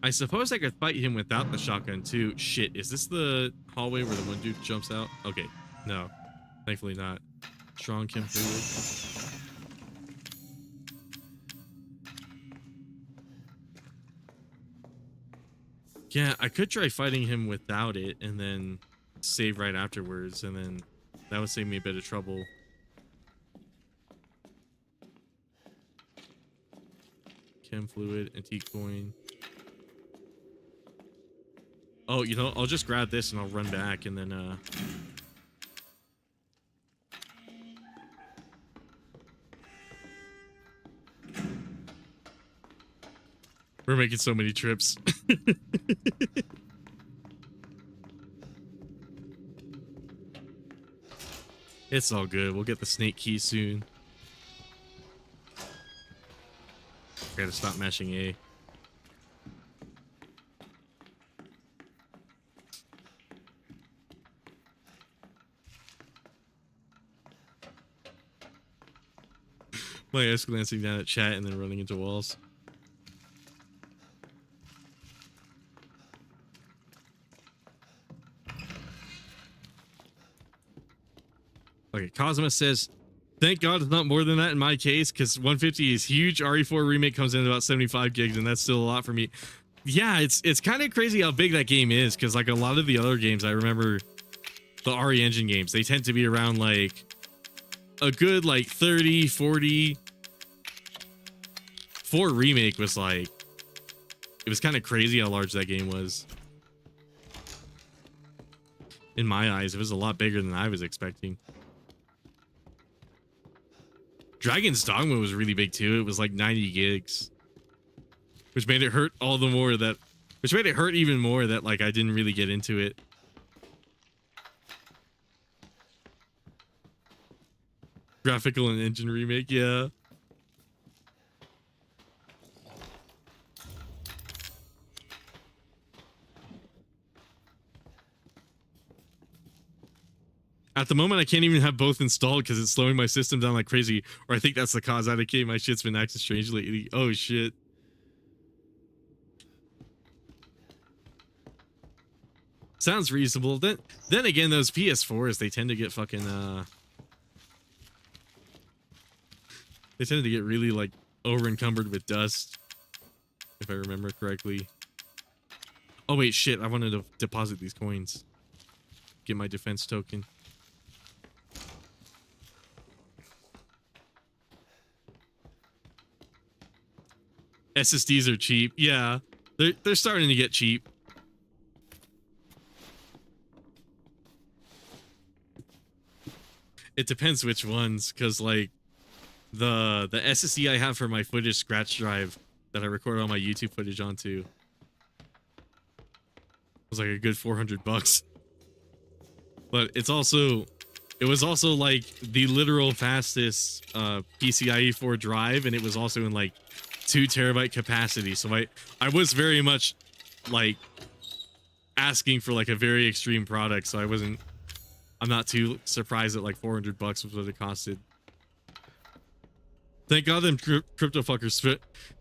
I suppose I could fight him without the shotgun too. Shit, is this the hallway where the one dude jumps out? Okay, no. Thankfully not. Strong Kim fluid. Yeah, I could try fighting him without it and then save right afterwards, and then that would save me a bit of trouble. Chem fluid, antique coin. Oh, you know, I'll just grab this and I'll run back and then we're making so many trips. It's all good. We'll get the snake key soon. Gotta stop mashing A. My ass glancing down at chat and then running into walls. Okay, Cosma says, thank God it's not more than that in my case, because 150 is huge. RE4 remake comes in at about 75 gigs, and that's still a lot for me. Yeah, it's kind of crazy how big that game is, because like a lot of the other games, I remember the RE Engine games, they tend to be around like a good like 30, 40. 4 remake was like, it was kind of crazy how large that game was. In my eyes, it was a lot bigger than I was expecting. Dragon's Dogma was really big too. It was like 90 gigs. Which made it hurt all the more that, which made it hurt even more that like I didn't really get into it. Graphical and engine remake, yeah. At the moment, I can't even have both installed because it's slowing my system down like crazy. Or I think that's the cause. IDK, my shit's been acting strange lately. Oh, shit. Sounds reasonable. Then again, those PS4s, they tend to get fucking, they tend to get really, like, over-encumbered with dust. If I remember correctly. Oh, wait, shit. I wanted to deposit these coins. get my defense token. SSDs are cheap. Yeah, they're starting to get cheap. It depends which ones, because like the SSD I have for my footage scratch drive that I record all my YouTube footage onto was like a good $400. But it was also like the literal fastest PCIe 4 drive, and it was also in like 2 terabyte capacity. So I was very much like asking for like a very extreme product, so I'm not too surprised that like $400 was what it costed. Thank God them crypto fuckers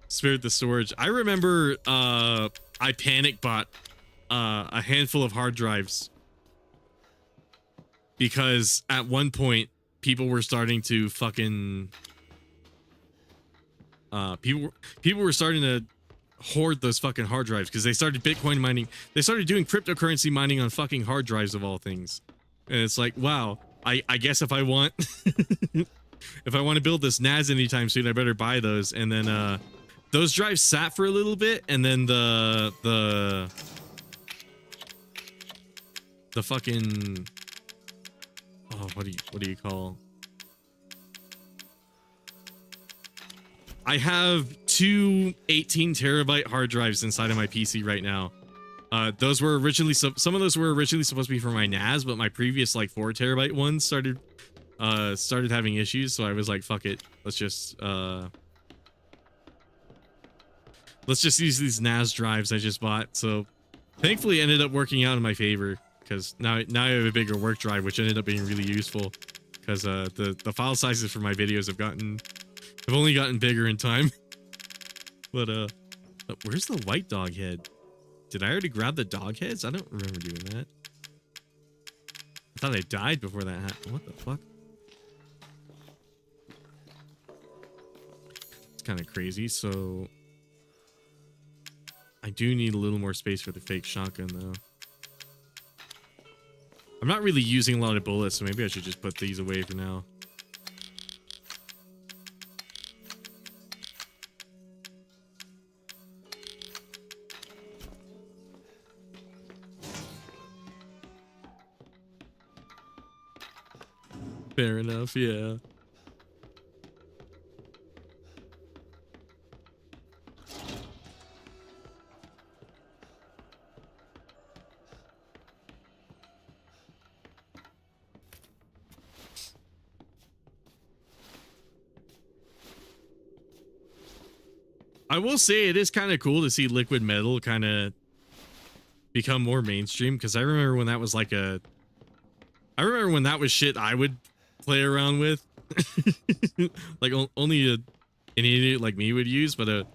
spared the storage. I remember I panic bought a handful of hard drives because at one point people were starting to fucking people were starting to hoard those fucking hard drives because they started Bitcoin mining. They started doing cryptocurrency mining on fucking hard drives of all things. And it's like, wow, I guess if I want if I want to build this NAS anytime soon, I better buy those. And then those drives sat for a little bit, and then the fucking what do you call? I have 2 18 terabyte hard drives inside of my PC right now. Those were originally some of those were originally supposed to be for my NAS, but my previous like 4 terabyte ones started having issues, so I was like, fuck it, let's just use these NAS drives I just bought. So thankfully it ended up working out in my favor, because now I have a bigger work drive, which ended up being really useful, because the file sizes for my videos have only gotten bigger in time. But where's the white dog head? Did I already grab the dog heads? I don't remember doing that. I thought I died before that happened. What the fuck? It's kind of crazy. So I do need a little more space for the fake shotgun, though. I'm not really using a lot of bullets, so maybe I should just put these away for now. Fair enough, yeah. I will say it is kind of cool to see liquid metal kind of become more mainstream, because I remember when that was like I remember when that was shit I would play around with. Like only an idiot like me would use, but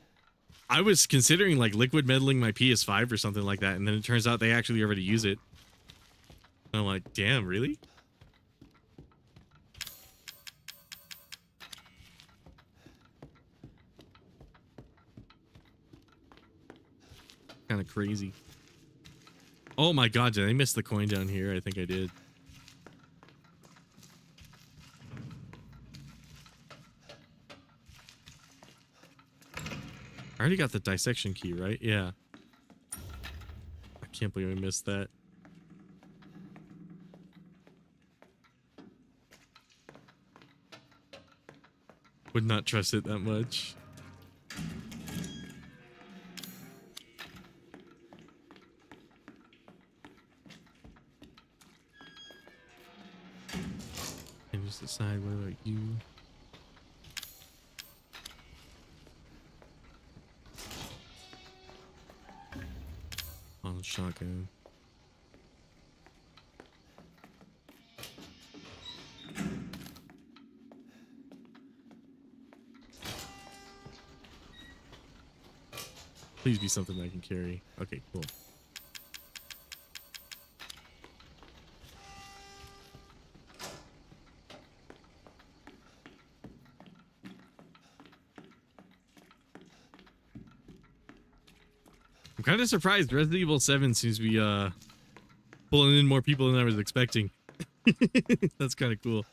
I was considering like liquid metaling my PS5 or something like that, and then it turns out they actually already use it. And I'm like, damn, really? Kind of crazy. Oh my god, did I miss the coin down here? I think I did. I already got the dissection key, right? Yeah. I can't believe I missed that. Would not trust it that much. And just decide what about you. On shotgun. Please be something I can carry. Okay, cool. I'm kind of surprised Resident Evil 7 seems to be pulling in more people than I was expecting. That's kind of cool.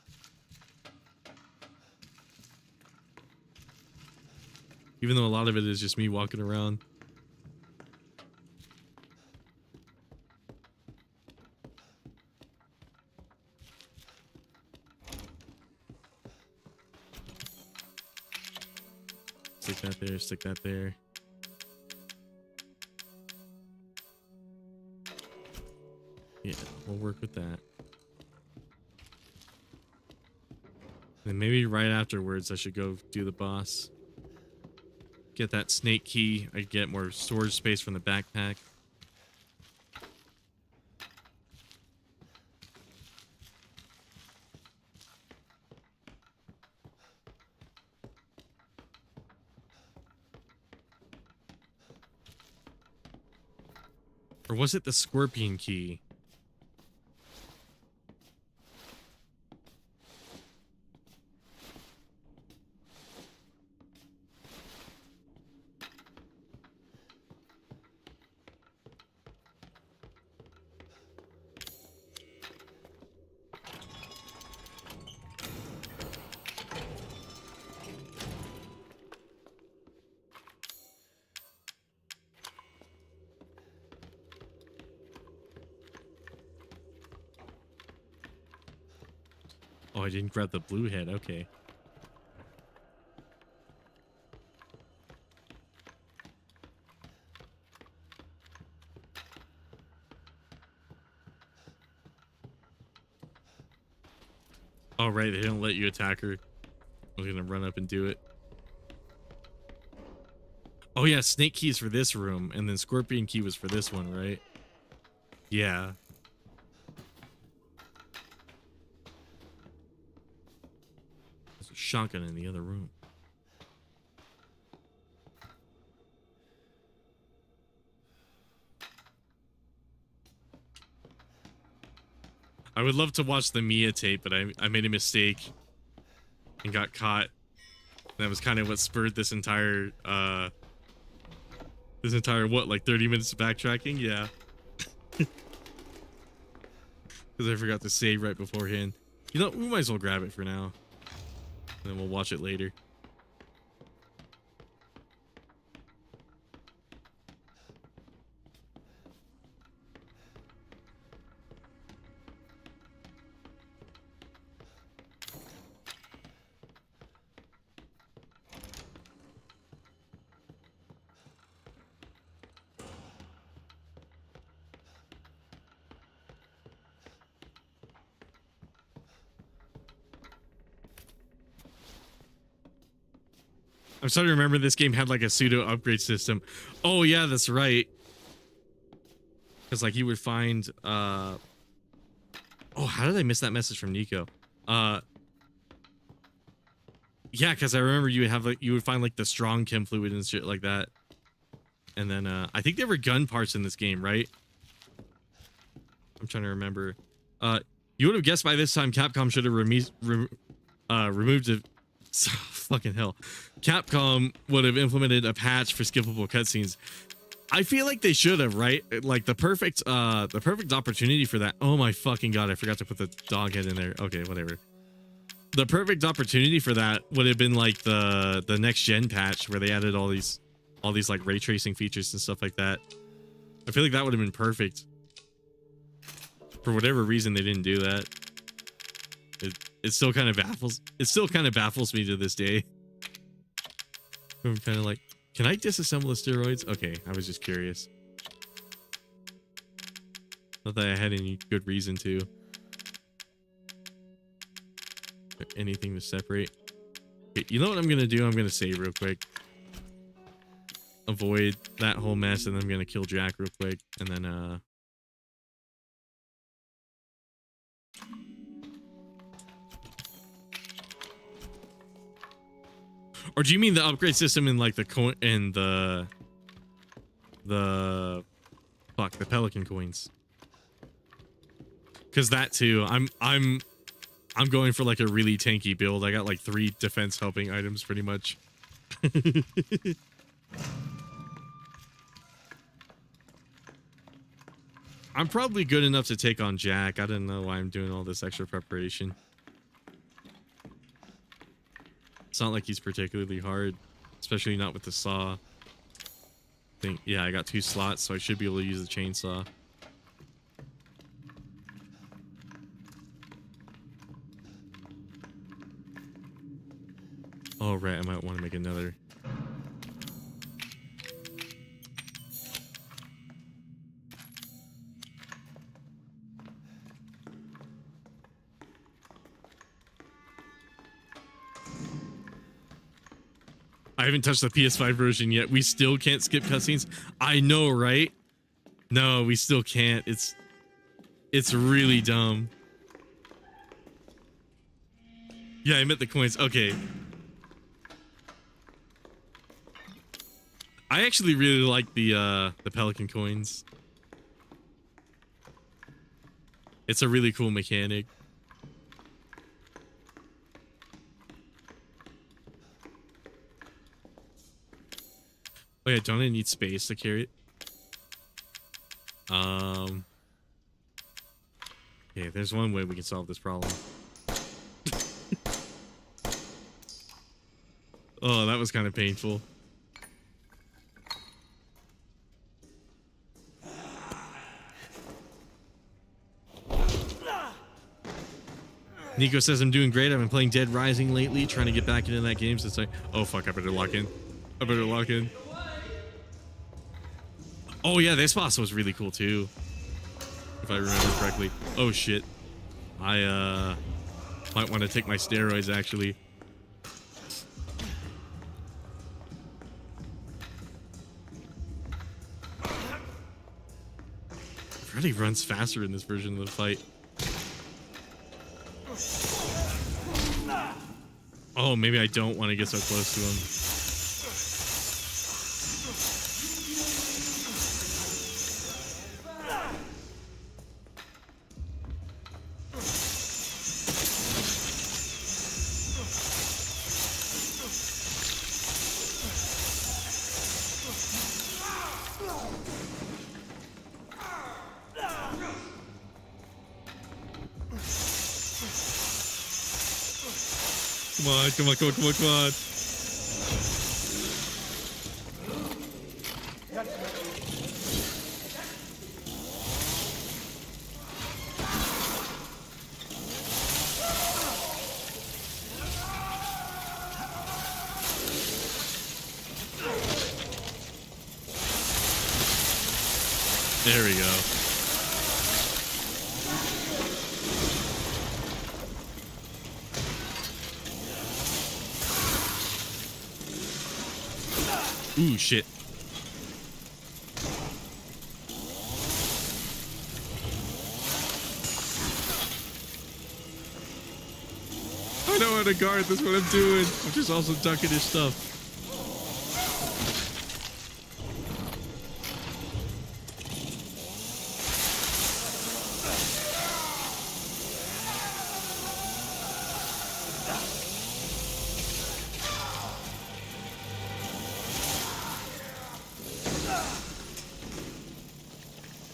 Even though a lot of it is just me walking around. Stick that there, stick that there. Yeah, we'll work with that. And maybe right afterwards I should go do the boss. Get that snake key. I get more storage space from the backpack. Or was it the scorpion key? Oh, I didn't grab the blue head. Okay. Oh, right. They don't let you attack her. I was going to run up and do it. Oh, yeah. Snake key is for this room. And then scorpion key was for this one, right? Yeah. There's a shotgun in the other room. I would love to watch the Mia tape, but I made a mistake and got caught. That was kind of what spurred this entire what, like 30 minutes of backtracking? Yeah. Because I forgot to save right beforehand. You know, we might as well grab it for now. And then we'll watch it later. I'm starting to remember this game had like a pseudo upgrade system. Oh yeah, that's right. Because like you would find oh, how did I miss that message from Nico? Yeah, because I remember you would have like you would find like the strong chem fluid and shit like that. And then I think there were gun parts in this game, right? I'm trying to remember. You would have guessed by this time Capcom should have removed it. Fucking hell. Capcom would have implemented a patch for skippable cutscenes. I feel like they should have, right? Like the perfect opportunity for that. Oh my fucking god, I forgot to put the dog head in there. Okay, whatever. The perfect opportunity for that would have been like the next gen patch where they added all these like ray tracing features and stuff like that. I feel like that would have been perfect. For whatever reason they didn't do that. It still kind of baffles me to this day. I'm kind of like, can I disassemble the steroids? Okay, I was just curious. Not that I had any good reason to. Anything to separate. Okay, you know what I'm gonna do? I'm gonna save real quick. Avoid that whole mess, and then I'm gonna kill Jack real quick, and then or do you mean the upgrade system in like the coin and the Pelican coins? Because that too, I'm going for like a really tanky build. I got like 3 defense helping items pretty much. I'm probably good enough to take on Jack. I don't know why I'm doing all this extra preparation. It's not like he's particularly hard, especially not with the saw. Yeah, I got 2 slots, so I should be able to use the chainsaw. Oh, right, I might want to make another. I haven't touched the PS5 version yet. We still can't skip cutscenes. I know, right? No, we still can't. It's really dumb. Yeah, I meant the coins. Okay. I actually really like the pelican coins. It's a really cool mechanic. Oh yeah, don't I need space to carry it? Okay, there's one way we can solve this problem. Oh, that was kind of painful. Nico says I'm doing great. I've been playing Dead Rising lately, trying to get back into that game since oh fuck, I better lock in. I better lock in. Oh yeah, this boss was really cool too, if I remember correctly. Oh shit. I might want to take my steroids actually. Freddy runs faster in this version of the fight. Oh, maybe I don't want to get so close to him. Come on, come on, come on, come on, come on. There we go. Ooh, shit. I know how to guard. That's what I'm doing. I'm just also ducking his stuff.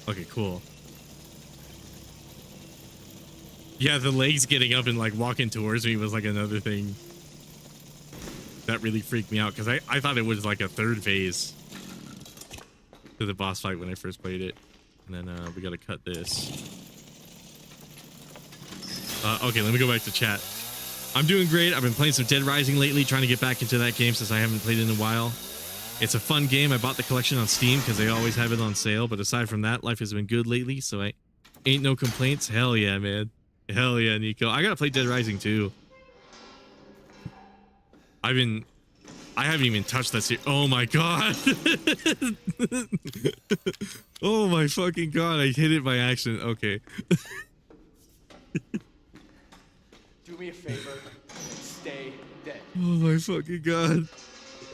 Okay, cool. Yeah, the legs getting up and like walking towards me was like another thing that really freaked me out because I thought it was like a third phase to the boss fight when I first played it. And then we gotta cut this. Okay, let me go back to chat. I'm doing great. I've been playing some Dead Rising lately, trying to get back into that game since I haven't played it in a while. It's a fun game. I bought the collection on Steam because they always have it on sale. But aside from that, life has been good lately, so I ain't no complaints. Hell yeah, man. Hell yeah, Nico. I gotta play Dead Rising too. I haven't even touched that series. Oh my god. Oh my fucking god. I hit it by accident. Okay.
Do me a favor and stay dead.
Oh my fucking god.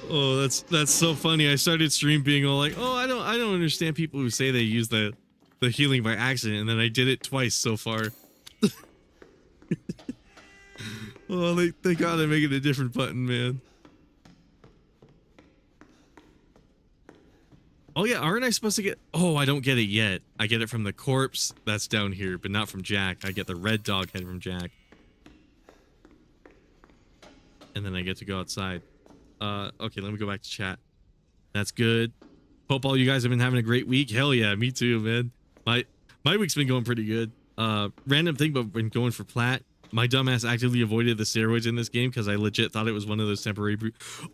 Oh, that's so funny. I started stream being all like, "Oh, I don't understand people who say they use the healing by accident," and then I did it twice so far. Oh, they gotta make it a different button, man. Oh yeah, aren't I supposed to get... Oh, I don't get it yet. I get it from the corpse that's down here, but not from Jack. I get the red dog head from Jack. And then I get to go outside. Okay, let me go back to chat. That's good. Hope all you guys have been having a great week. Hell yeah, me too, man. My week's been going pretty good. Random thing, but been going for plat. My dumbass actively avoided the steroids in this game because I legit thought it was one of those temporary...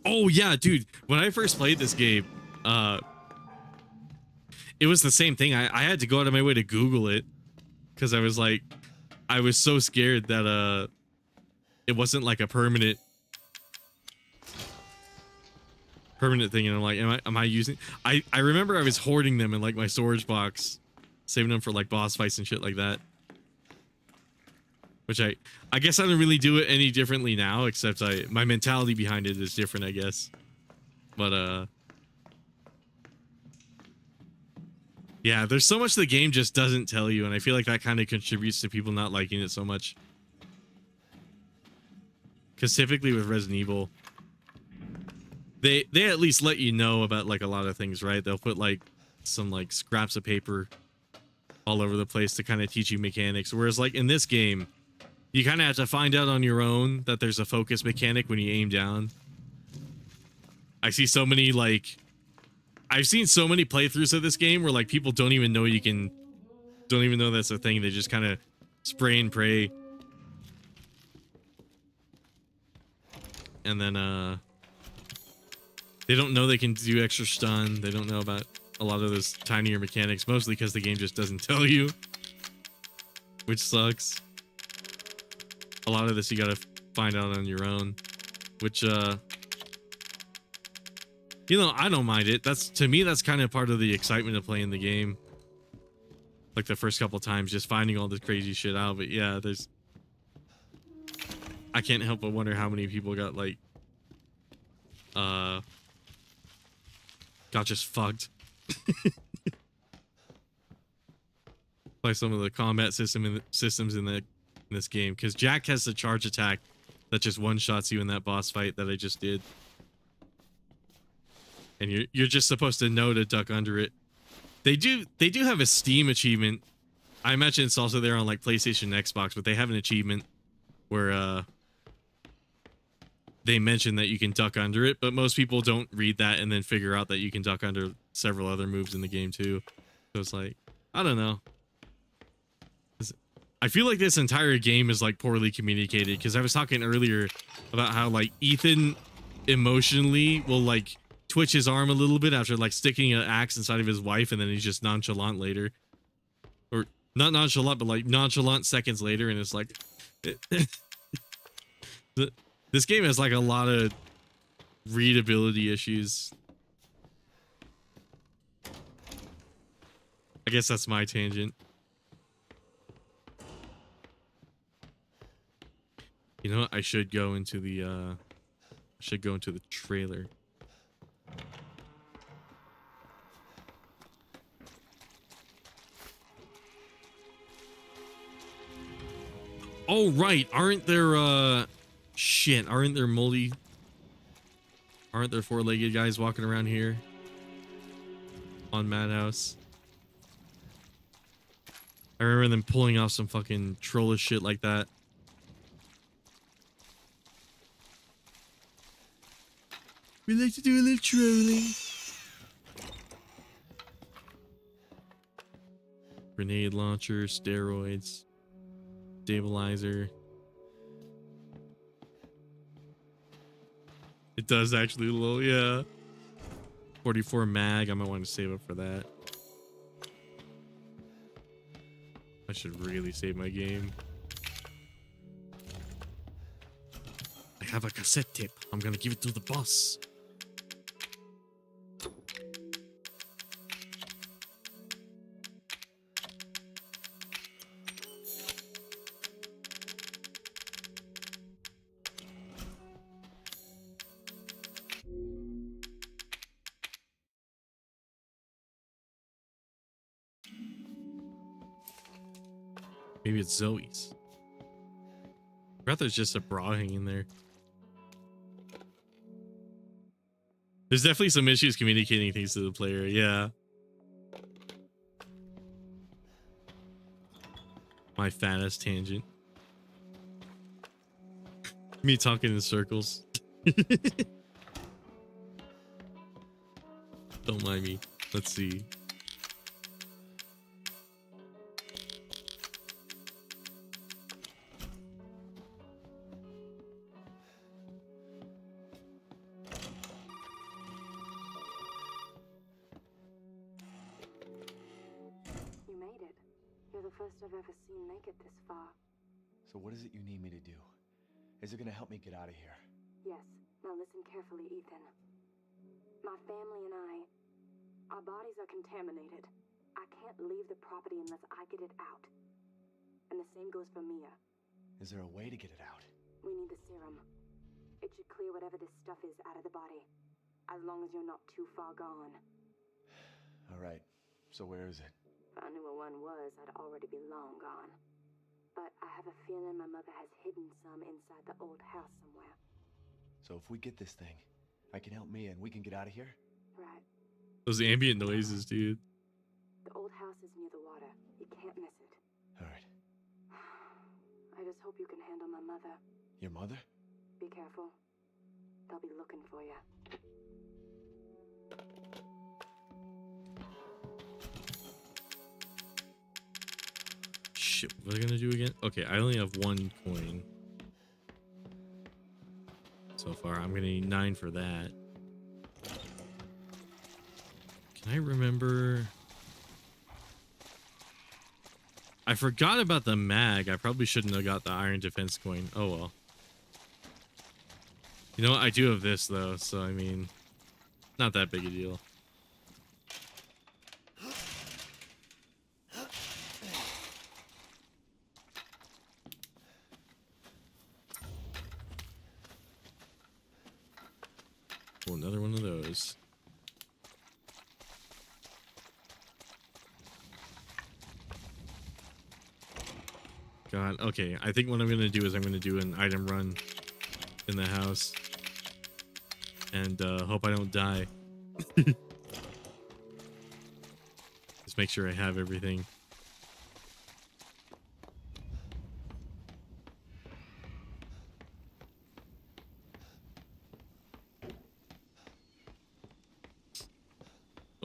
Oh yeah, dude. When I first played this game, it was the same thing. I had to go out of my way to Google it because I was like, I was so scared that it wasn't like a permanent thing, and I'm like, am I using... I remember I was hoarding them in like my storage box, saving them for like boss fights and shit like that. Which I guess I don't really do it any differently now, except my mentality behind it is different, I guess. But yeah, there's so much the game just doesn't tell you, and I feel like that kind of contributes to people not liking it so much. Because typically with Resident Evil, they at least let you know about like a lot of things, right? They'll put like some like scraps of paper all over the place to kind of teach you mechanics. Whereas like in this game, you kind of have to find out on your own that there's a focus mechanic when you aim down. I see so many like... I've seen so many playthroughs of this game where like people don't even know don't even know that's a thing. They just kind of spray and pray. And then they don't know they can do extra stun. They don't know about a lot of those tinier mechanics, mostly because the game just doesn't tell you, which sucks. A lot of this you gotta find out on your own, which you know, I don't mind it. To me that's kind of part of the excitement of playing the game. Like the first couple times, just finding all this crazy shit out. But yeah, I can't help but wonder how many people got like got just fucked by some of the combat systems in this game, because Jack has the charge attack that just one-shots you in that boss fight that I just did, and you're just supposed to know to duck under it. They do have a Steam achievement. I imagine it's also there on like PlayStation and Xbox, but they have an achievement where they mention that you can duck under it, but most people don't read that and then figure out that you can duck under several other moves in the game too. So it's like, I don't know. I feel like this entire game is like poorly communicated, because I was talking earlier about how like Ethan emotionally will like twitch his arm a little bit after like sticking an axe inside of his wife, and then he's just nonchalant later. Or not nonchalant, but like nonchalant seconds later, and it's like this game has like a lot of readability issues. I guess that's my tangent. You know what? I should go into the trailer. Oh right, aren't there aren't there four-legged guys walking around here on Madhouse? I remember them pulling off some fucking trollish shit like that. We like to do a little trolling. Grenade launcher, steroids, stabilizer. It does actually low, yeah. 44 mag, I might want to save up for that. I should really save my game. I have a cassette tape. I'm gonna give it to the boss. Maybe it's Zoe's. I forgot there's just a bra hanging there. There's definitely some issues communicating things to the player. Yeah. My fattest tangent. Me talking in circles. Don't mind me. Let's see.
You made it. You're the first I've ever seen make it this far.
So what is it you need me to do? Is it gonna help me get out of here?
Yes. Now listen carefully, Ethan. My family and our bodies are contaminated. I can't leave the property unless I get it out. And the same goes for Mia.
Is there a way to get it out?
We need the serum. It should clear whatever this stuff is out of the body. As long as you're not too far gone.
All right. So where is it?
If I knew where one was, I'd already be long gone. But I have a feeling my mother has hidden some inside the old house somewhere.
So if we get this thing, I can help Mia and we can get out of here?
Right.
Those ambient noises, dude.
The old house is near the water. You can't miss it.
All right.
I just hope you can handle my mother.
Your mother?
Be careful. They'll be looking for you.
Shit, what are I gonna do again? Okay, I only have 1 coin. So far, I'm gonna need 9 for that. Can I remember? I forgot about the mag. I probably shouldn't have got the iron defense coin. Oh well. You know what? I do have this though, so I mean, not that big a deal. Oh, another one of those. God, okay. I think what I'm gonna do is I'm gonna do an item run in the house and hope I don't die. Just make sure I have everything.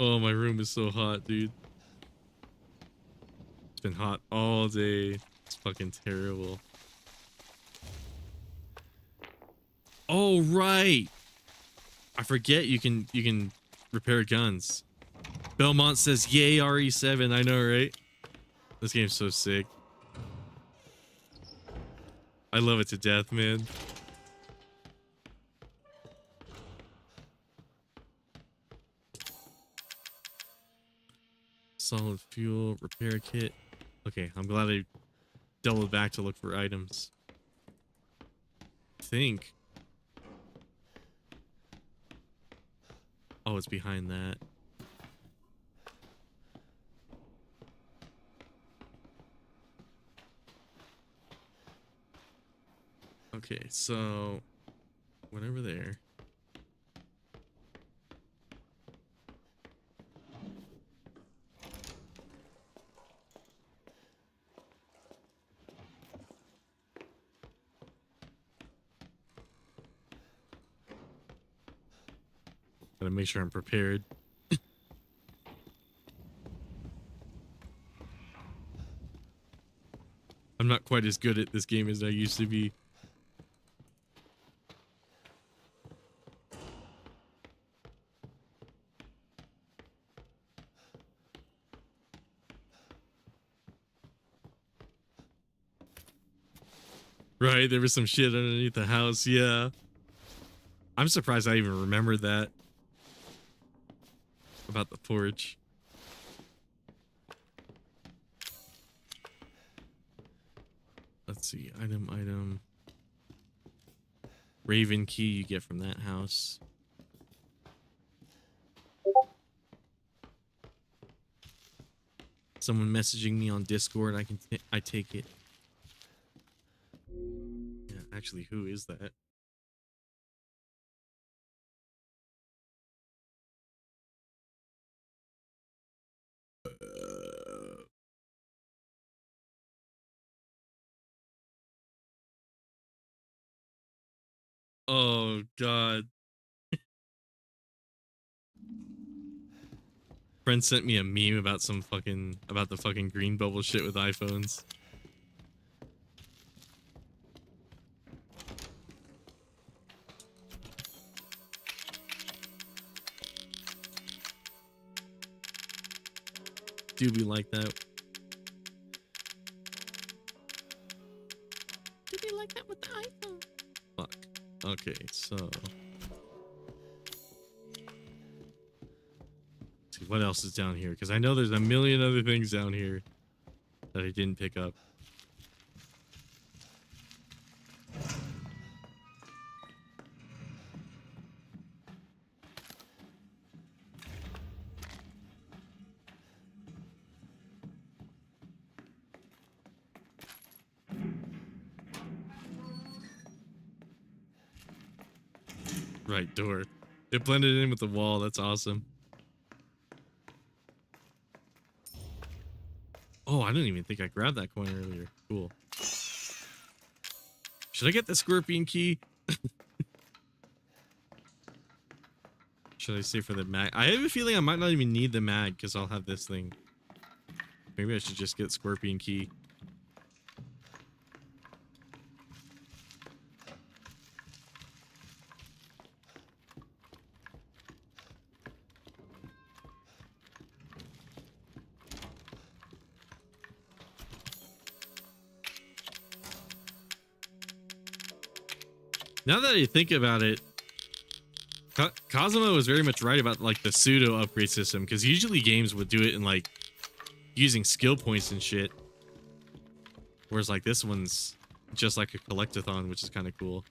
Oh, my room is so hot, dude. It's been hot all day. It's fucking terrible. Oh, right. I forget you can repair guns. Belmont says, yay, RE7. I know, right? This game's so sick. I love it to death, man. Solid fuel, repair kit. Okay, I'm glad I doubled back to look for items. I think. Oh, it's behind that. Okay, so went over there. Gotta make sure I'm prepared. I'm not quite as good at this game as I used to be. Right, there was some shit underneath the house, yeah. I'm surprised I even remembered that. About the porch. Let's see, item. Raven key you get from that house. Someone messaging me on Discord, I take it. Yeah, actually, who is that? Oh god. Friend sent me a meme about the fucking green bubble shit with iPhones. Do be like that. Do be like that with the iPhone? Fuck. Okay, so see what else is down here, because I know there's a million other things down here that I didn't pick up. Right door. It blended in with the wall. That's awesome. Oh, I didn't even think I grabbed that coin earlier. Cool. Should I get the scorpion key? Should I save for the mag? I have a feeling I might not even need the mag because I'll have this thing. Maybe I should just get scorpion key. Now that I think about it, Cosmo was very much right about like the pseudo upgrade system, because usually games would do it in like using skill points and shit, whereas like this one's just like a collectathon, which is kind of cool.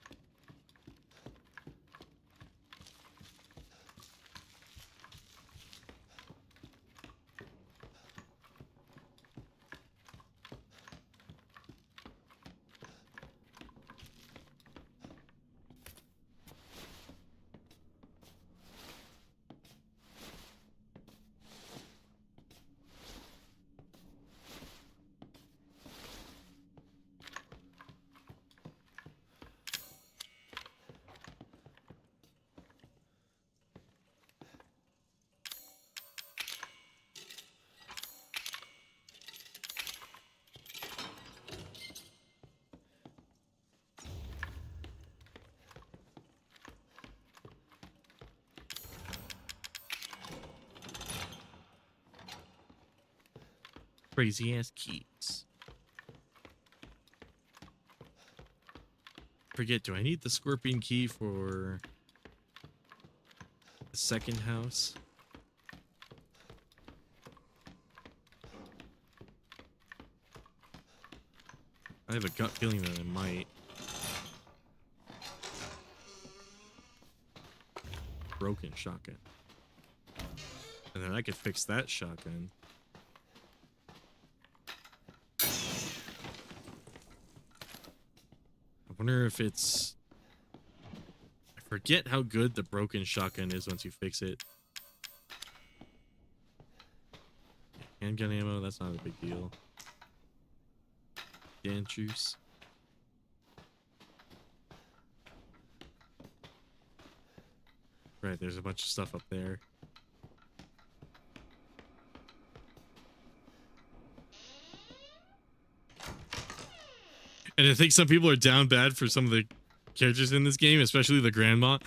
Crazy ass keys. Forget, do I need the scorpion key for the second house? I have a gut feeling that I might. Broken shotgun. And then I could fix that shotgun. I wonder if it's... I forget how good the broken shotgun is once you fix it. Handgun ammo, that's not a big deal. Dan juice. Right, there's a bunch of stuff up there. And I think some people are down bad for some of the characters in this game, especially the grandma.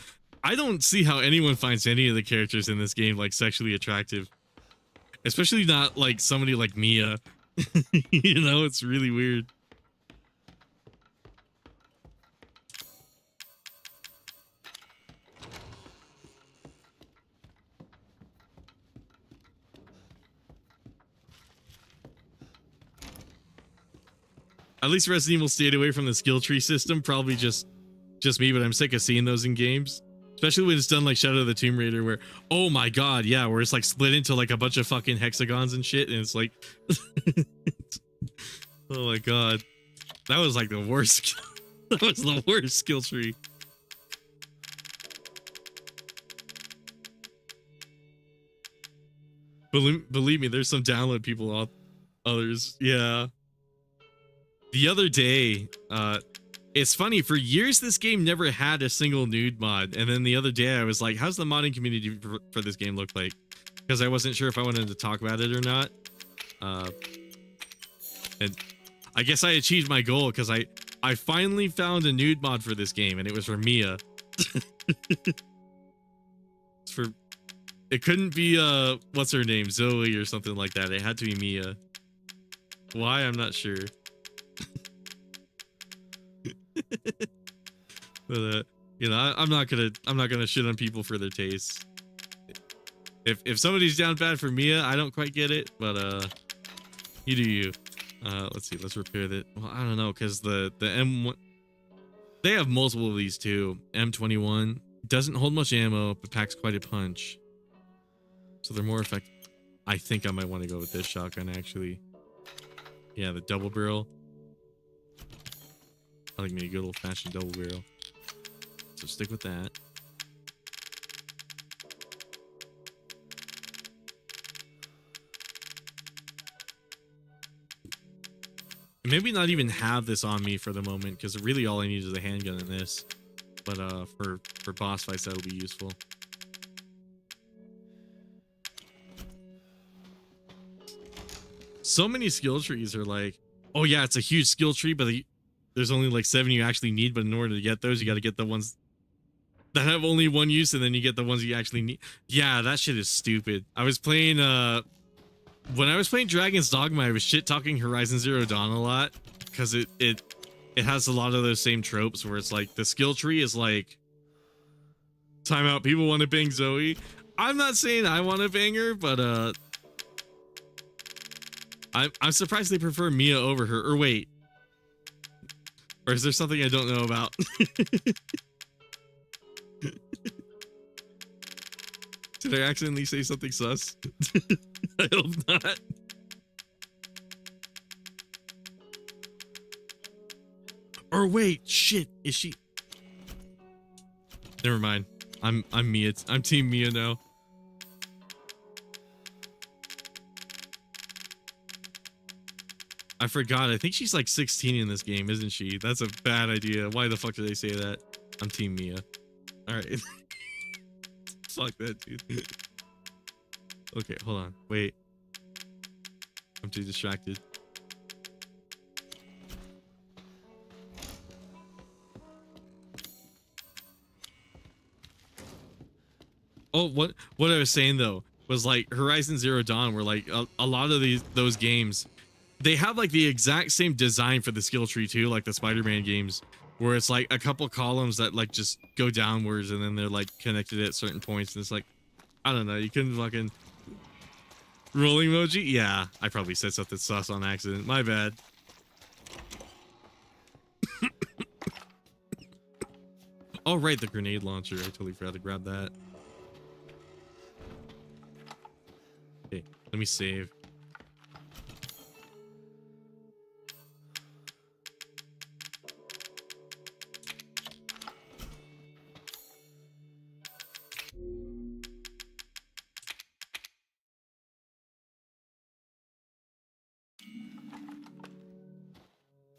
I don't see how anyone finds any of the characters in this game like sexually attractive. Especially not like somebody like Mia. You know, it's really weird. At least Resident Evil stayed away from the skill tree system. Probably just me, but I'm sick of seeing those in games. Especially when it's done like Shadow of the Tomb Raider, where, oh my god, yeah, where it's like split into like a bunch of fucking hexagons and shit, and it's like, oh my god, that was like the worst. That was the worst skill tree. Believe me, there's some download people others. Yeah. The other day, It's funny, for years this game never had a single nude mod, and then the other day I was like, how's the modding community for this game look like? Because I wasn't sure if I wanted to talk about it or not. And I guess I achieved my goal, because I finally found a nude mod for this game, and it was for Mia. It couldn't be what's her name, Zoe or something like that. It had to be Mia. Why, I'm not sure. But you know, I'm not gonna shit on people for their tastes. If somebody's down bad for Mia, I don't quite get it, but you do you. Let's see, let's repair that. Well, I don't know, because the M1, they have multiple of these too. M21 doesn't hold much ammo, but packs quite a punch, so they're more effective. I think I might want to go with this shotgun, actually. Yeah, the double barrel. I like me a good old-fashioned double barrel, so stick with that. Maybe not even have this on me for the moment, because really all I need is a handgun in this. But for boss fights, that'll be useful. So many skill trees are like, oh yeah, it's a huge skill tree, but there's only like 7 you actually need. But in order to get those, you got to get the ones that have only one use, and then you get the ones you actually need. Yeah, that shit is stupid. I was playing when I was playing Dragon's Dogma, I was shit talking Horizon Zero Dawn a lot, because it has a lot of those same tropes where it's like the skill tree is like, timeout, people want to bang Zoe. I'm not saying I want to bang her, but I'm surprised they prefer Mia over her. Or wait, or is there something I don't know about? Did I accidentally say something sus? I hope not. Or wait, shit, is she? Never mind. I'm Mia. I'm Team Mia now. I forgot. I think she's like 16 in this game, isn't she? That's a bad idea. Why the fuck did they say that? I'm Team Mia. All right. Fuck that, dude. Okay, hold on. Wait. I'm too distracted. Oh, what I was saying though was like Horizon Zero Dawn, where like a lot of those games, they have like the exact same design for the skill tree too, like the Spider-Man games, where it's like a couple columns that like just go downwards and then they're like connected at certain points, and it's like, I don't know, you couldn't fucking rolling emoji. Yeah, I probably said something sus on accident. My bad. Oh right, the grenade launcher. I totally forgot to grab that. Okay, let me save.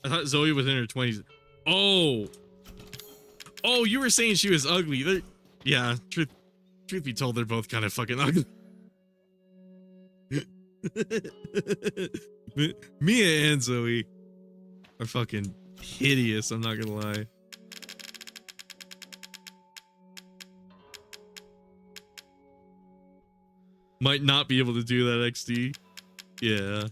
I thought Zoe was in her 20s. Oh, you were saying she was ugly. Yeah, truth be told, they're both kind of fucking ugly. Mia and Zoe are fucking hideous, I'm not gonna lie. Might not be able to do that, XD. Yeah.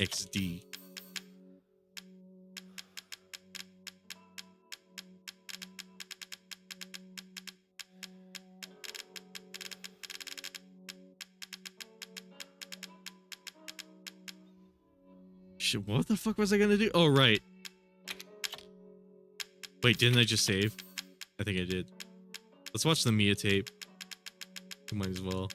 XD. Shit, what the fuck was I gonna do? Oh, right. Wait, didn't I just save? I think I did. Let's watch the Mia tape. We might as well.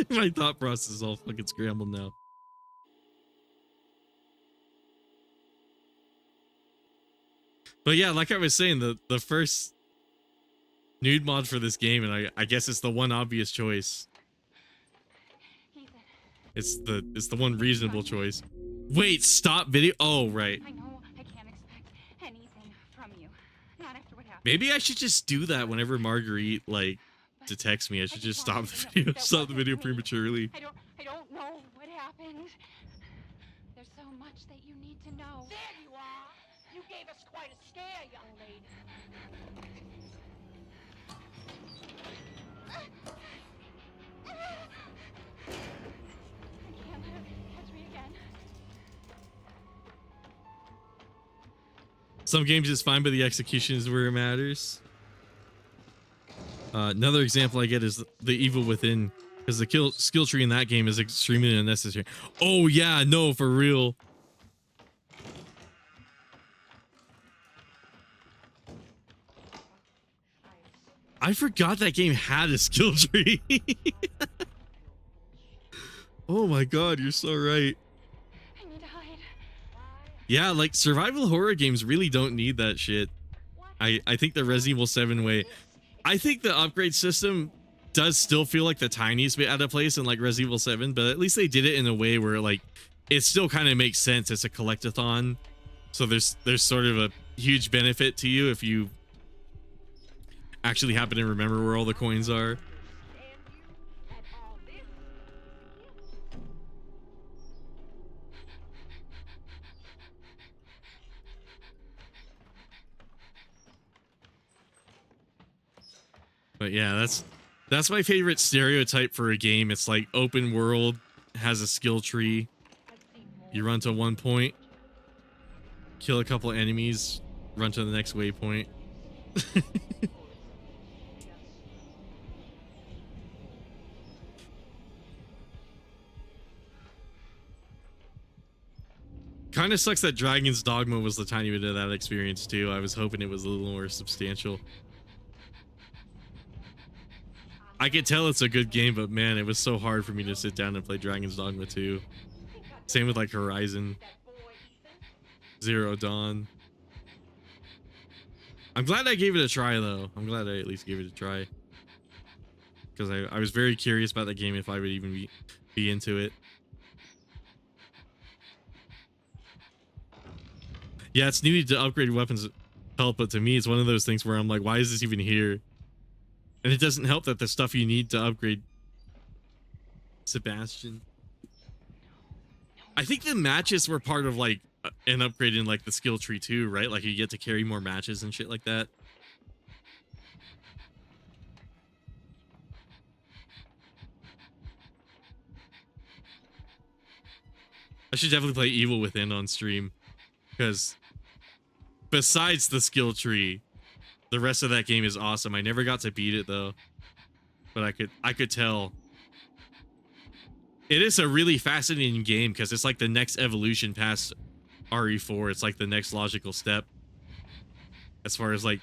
My thought process is all fucking scrambled now. But yeah, like I was saying, the first nude mod for this game, and I guess it's the one obvious choice.
Ethan,
It's the one reasonable choice. Wait, stop video. Oh, right.
I know I can't expect anything from you. Not after what happened.
Maybe I should just do that whenever Marguerite like detects me. I should just stop the video, stop the video prematurely.
I don't know what happened. There's so much that you need to know.
There you are. You gave us quite a scare, young lady.
I can't let her catch me again.
Some games is fine, but the execution is where it matters. Another example I get is the Evil Within, because the skill tree in that game is extremely unnecessary. Oh yeah, no, for real. I forgot that game had a skill tree. Oh my god, you're so right.
I need to hide.
Yeah, like survival horror games really don't need that shit. I think the Resident Evil 7 way, I think the upgrade system does still feel like the tiniest bit out of place in like Resident Evil 7, but at least they did it in a way where like it still kind of makes sense. It's a collectathon, so there's sort of a huge benefit to you if you actually happen to remember where all the coins are. But yeah, that's my favorite stereotype for a game. It's like open world, has a skill tree. You run to one point, kill a couple enemies, run to the next waypoint. Kind of sucks that Dragon's Dogma was the tiny bit of that experience too. I was hoping it was a little more substantial. I could tell it's a good game, but man, it was so hard for me to sit down and play Dragon's Dogma 2. Same with like Horizon Zero Dawn. I'm glad I gave it a try though. I'm glad I at least gave it a try, because I was very curious about the game, if I would even be into it. Yeah, it's needed to upgrade weapons help, but to me it's one of those things where I'm like, why is this even here? And it doesn't help that the stuff you need to upgrade Sebastian. I think the matches were part of like an upgrade in like the skill tree too, right? Like you get to carry more matches and shit like that. I should definitely play Evil Within on stream, because besides the skill tree, the rest of that game is awesome. I never got to beat it though, but I could tell. It is a really fascinating game because it's like the next evolution past RE4. It's like the next logical step as far as like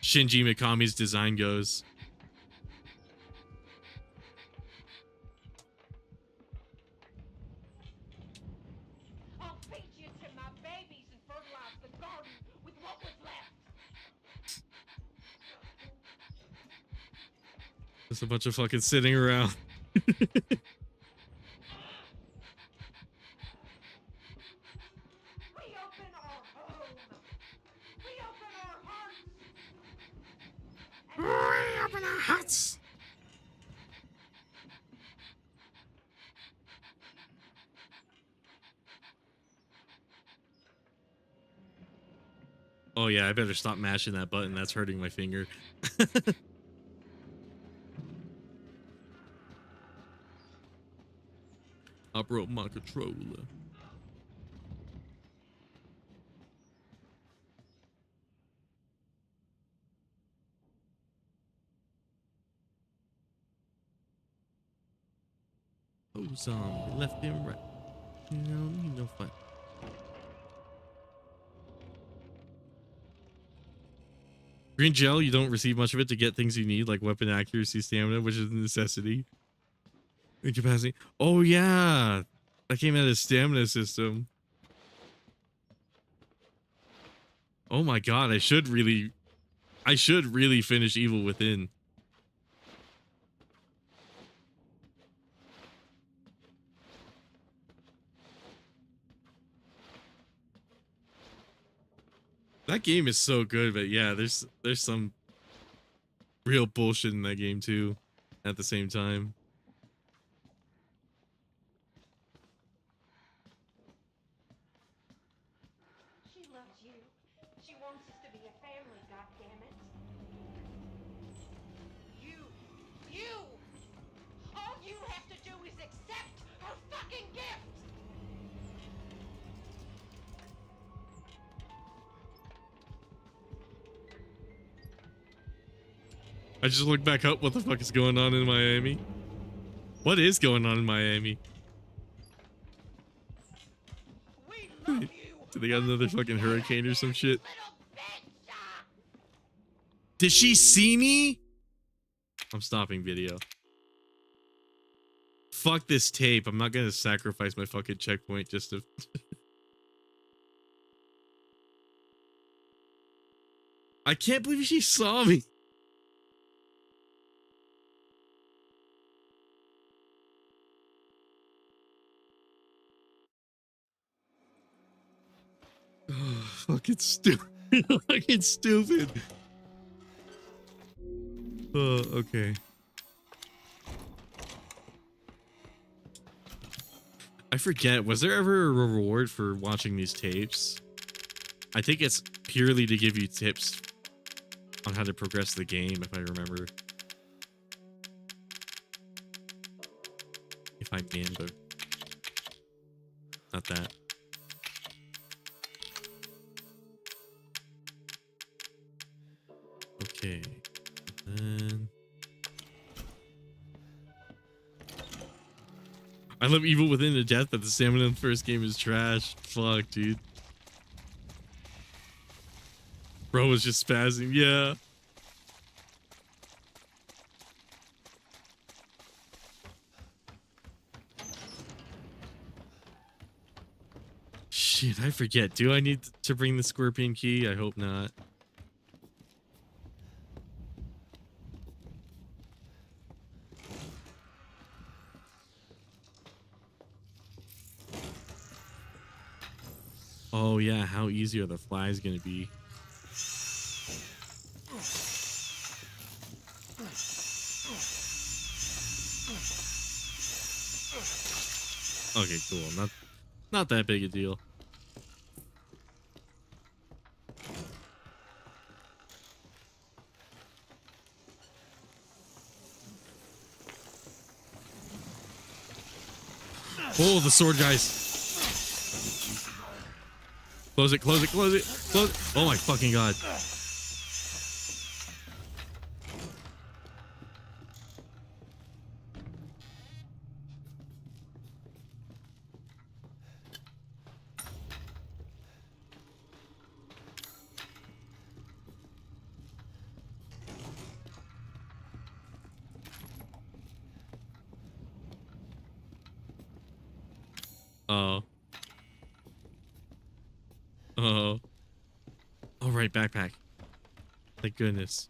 Shinji Mikami's design goes.
I'll beat you to my babies and fertilize the garden with what was left.
Just a bunch of fucking sitting around.
Reopen our home. Reopen our hearts.
Reopen our hearts. Oh yeah, I better stop mashing that button. That's hurting my finger. I broke my controller. Oh, zombie, left and right. You don't need no fight. Green gel, you don't receive much of it to get things you need, like weapon accuracy, stamina, which is a necessity. Incapacity. Oh yeah, that came out of stamina system. Oh my god, I should really I should really finish Evil Within. That game is so good, but yeah, there's some real bullshit in that game too at the same time.
She loves you. She wants us to be a family, goddammit. You! All you have to do is accept her fucking gift!
I just looked back up. What the fuck is going on in Miami? What is going on in Miami?
We love you!
Do they got another fucking hurricane or some shit?
Little bitch!
Did she see me? I'm stopping video. Fuck this tape. I'm not gonna sacrifice my fucking checkpoint just to... I can't believe she saw me. Oh, fucking stupid. Fucking stupid. Oh, okay. I forget, was there ever a reward for watching these tapes? I think it's purely to give you tips on how to progress the game, if I remember. If I remember. Not that. Okay. And then... I love Evil Within to death, but the stamina in the first game is trash. Fuck, dude. Bro was just spazzing. Yeah. Shit, I forget. Do I need to bring the scorpion key? I hope not. Oh yeah, how easy are the flies gonna be? Okay, cool. Not that big a deal. Oh, the sword guys. Close it, close it, close it, close it. Oh my fucking god. Oh. Oh. All right, backpack. Thank goodness.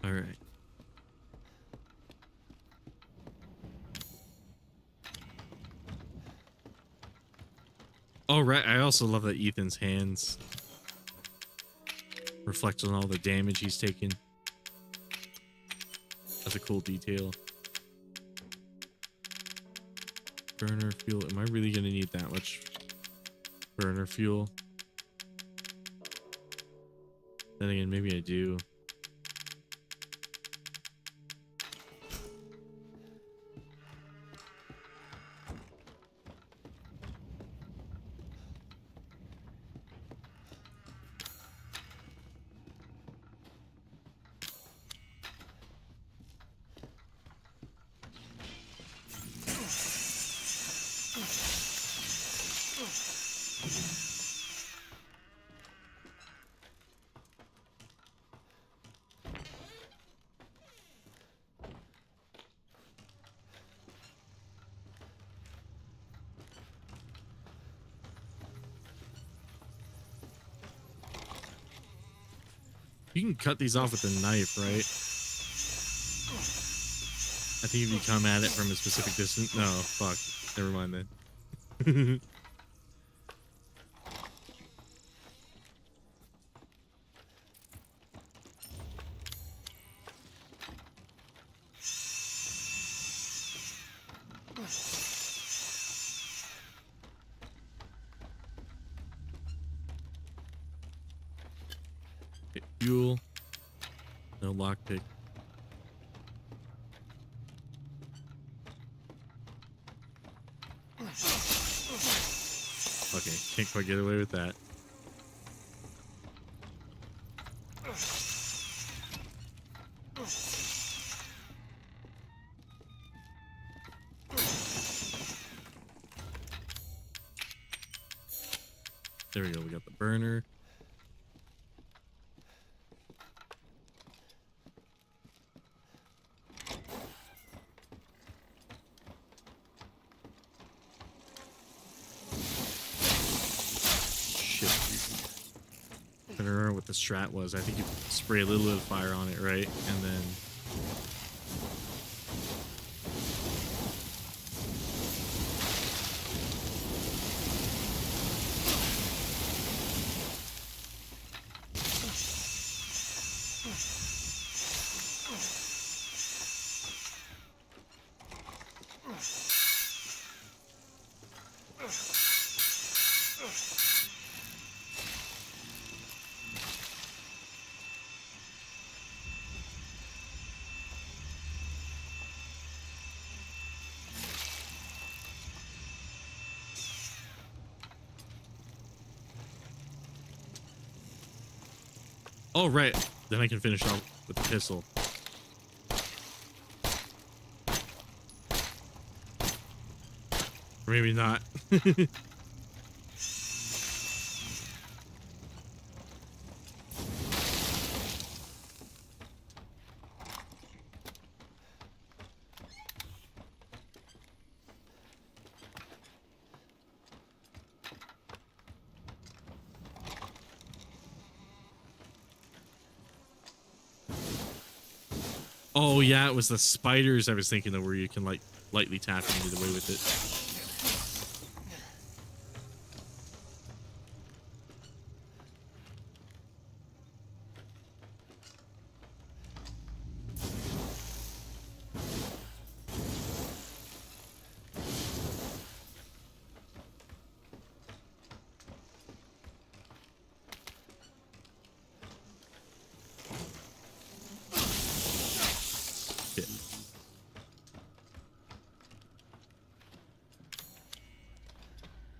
All right. Oh, right. I also love that Ethan's hands reflect on all the damage he's taken. That's a cool detail. Burner fuel. Am I really going to need that much burner fuel? Then again, maybe I do. You can cut these off with a knife, right? I think if you come at it from a specific distance. No, fuck. Never mind then. Okay, fuel. No lockpick. Okay, can't quite get away with that. There we go, we got the burner. Shit. I don't remember what the strat was. I think you spray a little bit of fire on it, right? And then oh, right. Then I can finish off with the pistol. Or maybe not. Oh, yeah, it was the spiders I was thinking of, where you can, like, lightly tap and get away with it. Shit.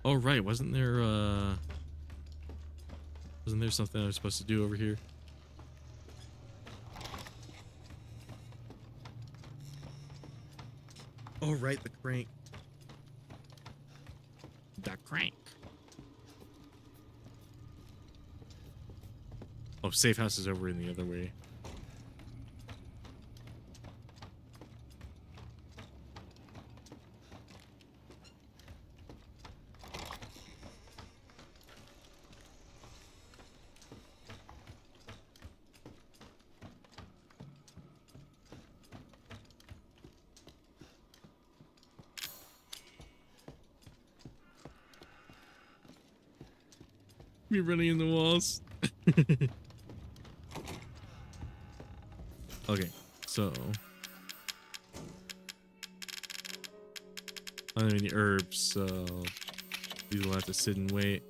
Oh, right. Wasn't there something I was supposed to do over here? Oh, right, the crank. The crank. Oh, safe house is over in the other way. Me running in the walls. Okay, so I don't have any herbs, so these will have to sit and wait.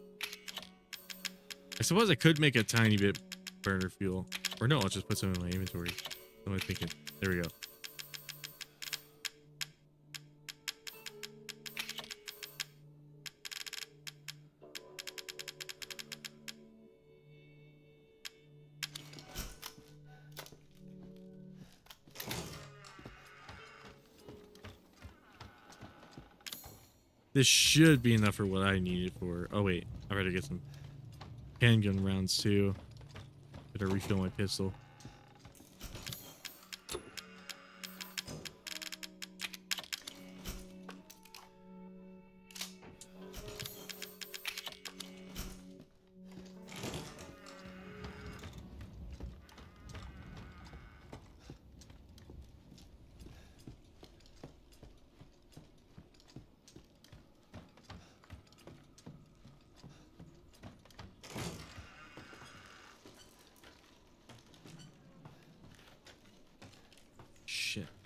I suppose I could make a tiny bit burner fuel, or no, I'll just put some in my inventory. What am I thinking? There we go. This should be enough for what I need it for. Oh wait, I better get some handgun rounds too. Better refill my pistol.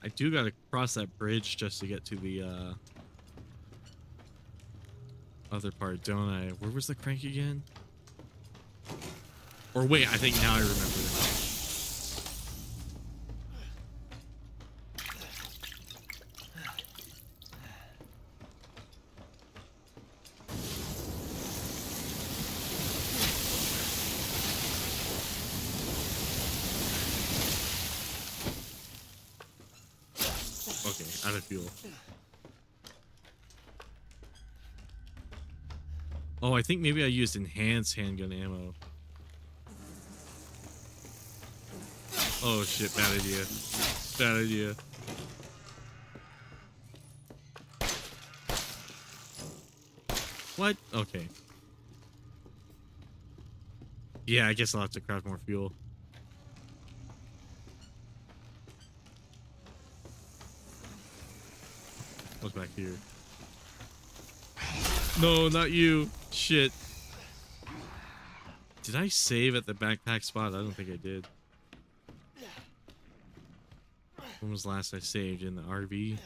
I do gotta cross that bridge just to get to the other part, don't I? Where was the crank again? Or wait, I think now I remember. Okay, out of fuel. Oh, I think maybe I used enhanced handgun ammo. Oh shit, bad idea. Bad idea. What? Okay. Yeah, I guess I'll have to craft more fuel. What's back here? No, not you. Shit. Did I save at the backpack spot? I don't think I did. When was the last I saved? In the RV?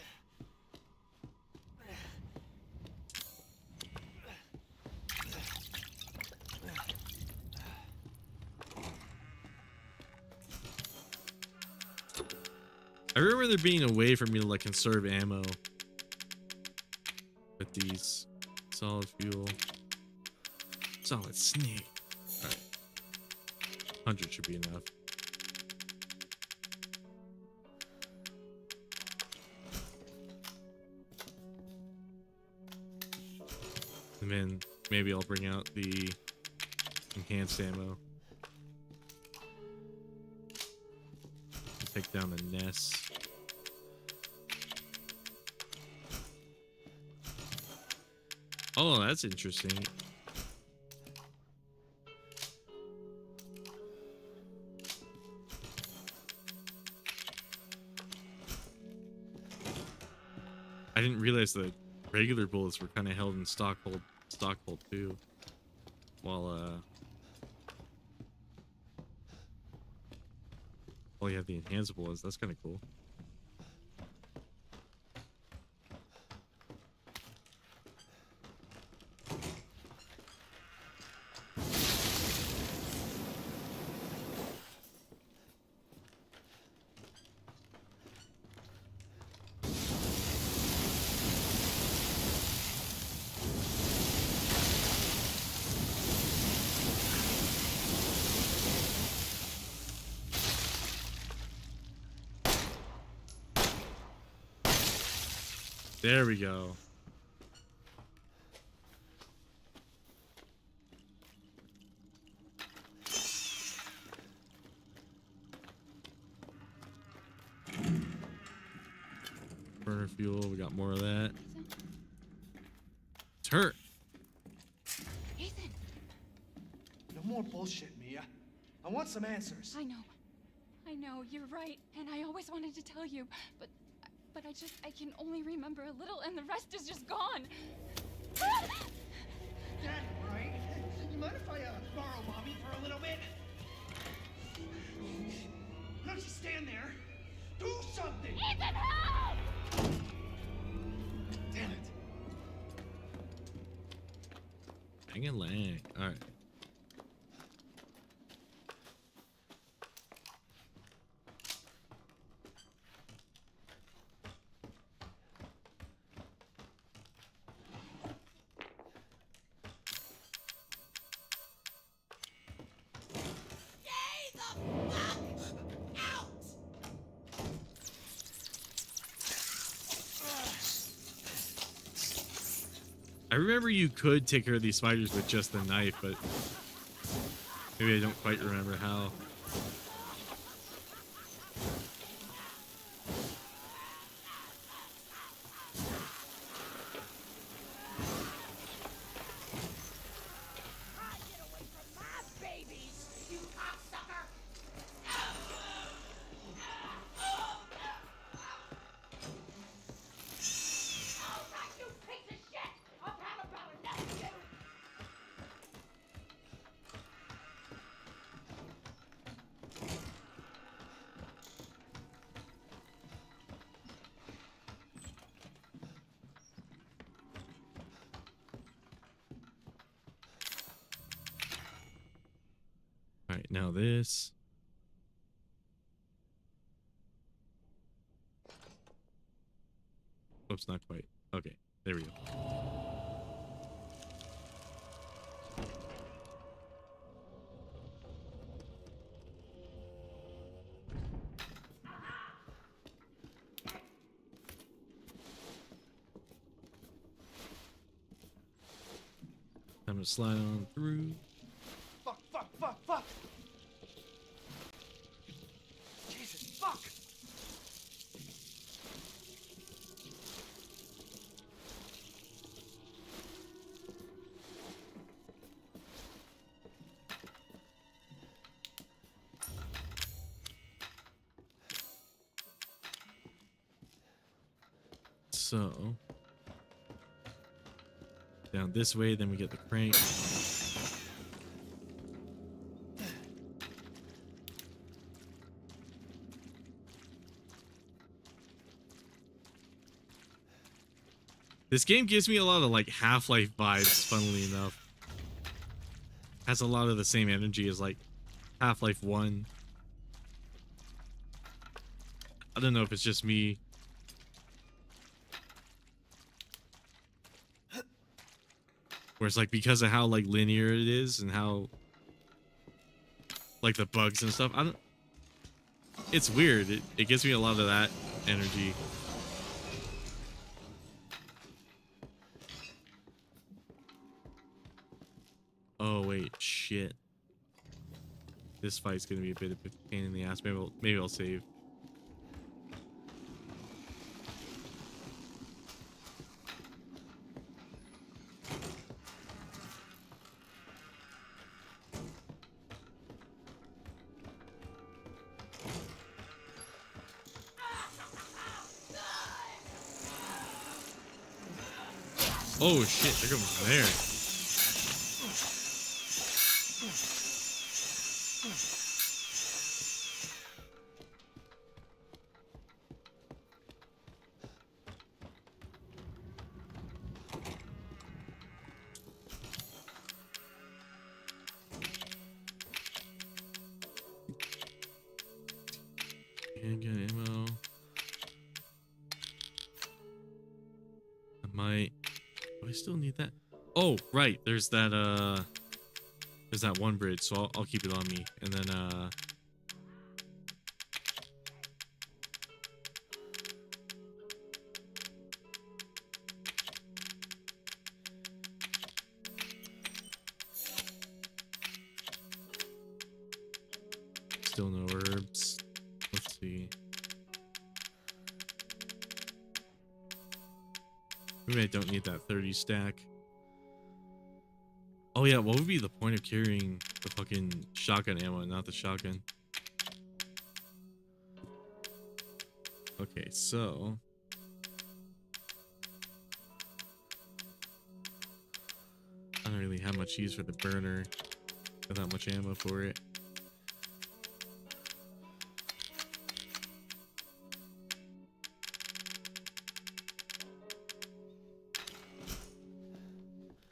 I remember there being a way for me to like conserve ammo with these. Solid fuel. Solid snake. Alright. 100 should be enough. And then maybe I'll bring out the enhanced ammo. Take down the nests. Oh, that's interesting. I didn't realize that regular bullets were kind of held in stockhold too. While you have the enhanced bullets, that's kind of cool. There we go. Burner fuel, we got more of that. Turn.
Ethan.
No more bullshit, Mia. I want some answers.
I know, you're right, and I always wanted to tell you, but I can only remember a little, and the rest is just gone.
Dad, right? You mind if I borrow Mommy for a little bit? Don't you stand there. Do something!
Ethan, help!
Damn it.
Bang and lang. All right. I remember you could take care of these spiders with just the knife, but maybe I don't quite remember how.
Get away from my babies, you cocksucker! All right, you piece of shit! I've had about enough of you!
Now this. Oops, not quite. Okay, there we go. I'm gonna slide on through.
Fuck, fuck, fuck, fuck! Jesus, fuck!
So down this way, then we get the crank. This game gives me a lot of like Half-Life vibes, funnily enough. Has a lot of the same energy as like Half-Life 1. I don't know if it's just me. Where it's like because of how like linear it is and how like the bugs and stuff. I don't. It's weird. It gives me a lot of that energy. Oh wait, shit. This fight's gonna be a bit of a pain in the ass. Maybe I'll save. Oh shit, there comes there. Can't get ammo. I might. Do I still need that? Oh, right. There's that one bridge, so I'll keep it on me. And then still no herbs. Let's see. Maybe I don't need that 30 stack. Oh yeah, what would be the point of carrying the fucking shotgun ammo and not the shotgun? Okay, so I don't really have much use for the burner without much ammo for it.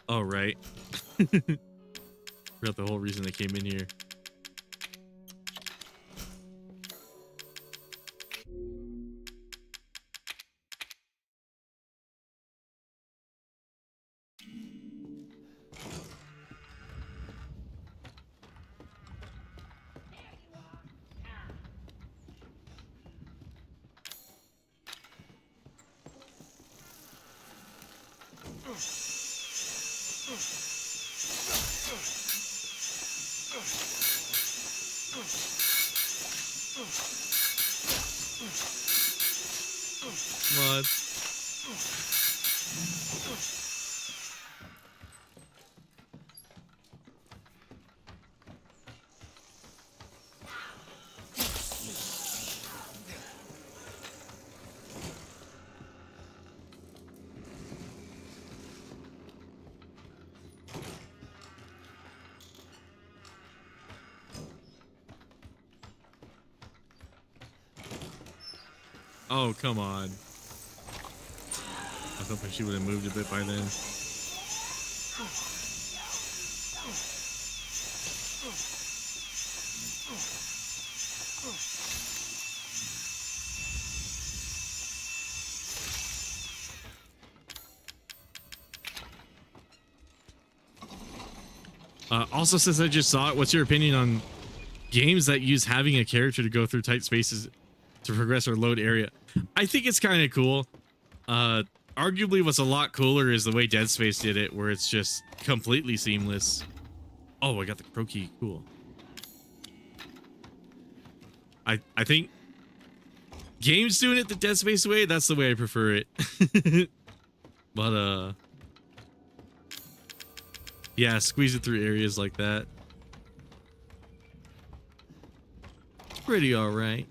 Oh, right. Forgot the whole reason they came in here. What? Oh, come on. I was hoping she would have moved a bit by then. Also, since I just saw it, what's your opinion on games that use having a character to go through tight spaces to progress or load area? I think it's kind of cool. Arguably, what's a lot cooler is the way Dead Space did it, where it's just completely seamless. Oh, I got the crow key. Cool. I think games doing it the Dead Space way, that's the way I prefer it. But yeah, squeeze it through areas like that. Pretty all right.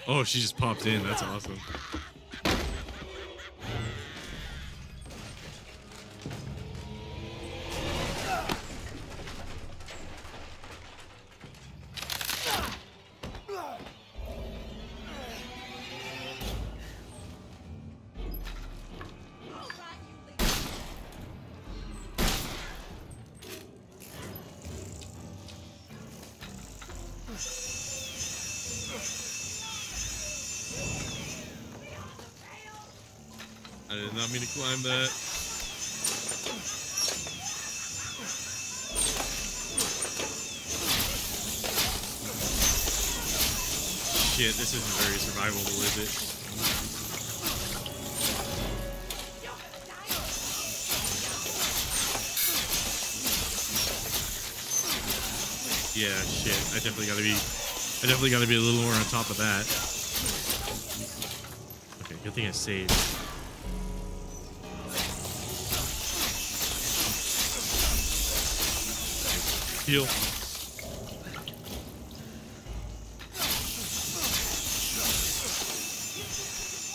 Oh, she just popped in. That's awesome. I did not mean to climb that. Shit, this isn't very survivable, is it? Yeah, shit. I definitely gotta be a little more on top of that. Okay, good thing I saved. Heal.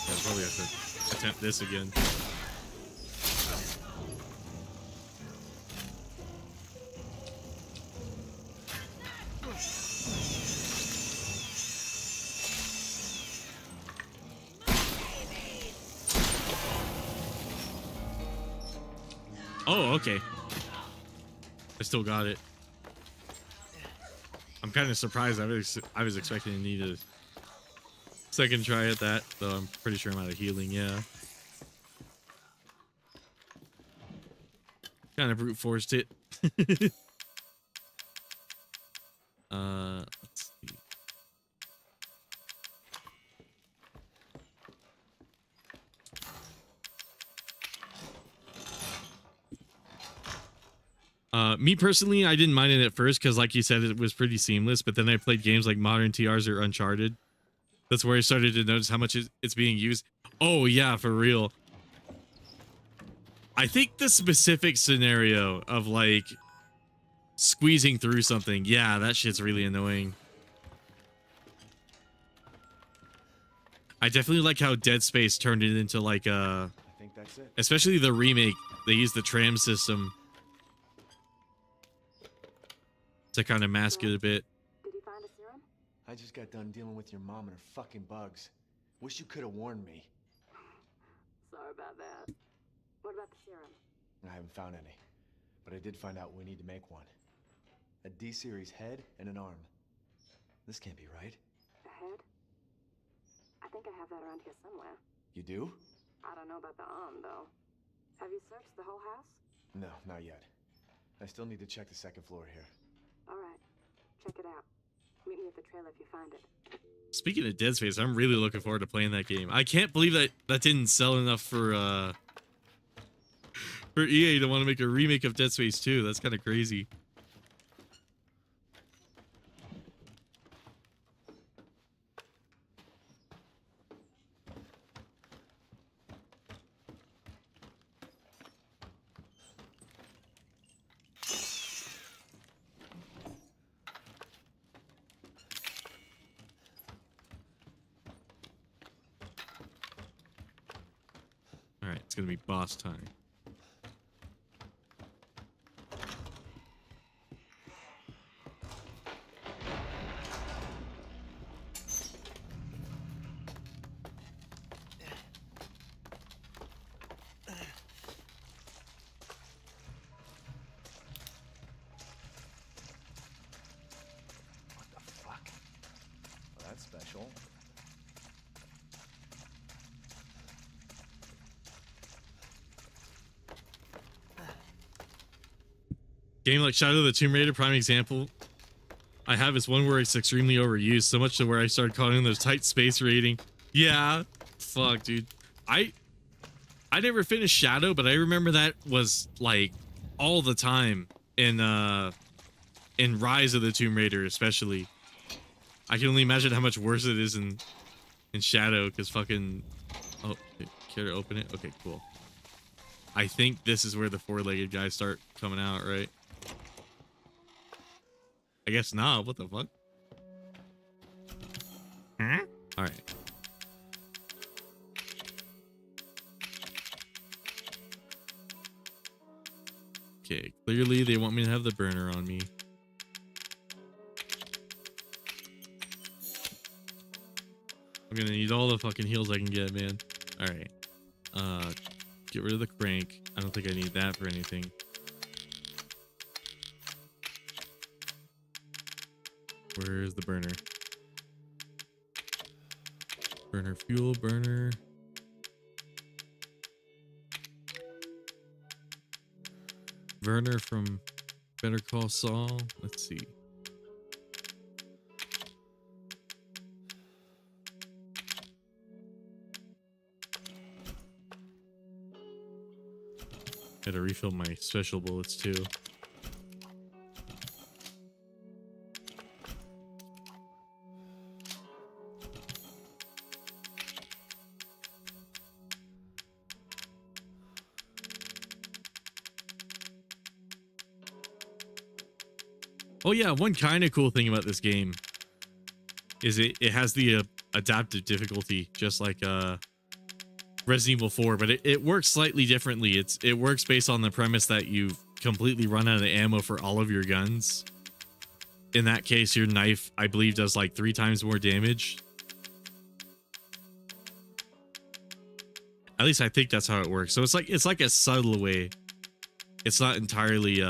Yeah, probably have to attempt this again. Oh, okay. I still got it. I'm kind of surprised. I was expecting to need a second try at that, though I'm pretty sure I'm out of healing, yeah. Kind of brute forced it. Let's see. Me personally, I didn't mind it at first because, like you said, it was pretty seamless. But then I played games like Modern TRs or Uncharted. That's where I started to notice how much it's being used. Oh yeah, for real. I think the specific scenario of like squeezing through something, yeah, that shit's really annoying. I definitely like how Dead Space turned it into like
I think that's it.
especially the remake. They used the tram system to kind of mask it a bit.
Did you find a serum?
I just got done dealing with your mom and her fucking bugs. Wish you could have warned me.
Sorry about that. What about the serum?
I haven't found any, but I did find out we need to make one. A D-series head and an arm. This can't be right.
A head? I think I have that around here somewhere.
You do?
I don't know about the arm, though. Have you searched the whole house?
No, not yet. I still need to check the second floor here.
All right. Check it out. Meet me at the trailer if you find it.
Speaking of Dead Space, I'm really looking forward to playing that game. I can't believe that didn't sell enough for EA to want to make a remake of Dead Space 2. That's kind of crazy. All right, it's gonna be boss time. Game like Shadow of the Tomb Raider, prime example. I have is one where it's extremely overused, so much to where I started calling them those tight space rating. Yeah, fuck, dude. I never finished Shadow, but I remember that was like all the time in Rise of the Tomb Raider, especially. I can only imagine how much worse it is in Shadow, because fucking... Oh, care to open it? Okay, cool. I think this is where the four-legged guys start coming out, right? I guess not. What the fuck? Huh? All right. Okay, clearly they want me to have the burner on me. I'm gonna need all the fucking heals I can get, man. All right. Get rid of the crank. I don't think I need that for anything. Where's the burner? Burner fuel, burner. Werner from Better Call Saul. Let's see. Gotta refill my special bullets too. Oh yeah, one kind of cool thing about this game is it has the adaptive difficulty, just like Resident Evil 4, but it works slightly differently. It works based on the premise that you've completely run out of ammo for all of your guns. In that case, your knife, I believe, does like 3 times more damage. At least I think that's how it works. So it's like a subtle way. It's not entirely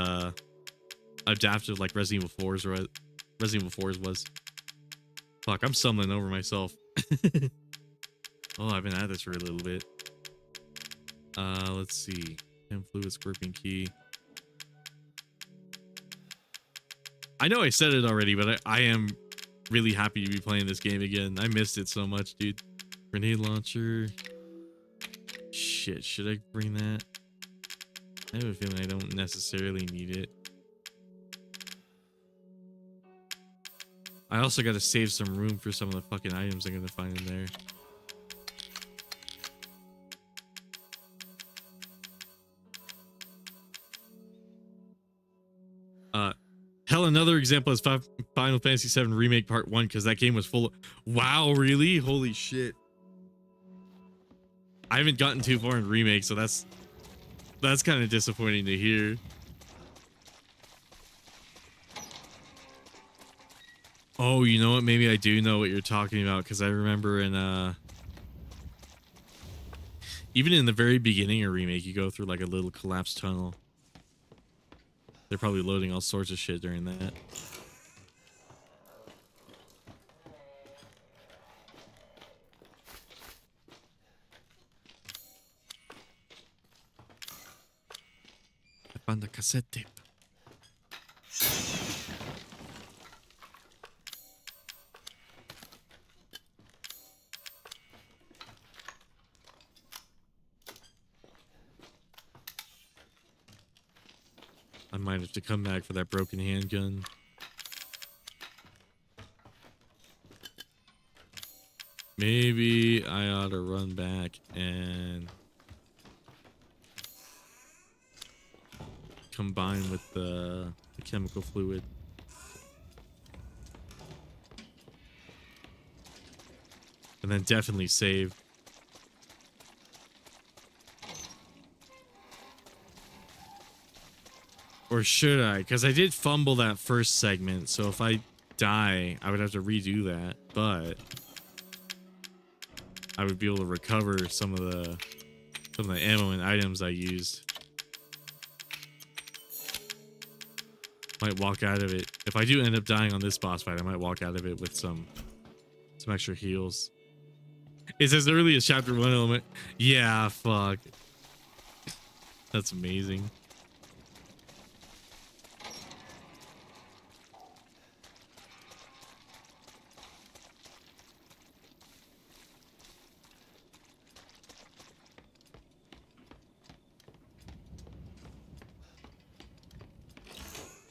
adaptive like Resident Evil 4's was. Fuck, I'm stumbling over myself. Oh, I've been at this for a little bit. Let's see. Chem fluid, scorpion key. I know I said it already, but I am really happy to be playing this game again. I missed it so much, dude. Grenade launcher. Shit, should I bring that? I have a feeling I don't necessarily need it. I also got to save some room for some of the fucking items I'm going to find in there. Hell, another example is Final Fantasy VII Remake Part 1, because that game was full of... Wow, really? Holy shit. I haven't gotten too far in Remake, so that's kind of disappointing to hear. Oh, you know what? Maybe I do know what you're talking about, because I remember in... even in the very beginning of Remake, you go through like a little collapsed tunnel. They're probably loading all sorts of shit during that. I found a cassette tape. I might have to come back for that broken handgun. Maybe I ought to run back and combine with the chemical fluid. And then definitely save. Or should I? Because I did fumble that first segment, so if I die, I would have to redo that. But I would be able to recover some of the ammo and items I used. Might walk out of it. If I do end up dying on this boss fight, I might walk out of it with some extra heals. It's as early as chapter 1 element. Yeah, fuck. That's amazing.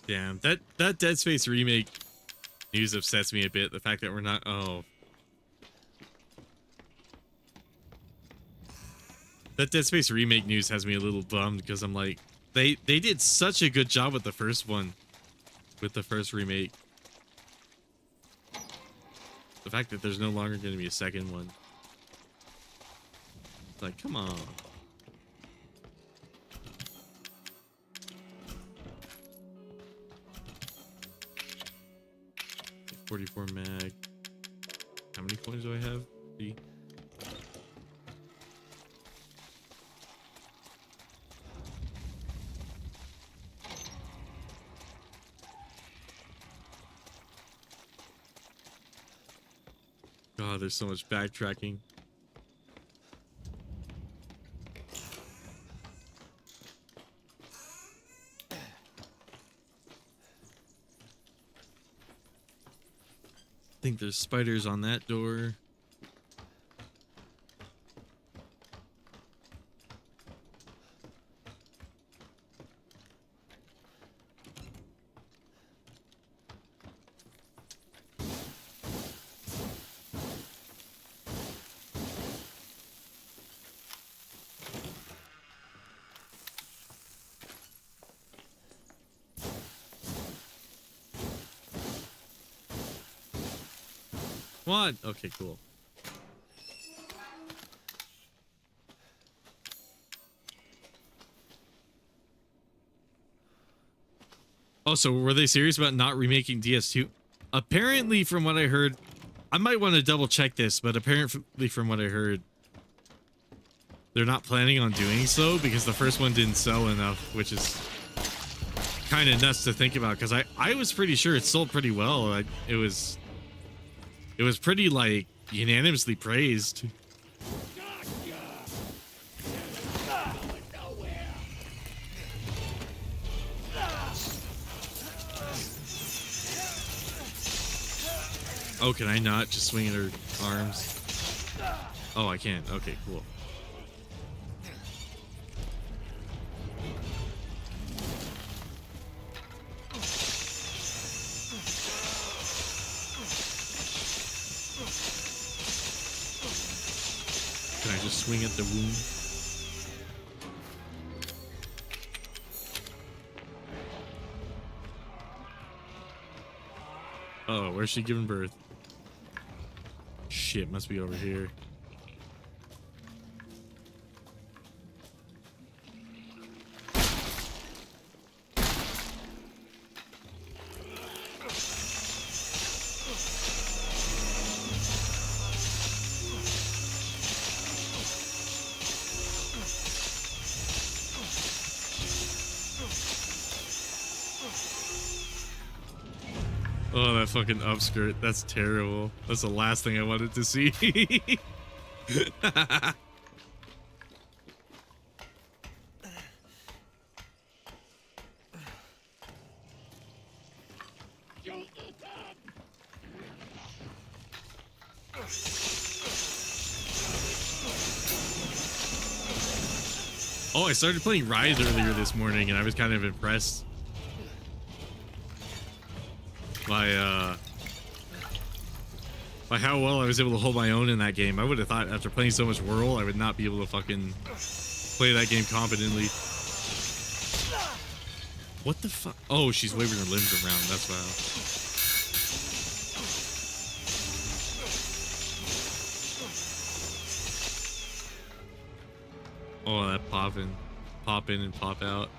Damn, that Dead Space remake news upsets me a bit. The fact that we're not. Oh, that Dead Space remake news has me a little bummed because I'm like, they did such a good job with the first one, with the first remake. The fact that there's no longer going to be a second one. It's like, come on. .44 mag. How many coins do I have? 3. God, there's so much backtracking. I think there's spiders on that door. What? Okay, cool. Oh, so were they serious about not remaking DS2? Apparently, from what I heard, I might want to double check this, but apparently from what I heard, they're not planning on doing so because the first one didn't sell enough, which is kind of nuts to think about because I was pretty sure it sold pretty well. It was pretty like unanimously praised. Oh, can I not just swing at her arms? Oh, I can. Okay, cool. Can I just swing at the wound? Oh, where's she giving birth? Shit, must be over here. Oh, that fucking upskirt. That's terrible. That's the last thing I wanted to see. Oh, I started playing Rise earlier this morning and I was kind of impressed by how well I was able to hold my own in that game. I would have thought after playing so much Whirl, I would not be able to fucking play that game competently. What the fuck? Oh, she's waving her limbs around. That's wow. Oh, that pop in and pop out.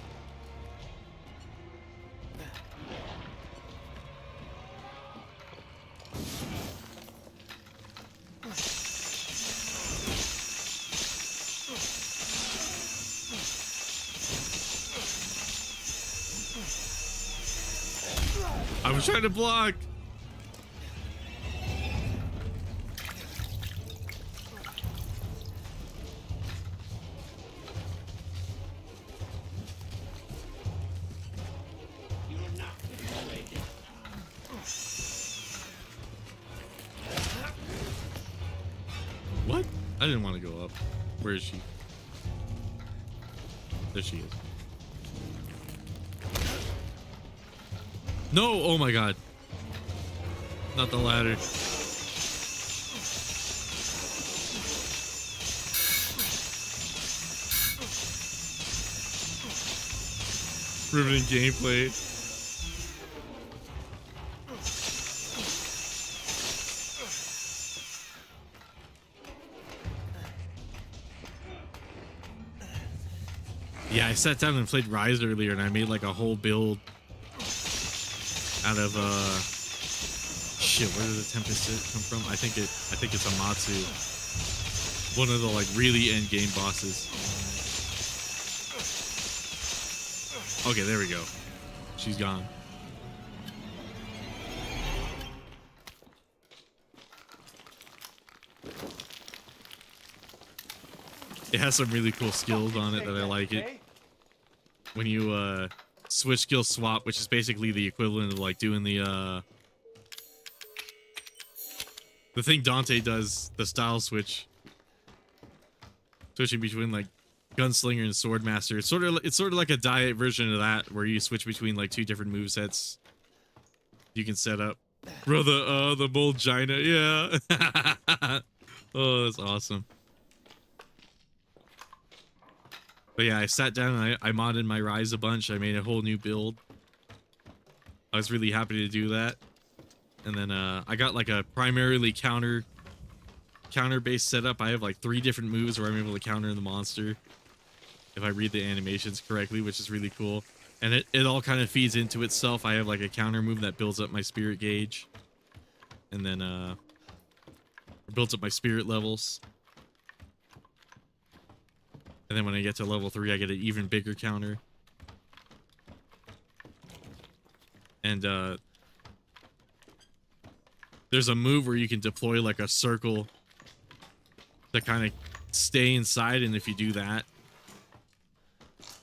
I was trying to block. What? I didn't want to go up. Where is she? There she is. No, oh my god. Not the ladder. Riveting gameplay. Yeah, I sat down and played Rise earlier and I made like a whole build out of shit, where did the Tempest come from? I think it's Amatsu. One of the like really end game bosses. Okay, there we go. She's gone. It has some really cool skills on it that I like it. When you switch skill swap, which is basically the equivalent of like doing the thing Dante does, the style switch. Switching between like Gunslinger and Swordmaster. It's sort of like a diet version of that where you switch between like 2 different movesets you can set up. Bro, the bold Gina, yeah. Oh, that's awesome. But yeah, I sat down and I modded my Rise a bunch. I made a whole new build. I was really happy to do that. And then I got like a primarily counter-based setup. I have like 3 different moves where I'm able to counter the monster if I read the animations correctly, which is really cool. And it all kind of feeds into itself. I have like a counter move that builds up my spirit gauge. And then builds up my spirit levels. And then when I get to level 3, I get an even bigger counter. And there's a move where you can deploy like a circle to kind of stay inside, and if you do that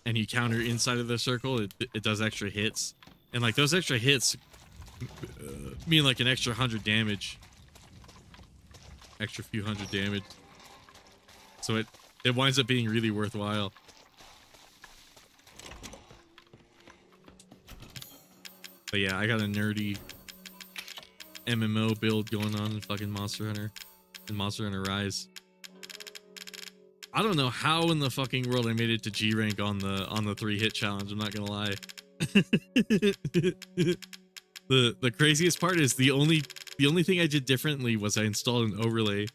and you counter inside of the circle, it does extra hits. And like those extra hits mean like an extra 100 damage. Extra few hundred damage. So it winds up being really worthwhile. But yeah, I got a nerdy MMO build going on in fucking Monster Hunter and Monster Hunter Rise. I don't know how in the fucking world I made it to G rank on the 3-hit challenge. I'm not gonna lie. The craziest part is the only thing I did differently was I installed an overlay,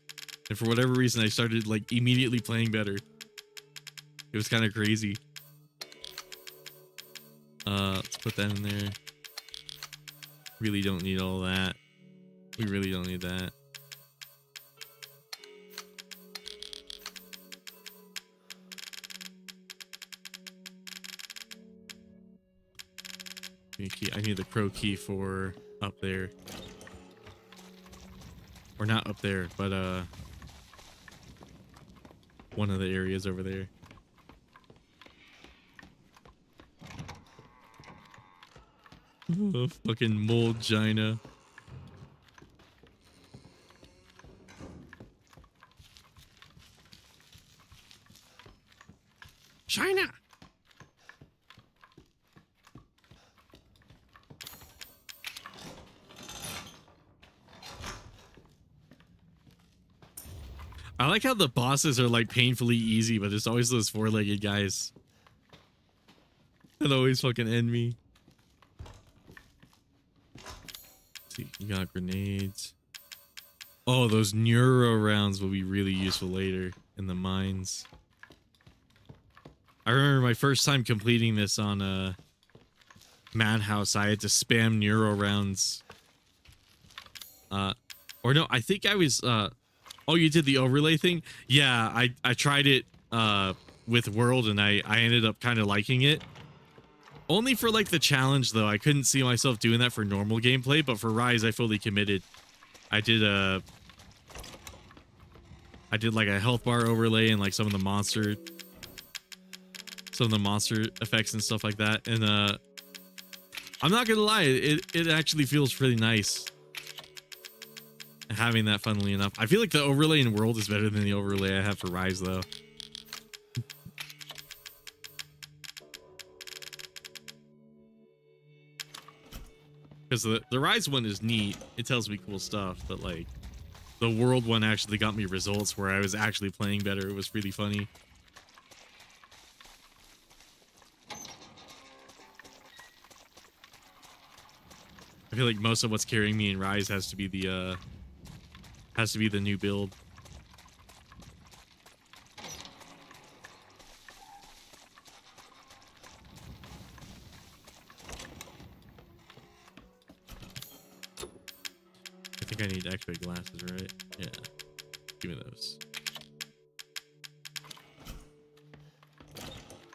and for whatever reason I started like immediately playing better. It was kind of crazy. Let's put that in there. Really don't need all that. We really don't need that. I need the pro key for up there. Or not up there, but one of the areas over there. Oh, fucking mold Gina. China. I like how the bosses are like painfully easy, but there's always those 4-legged guys that always fucking end me. Let's see, you got grenades. Oh, those neuro rounds will be really useful later in the mines. I remember my first time completing this on Madhouse. I had to spam neuro rounds. Or no, I think I was oh, you did the overlay thing? Yeah, I tried it with World, and I ended up kind of liking it. Only for like the challenge though. I couldn't see myself doing that for normal gameplay, but for Rise I fully committed. I did like a health bar overlay and like some of the monster effects and stuff like that. And I'm not gonna lie, it actually feels pretty nice having that, funnily enough. I feel like the overlay in World is better than the overlay I have for Rise though. Because the Rise one is neat. It tells me cool stuff, but like the World one actually got me results where I was actually playing better. It was really funny. I feel like most of what's carrying me in Rise has to be the new build. I think I need X-ray glasses, right? Yeah. Give me those.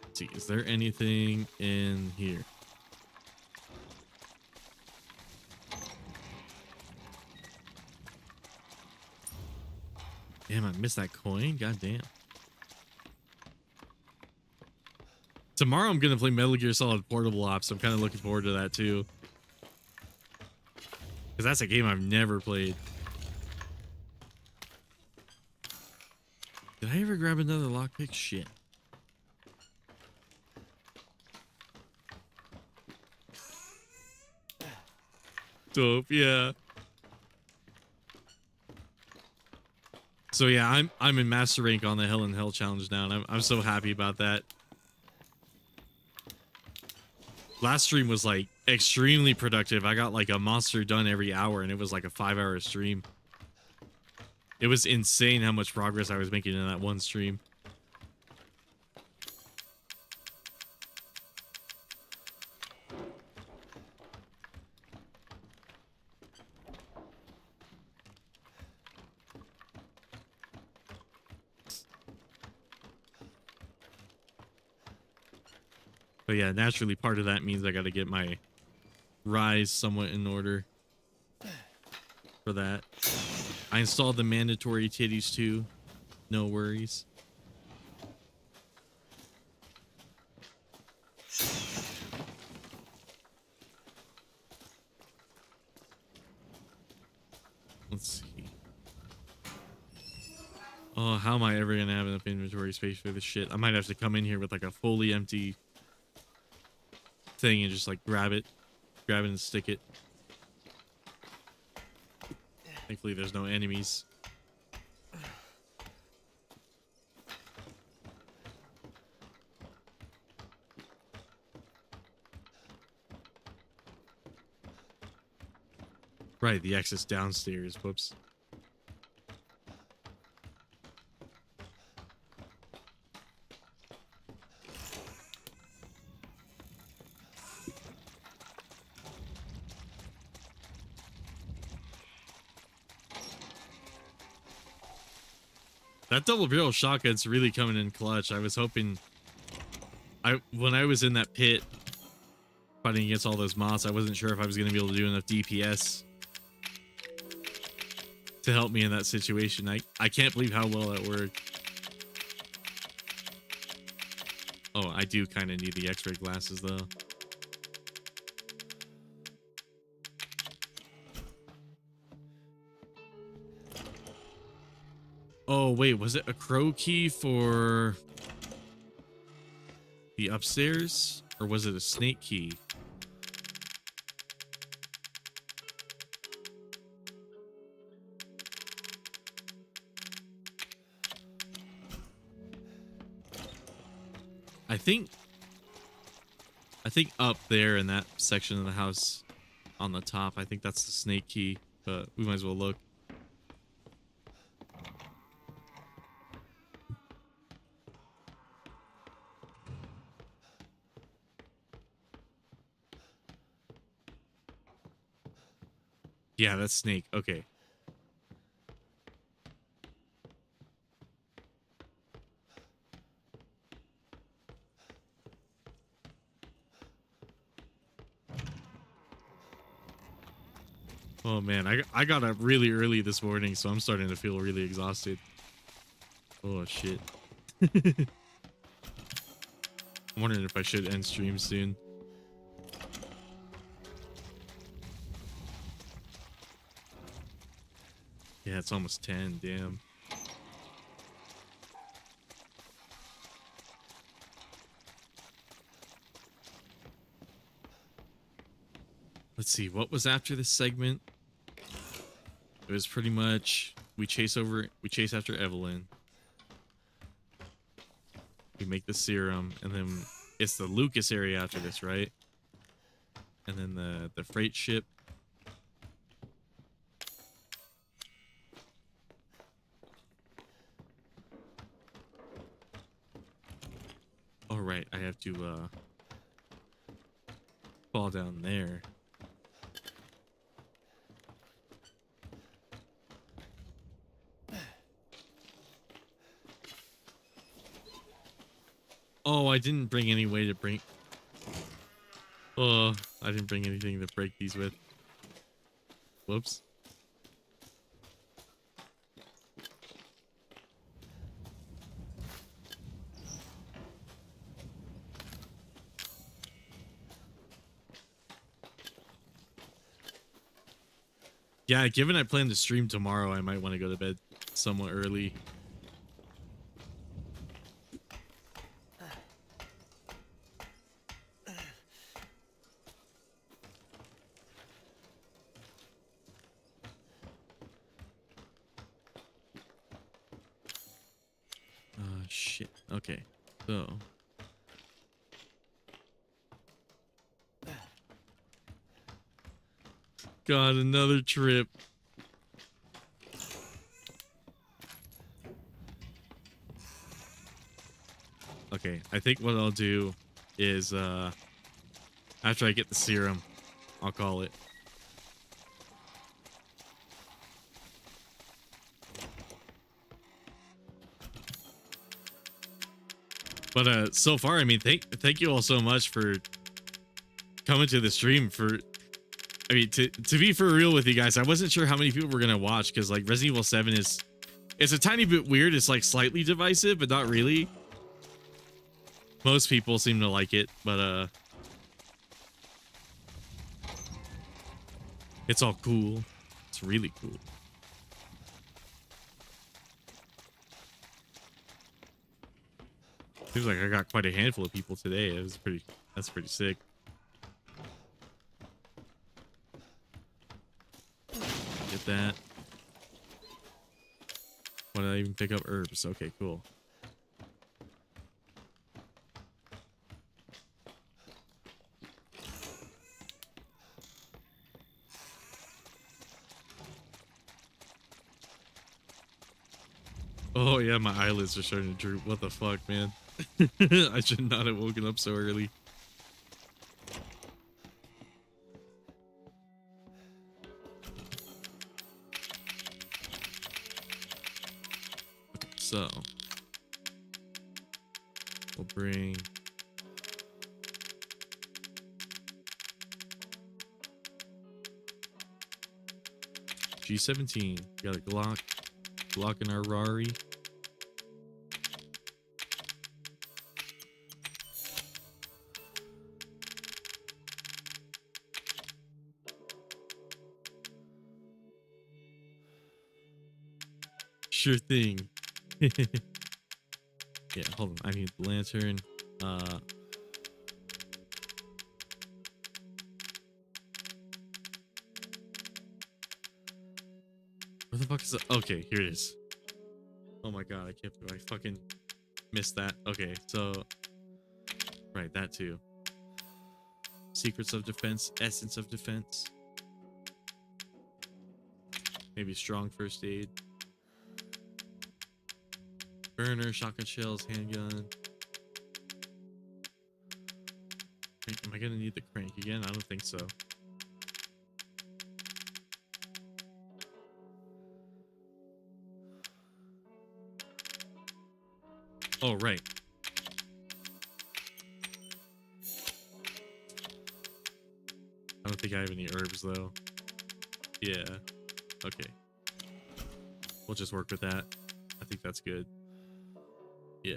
Let's see, is there anything in here? Damn, I missed that coin. God damn. Tomorrow I'm gonna play Metal Gear Solid Portable Ops. I'm kind of looking forward to that too. Because that's a game I've never played. Did I ever grab another lockpick? Shit. Dope, yeah. So yeah, I'm in master rank on the Hell in Hell challenge now, and I'm so happy about that. Last stream was like extremely productive. I got like a monster done every hour, and it was like a 5-hour stream. It was insane how much progress I was making in that one stream. But yeah, naturally part of that means I got to get my Rise somewhat in order for that. I installed the mandatory titties too. No worries. Let's see. Oh, how am I ever gonna have enough inventory space for this shit? I might have to come in here with like a fully empty thing and just like grab it and stick it. Thankfully there's no enemies. Right, the exit's downstairs. Whoops. That double barrel shotgun's really coming in clutch. I was hoping when I was in that pit fighting against all those moths, I wasn't sure if I was going to be able to do enough DPS to help me in that situation. I can't believe how well that worked. Oh, I do kind of need the X-ray glasses though. Oh, wait, was it a crow key for the upstairs? Or was it a snake key? I think up there in that section of the house on the top, I think that's the snake key, but we might as well look. Yeah, that's snake. Okay. Oh man, I got up really early this morning, so I'm starting to feel really exhausted. Oh shit. I'm wondering if I should end stream soon. Yeah, it's almost 10, damn. Let's see, what was after this segment? It was pretty much we chase after Evelyn. We make the serum, and then it's the Lucas area after this, right? And then the freight ship. All right, I have to fall down there. Oh, I didn't bring any way to bring. Oh, I didn't bring anything to break these with. Whoops. Yeah, given I plan to stream tomorrow, I might want to go to bed somewhat early. Shit. Okay. So. God, another trip. Okay, I think what I'll do is after I get the serum, I'll call it. But so far, I mean, thank you all so much for coming to the stream. I mean, to be for real with you guys, I wasn't sure how many people were gonna watch because like Resident Evil 7 it's a tiny bit weird. It's like slightly divisive, but not really. Most people seem to like it, but it's all cool. It's really cool. Seems like I got quite a handful of people today. That's pretty sick. Get that. Why did I even pick up herbs? Okay, cool. Oh yeah, my eyelids are starting to droop. What the fuck, man? I should not have woken up so early. Okay, so we'll bring G17. Got a Glock in our Rari. Sure thing. Yeah, hold on. I need the lantern. Where the fuck is it? Okay, here it is. Oh my god, I can't believe I fucking missed that. Okay, so right, that too. Secrets of defense, essence of defense. Maybe strong first aid. Burner, shotgun shells, handgun. Am I gonna need the crank again? I don't think so. Oh, right. I don't think I have any herbs though. Yeah. Okay. We'll just work with that. I think that's good. Yeah.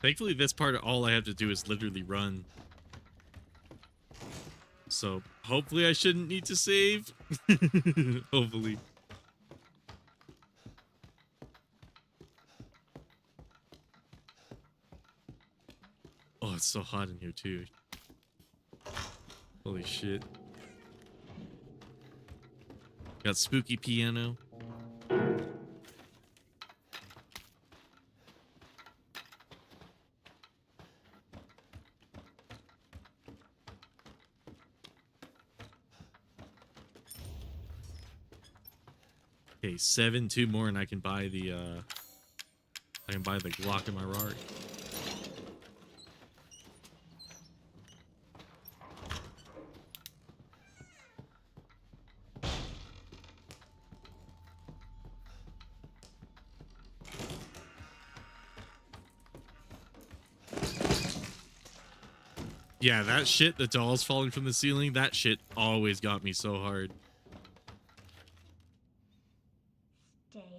Thankfully, this part, all I have to do is literally run. So hopefully I shouldn't need to save. Hopefully. Oh, it's so hot in here too. Holy shit. Got spooky piano. Okay, 7, 2 more, and I can buy the Glock in my Rart. Yeah, that shit, the dolls falling from the ceiling, that shit always got me so hard.
Stay away.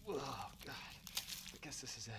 Oh, God. I guess this is it.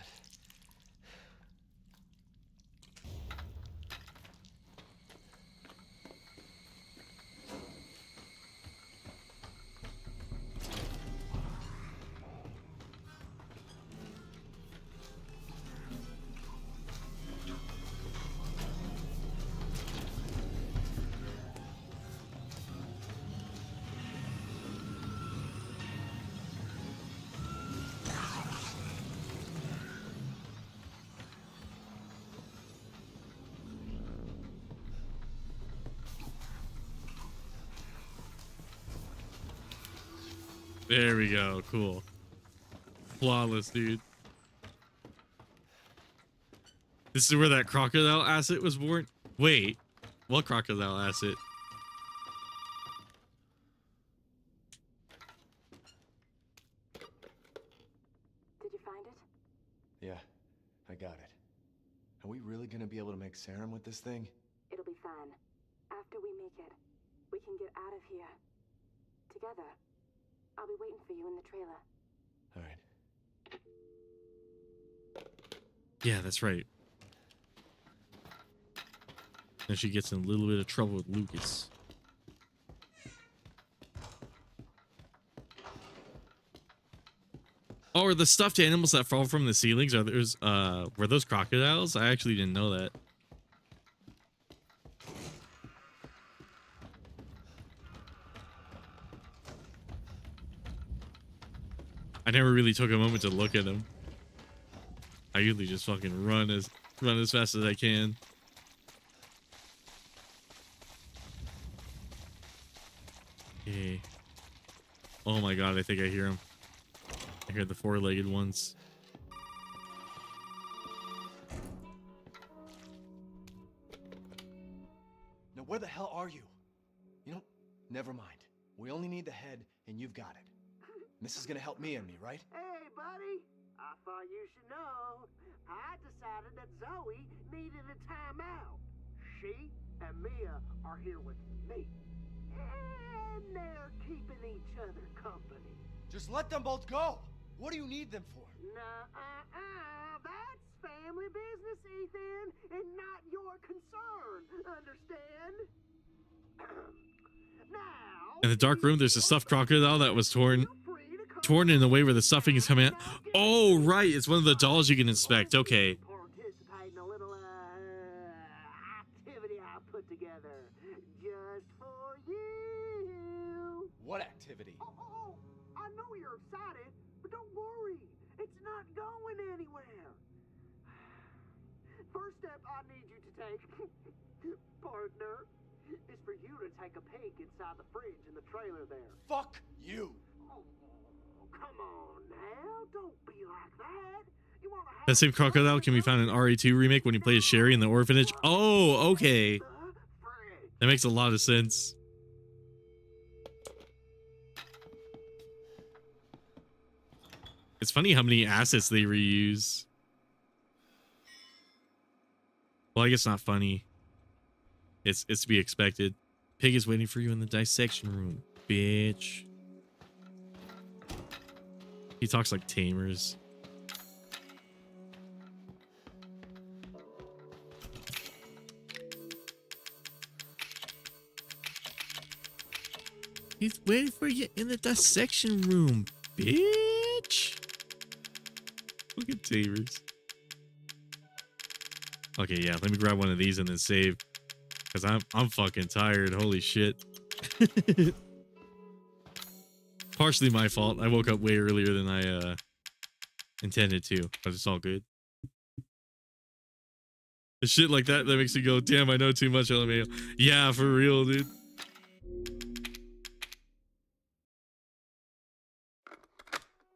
There we go. Cool. Flawless, dude. This is where that crocodile asset was born? Wait, what crocodile asset?
Did you find it?
Yeah, I got it. Are we really gonna be able to make serum with this thing?
It'll be fine. After we make it, we can get out of here. Together. I'll be waiting for you in the trailer.
All right.
Yeah, that's right. And she gets in a little bit of trouble with Lucas. Oh, are the stuffed animals that fall from the ceilings, were those crocodiles? I actually didn't know that. I never really took a moment to look at them. I usually just fucking run as fast as I can. Okay. Oh my god, I think I hear him. I hear the four-legged ones.
Now, where the hell are you? You know, never mind. We only need the head, and you've got it. And this is gonna help me and me, right?
Hey, buddy. I thought you should know. I decided that Zoe needed a timeout. She and Mia are here with me. And they're keeping each other company.
Just let them both go. What do you need them for?
That's family business, Ethan, and not your concern. Understand? Now,
In the dark room, there's a stuffed crocodile that was torn in the way where the stuffing is coming out. Oh, right. It's one of the dolls you can inspect. Okay.
participate in a little activity I put together just for you.
What activity?
Oh, I know you're excited, but don't worry. It's not going anywhere. First step I need you to take, partner, is for you to take a peek inside the fridge in the trailer there.
Fuck you.
Oh, come on now. Don't be like that. You wanna have
That same crocodile can be found in RE2 remake when you play as Sherry in the orphanage. Oh, okay.
the fridge.
That makes a lot of sense. It's funny how many assets they reuse. Well, I guess not funny. It's to be expected. Pig is waiting for you in the dissection room, bitch. He talks like tamers. He's waiting for you in the dissection room, bitch. Look at tamers. Okay, yeah, let me grab one of these and then save. Cause I'm fucking tired. Holy shit. Partially my fault. I woke up way earlier than I intended to, but it's all good. The shit like that makes you go, damn, I know too much, LMAO. Yeah, for real, dude.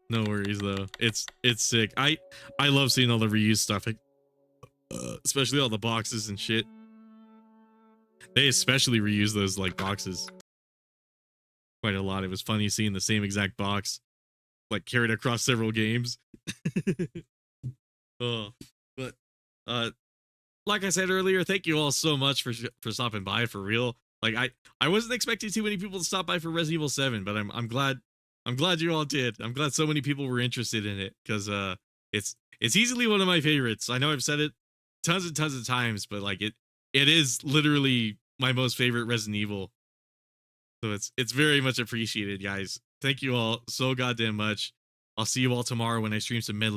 No worries though. It's sick. I love seeing all the reused stuff, especially all the boxes and shit. They especially reuse those like boxes quite a lot. It was funny seeing the same exact box like carried across several games. Oh, but like I said earlier, thank you all so much for stopping by, for real. Like I wasn't expecting too many people to stop by for Resident Evil 7, but I'm glad you all did. I'm glad so many people were interested in it, because it's easily one of my favorites. I know I've said it tons and tons of times, but like it is literally my most favorite Resident Evil. So it's very much appreciated, guys. Thank you all so goddamn much. I'll see you all tomorrow when I stream some medley.